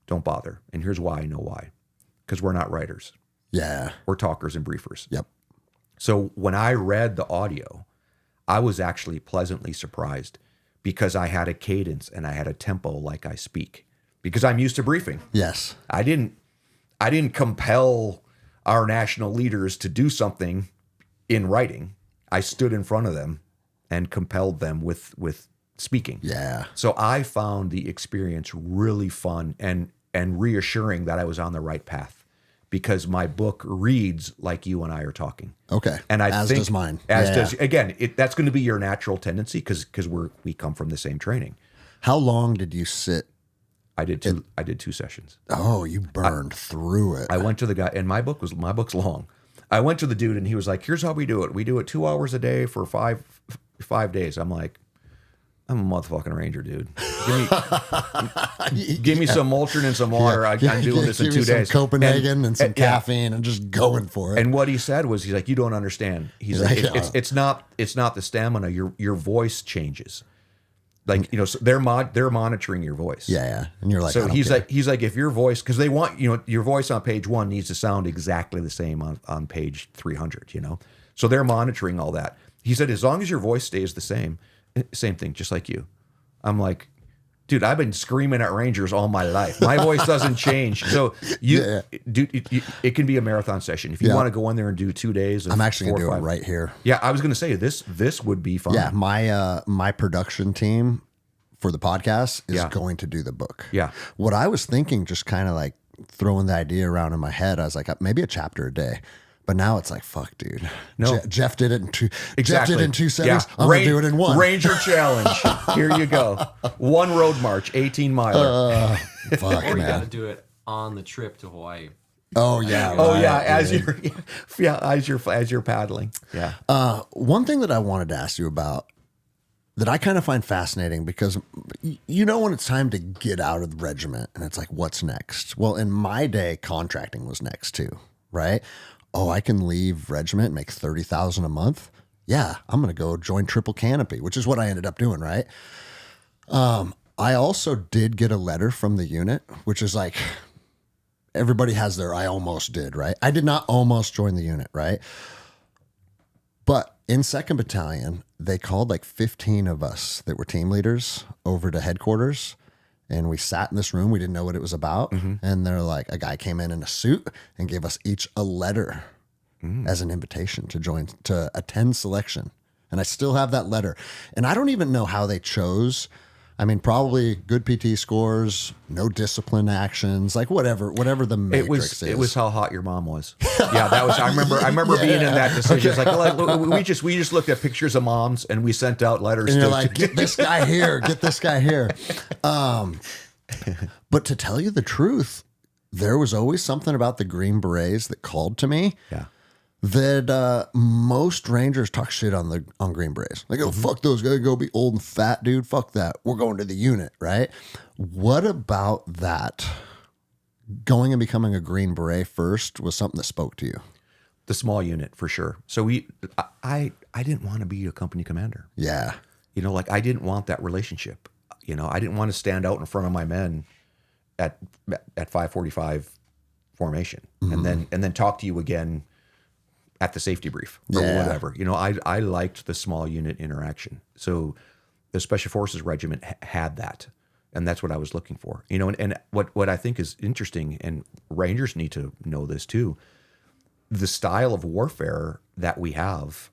B: Don't bother. And here's why I know why. Because we're not writers.
A: Yeah.
B: We're talkers and briefers.
A: Yep.
B: So when I read the audio, I was actually pleasantly surprised because I had a cadence and I had a tempo like I speak. Because I'm used to briefing.
A: Yes.
B: I didn't compel our national leaders to do something in writing. I stood in front of them and compelled them with speaking.
A: Yeah.
B: So I found the experience really fun and reassuring that I was on the right path because my book reads like you and I are talking.
A: Okay.
B: And
A: as does mine.
B: Does again, that's going to be your natural tendency because we come from the same training.
A: How long did you sit?
B: I did two sessions.
A: Oh, you burned through it.
B: I went to the guy, and my book's long. I went to the dude and he was like, "Here's how we do it. We do it 2 hours a day for five days." I'm like, I'm a motherfucking ranger, dude. Give me some Motrin and some water. I'm doing this in 2 days.
A: Some Copenhagen and some caffeine and just going for it.
B: And what he said was, he's like, "You don't understand." He's like, it's not the stamina. Your voice changes. Like, so they're monitoring your voice.
A: Yeah. And you're like,
B: so he's like, if your voice, because they want, your voice on page 1 needs to sound exactly the same on page 300, So they're monitoring all that. He said, as long as your voice stays the same thing, just like you. I'm like, dude, I've been screaming at Rangers all my life. My voice doesn't change. So it can be a marathon session. If you want to go in there and do 2 days.
A: I'm actually going to do it right here.
B: Yeah, I was going to say this would be fun.
A: Yeah, my production team for the podcast is going to do the book.
B: Yeah.
A: What I was thinking, just kind of like throwing the idea around in my head, I was like, maybe a chapter a day. But now it's like, fuck, dude. No, Jeff did it in two. Jeff did it in 2 settings. I'm gonna do it in 1.
B: Ranger challenge. Here you go. 1 road march, 18 miler.
A: Fuck,
C: Or you
A: man.
C: got to do it on the trip to Hawaii.
A: Oh yeah.
B: Oh
A: right,
B: yeah. As you're paddling. Yeah.
A: One thing that I wanted to ask you about that I kind of find fascinating, because when it's time to get out of the regiment and it's like, what's next? Well, in my day, contracting was next too, right? Oh, I can leave regiment and make $30,000 a month. Yeah, I'm going to go join Triple Canopy, which is what I ended up doing, right? I also did get a letter from the unit, which is like, everybody has their I almost did, right? I did not almost join the unit, right? But in 2nd Battalion, they called like 15 of us that were team leaders over to headquarters. And we sat in this room. We didn't know what it was about. And they're like, a guy came in a suit and gave us each a letter as an invitation to attend selection. And I still have that letter. And I don't even know how they chose I mean, probably good PT scores, no discipline actions, like whatever the matrix is.
B: It was how hot your mom was. Yeah, that was. I remember being in that decision. It's like we just looked at pictures of moms and we sent out letters.
A: And you're like, get this guy here, get this guy here. But to tell you the truth, there was always something about the Green Berets that called to me.
B: Yeah.
A: That most Rangers talk shit on Green Berets. Like, oh, fuck those guys, go be old and fat, dude. Fuck that. We're going to the unit, right? What about that? Going and becoming a Green Beret first was something that spoke to you.
B: The small unit, for sure. So I didn't want to be a company commander.
A: Yeah.
B: You know, like I didn't want that relationship. You know, I didn't want to stand out in front of my men at 545 formation and then talk to you again at the safety brief or whatever. You know, I liked the small unit interaction. So the Special Forces Regiment had that. And that's what I was looking for. You know, and what I think is interesting, and Rangers need to know this too, the style of warfare that we have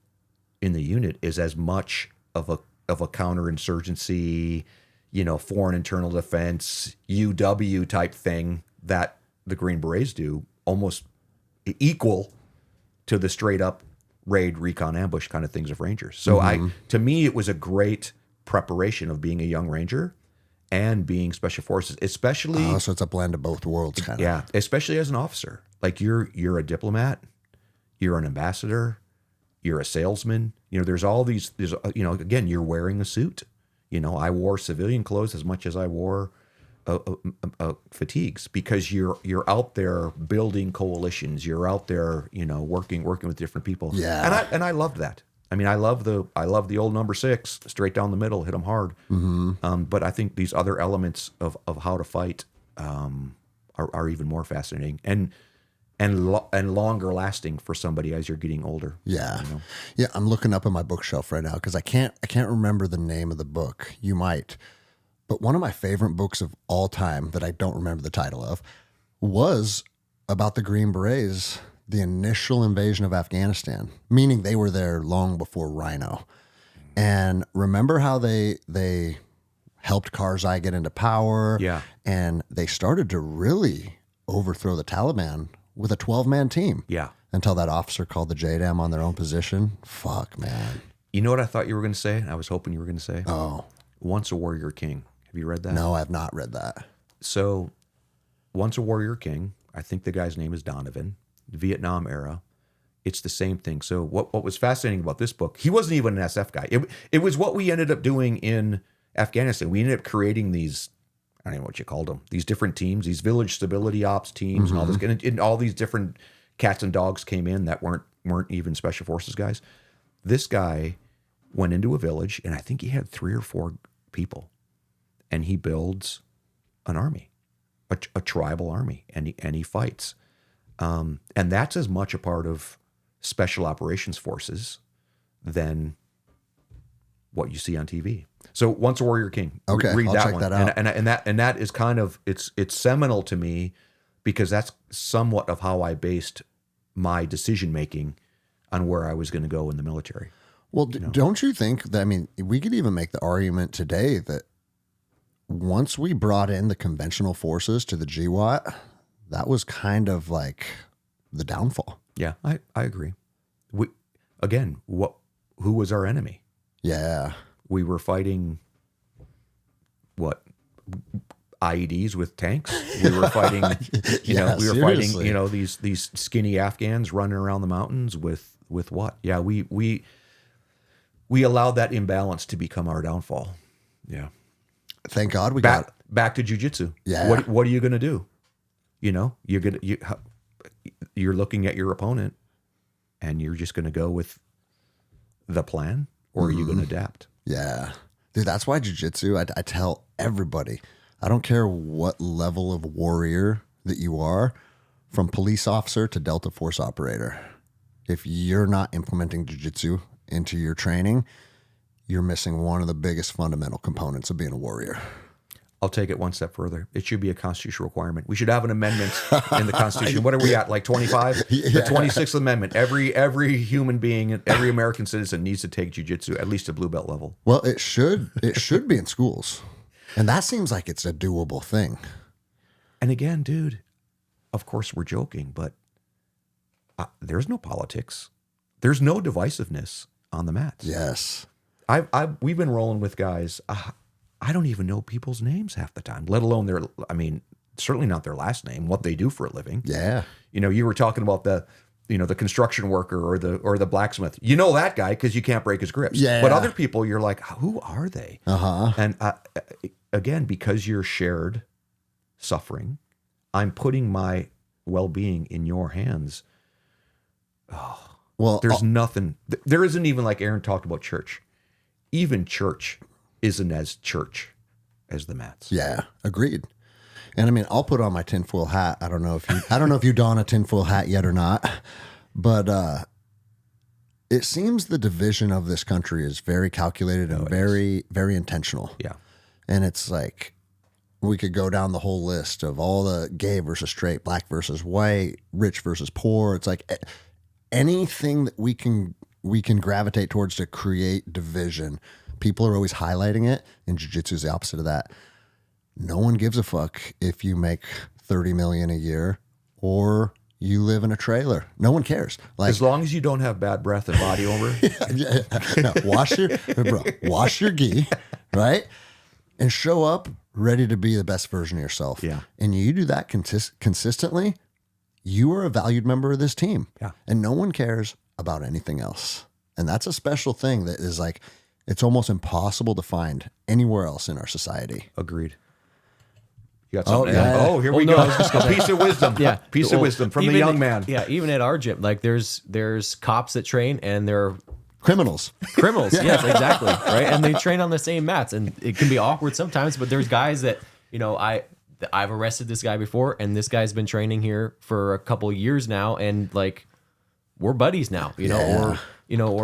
B: in the unit is as much of a counterinsurgency, you know, foreign internal defense, UW type thing that the Green Berets do, almost equal to the straight up raid, recon, ambush kind of things of Rangers. So to me, it was a great preparation of being a young Ranger and being Special Forces, especially.
A: So it's a blend of both worlds, kind of.
B: Yeah, especially as an officer. Like you're a diplomat, you're an ambassador, you're a salesman. You know, there's all these. There's again, you're wearing a suit. You know, I wore civilian clothes as much as I wore fatigues because you're out there building coalitions. You're out there, you know, working with different people.
A: Yeah,
B: and I loved that. I mean, I love the old number 6, straight down the middle, hit them hard. But I think these other elements of how to fight are even more fascinating and longer lasting for somebody as you're getting older.
A: Yeah,
B: you know?
A: Yeah. I'm looking up in my bookshelf right now because I can't remember the name of the book. You might. But one of my favorite books of all time that I don't remember the title of was about the Green Berets, the initial invasion of Afghanistan, meaning they were there long before Rhino. And remember how they helped Karzai get into power?
B: Yeah.
A: And they started to really overthrow the Taliban with a 12-man team.
B: Yeah.
A: Until that officer called the JDAM on their own position. Fuck, man.
B: You know what I thought you were going to say? I was hoping you were going to say.
A: Oh.
B: Once a Warrior King. Have you read that?
A: No, I have not read that.
B: So, Once a Warrior King, I think the guy's name is Donovan, Vietnam era. It's the same thing. So what was fascinating about this book, he wasn't even an SF guy. It was what we ended up doing in Afghanistan. We ended up creating these, I don't know what you called them, these different teams, these village stability ops teams and all this. And all these different cats and dogs came in that weren't even Special Forces guys. This guy went into a village, and I think he had 3 or 4 people. And he builds an army, a tribal army, and he fights. And that's as much a part of Special Operations Forces than what you see on TV. So Once a Warrior King.
A: Okay,
B: read
A: I'll
B: that
A: check
B: one.
A: that out.
B: And that is kind of it's seminal to me because that's somewhat of how I based my decision making on where I was going to go in the military.
A: Well, don't you think that, I mean, we could even make the argument today that once we brought in the conventional forces to the GWAT, that was kind of like the downfall.
B: Yeah, I agree. Who was our enemy?
A: Yeah.
B: We were fighting IEDs with tanks. We were fighting,
A: seriously.
B: these skinny Afghans running around the mountains with what? Yeah, we allowed that imbalance to become our downfall. Yeah.
A: Thank God we
B: back
A: got
B: back to jiu-jitsu.
A: Yeah.
B: What are you going to do? You know, you're looking at your opponent and you're just going to go with the plan, or are you going to adapt?
A: Yeah. Dude, that's why jiu-jitsu, I tell everybody, I don't care what level of warrior that you are, from police officer to Delta Force operator. If you're not implementing jiu-jitsu into your training, you're missing one of the biggest fundamental components of being a warrior.
B: I'll take it one step further. It should be a constitutional requirement. We should have an amendment in the Constitution. What are we at? Like 25?
A: Yeah.
B: The 26th Amendment. Every human being, every American citizen needs to take jiu-jitsu, at least at blue belt level.
A: Well, it should be in schools. And that seems like it's a doable thing.
B: And again, dude, of course we're joking, but there's no politics. There's no divisiveness on the mats.
A: Yes.
B: We've been rolling with guys. I don't even know people's names half the time, let alone certainly not their last name, what they do for a living.
A: Yeah.
B: You were talking about the construction worker or the blacksmith. You know that guy because you can't break his grips.
A: Yeah.
B: But other people, you're like, who are they?
A: Uh-huh.
B: And again, because you're shared suffering, I'm putting my well-being in your hands. Oh,
A: well,
B: there's nothing. There isn't even, like Aaron talked about, church. Even church isn't as church as the mats.
A: Yeah, agreed. And I mean, I'll put on my tinfoil hat. I don't know if you don a tinfoil hat yet or not, but it seems the division of this country is very calculated and very, very intentional.
B: Yeah.
A: And it's like, we could go down the whole list of all the gay versus straight, black versus white, rich versus poor. It's like anything that we can gravitate towards to create division. People are always highlighting it, and jiu-jitsu is the opposite of that. No one gives a fuck if you make $30 million a year or you live in a trailer. No one cares. Like,
B: as long as you don't have bad breath and body odor.
A: No, wash your gi, right? And show up ready to be the best version of yourself.
B: Yeah.
A: And you do that consistently, you are a valued member of this team.
B: Yeah.
A: And no one cares about anything else. And that's a special thing that is like, it's almost impossible to find anywhere else in our society.
B: Agreed. You got something?
A: yeah.
B: Here we go. A piece of wisdom.
C: Yeah.
B: Piece of wisdom from the young man.
C: Yeah, even at our gym, like there's cops that train and they're
A: Criminals.
C: Yes, exactly. Right. And they train on the same mats, and it can be awkward sometimes, but there's guys that, I've arrested this guy before, and this guy's been training here for a couple of years now, and like we're buddies now, or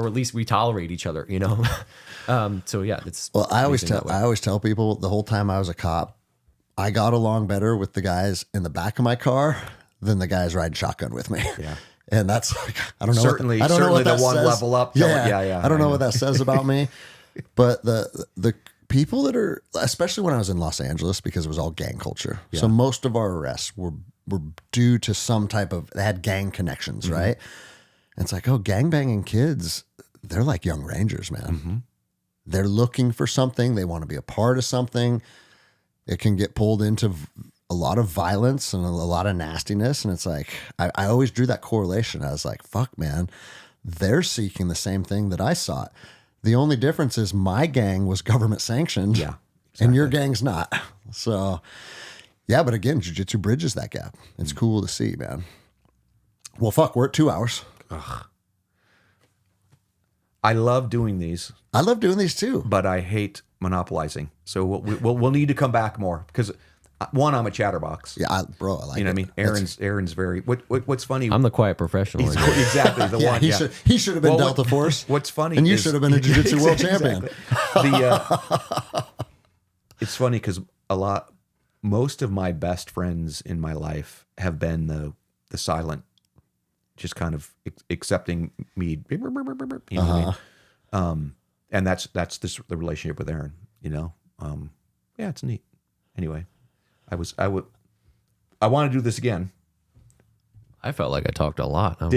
C: at least we tolerate each other, So yeah, it's
A: well, I always tell people the whole time I was a cop, I got along better with the guys in the back of my car than the guys riding shotgun with me.
B: Yeah.
A: And that's like, I don't know.
B: Certainly
A: I don't know what
B: the
A: that
B: one
A: says.
B: level up.
A: Yeah. I don't know what that says about me, but the people that are, especially when I was in Los Angeles, because it was all gang culture. Yeah. So most of our arrests were due to some type of, they had gang connections, right? And it's like, gangbanging kids, they're like young rangers, man.
B: Mm-hmm.
A: They're looking for something. They want to be a part of something. It can get pulled into a lot of violence and a lot of nastiness. And it's like, I always drew that correlation. I was like, fuck, man, they're seeking the same thing that I sought. The only difference is my gang was government sanctioned,
B: yeah, exactly.
A: and your gang's not. So, yeah, but again, jiu-jitsu bridges that gap. It's cool to see, man. Well, fuck, we're at 2 hours.
B: Ugh. I love doing these.
A: I love doing these too.
B: But I hate monopolizing. So we'll need to come back more because, one, I'm a chatterbox.
A: Yeah, I like
B: what I mean? Aaron's very. What's funny?
C: I'm the quiet professional.
B: Exactly the one.
A: He should have been Delta Force.
B: What's funny?
A: And you should have been a jiu-jitsu world champion.
B: It's funny because most of my best friends in my life have been the silent, just kind of accepting me. You know what I mean? And that's the relationship with Aaron. Yeah, it's neat. Anyway. I want to do this again.
C: I felt like I talked a lot.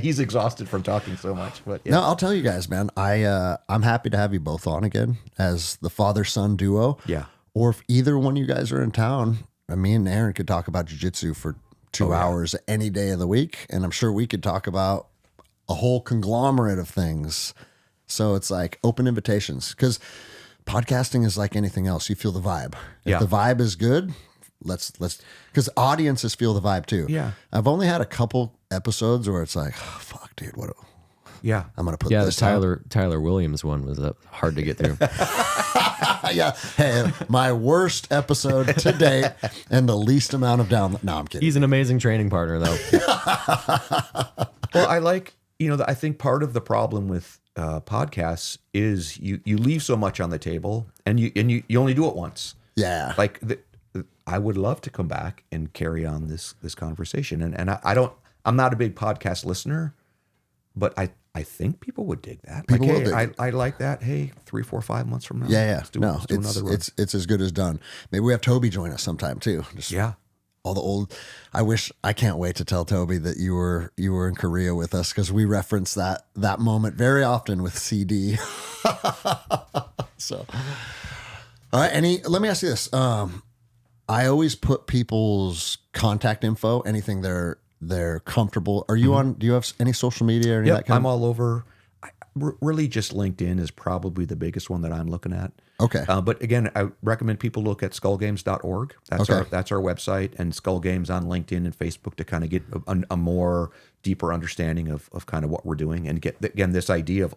B: He's exhausted from talking so much. But yeah.
A: No, I'll tell you guys, man. I'm happy to have you both on again as the father-son duo.
B: Yeah.
A: Or if either one of you guys are in town, me and Aaron could talk about jiu-jitsu for 2 hours any day of the week, and I'm sure we could talk about a whole conglomerate of things. So it's like open invitations, because podcasting is like anything else. You feel the vibe. If the vibe is good, let's because audiences feel the vibe too.
B: Yeah.
A: I've only had a couple episodes where it's like, oh, fuck, dude, what?
B: Yeah.
A: I'm gonna put
C: this.
A: The
C: Tyler Williams one was hard to get through.
A: Yeah. Hey, my worst episode to date and the least amount of download. No, I'm kidding.
C: He's an amazing training partner, though.
B: Well, I think part of the problem with podcasts is you leave so much on the table, and you only do it once.
A: Yeah.
B: Like I would love to come back and carry on this conversation, and I'm not a big podcast listener, but I think people would dig that.
A: People
B: like,
A: will
B: hey,
A: dig
B: I like that. Hey, 3, 4, 5 months from now.
A: Yeah.
B: Let's do
A: It's,
B: another one.
A: it's as good as done. Maybe we have Toby join us sometime too. Just
B: Yeah.
A: all the old. I can't wait to tell Toby that you were in Korea with us, because we reference that moment very often with CD. So, all right. Let me ask you this. I always put people's contact info, anything they're comfortable. Are you on? Do you have any social media or any of that kind
B: I'm all over. Really, just LinkedIn is probably the biggest one that I'm looking at.
A: Okay.
B: But again, I recommend people look at skullgames.org. That's
A: Okay.
B: that's our website, and Skull Games on LinkedIn and Facebook to kind of get a more deeper understanding of kind of what we're doing, and get again this idea of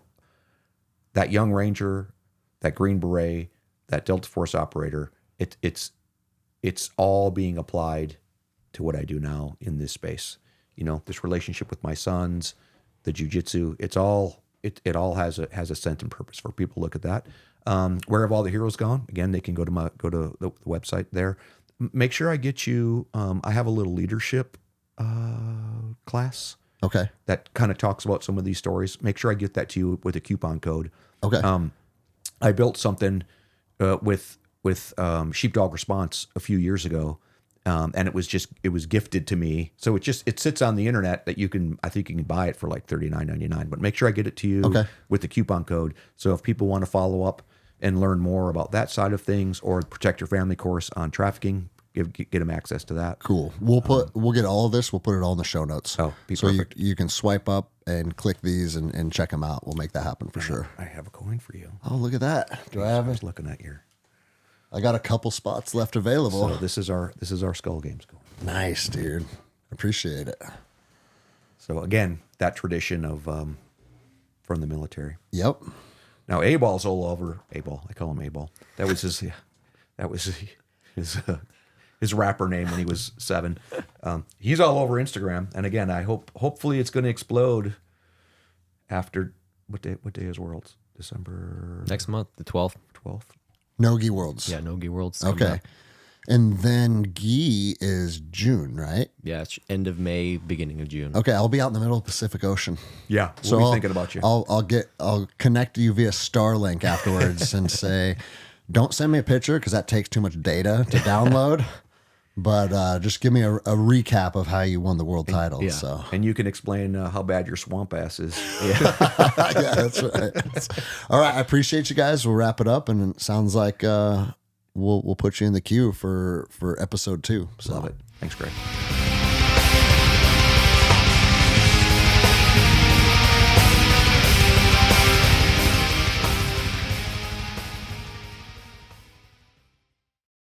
B: that young ranger, that Green Beret, that Delta Force operator. It's all being applied to what I do now in this space. You know, this relationship with my sons, the jiu-jitsu, it all has a sense and purpose for people to look at that. Where have all the heroes gone? Again, they can go to the website there. Make sure I get you. I have a little leadership class.
A: Okay.
B: That kind of talks about some of these stories. Make sure I get that to you with a coupon code.
A: Okay.
B: I built something with Sheepdog Response a few years ago. And it was gifted to me. So it sits on the internet that I think you can buy it for like $39.99, but make sure I get it to you with the coupon code. So if people want to follow up and learn more about that side of things, or Protect Your Family course on trafficking, get them access to that.
A: Cool. We'll get all of this. We'll put it all in the show notes.
B: Oh, be
A: so
B: perfect.
A: you can swipe up and click these and check them out. We'll make that happen for sure.
B: I have a coin for you.
A: Oh, look at that. Do I have
B: I
A: it?
B: was looking at your.
A: I got a couple spots left available.
B: So this is our Skull Games coin.
A: Nice, dude. Appreciate it.
B: So again, that tradition of from the military.
A: Yep.
B: Now A-Ball's all over. A-Ball, I call him A-Ball. That was his rapper name when he was 7. He's all over Instagram, and again, hopefully it's going to explode after what day is Worlds? December
C: Next month, the 12th.
B: 12th.
A: Nogi Worlds.
C: Yeah, Nogi Worlds.
A: Okay. And then Gi is June, right?
C: Yeah, it's end of May, beginning of June.
A: Okay, I'll be out in the middle of the Pacific Ocean.
B: Yeah,
A: So
B: we'll be
A: I'll-
B: thinking about you.
A: I'll connect you via Starlink afterwards and say, don't send me a picture because that takes too much data to download. But just give me a recap of how you won the world title.
C: Yeah.
A: So
B: And you can explain how bad your swamp ass is.
A: yeah, that's right. All right, I appreciate you guys. We'll wrap it up, and it sounds like we'll put you in the queue for episode 2. So.
B: Love it. Thanks, Greg.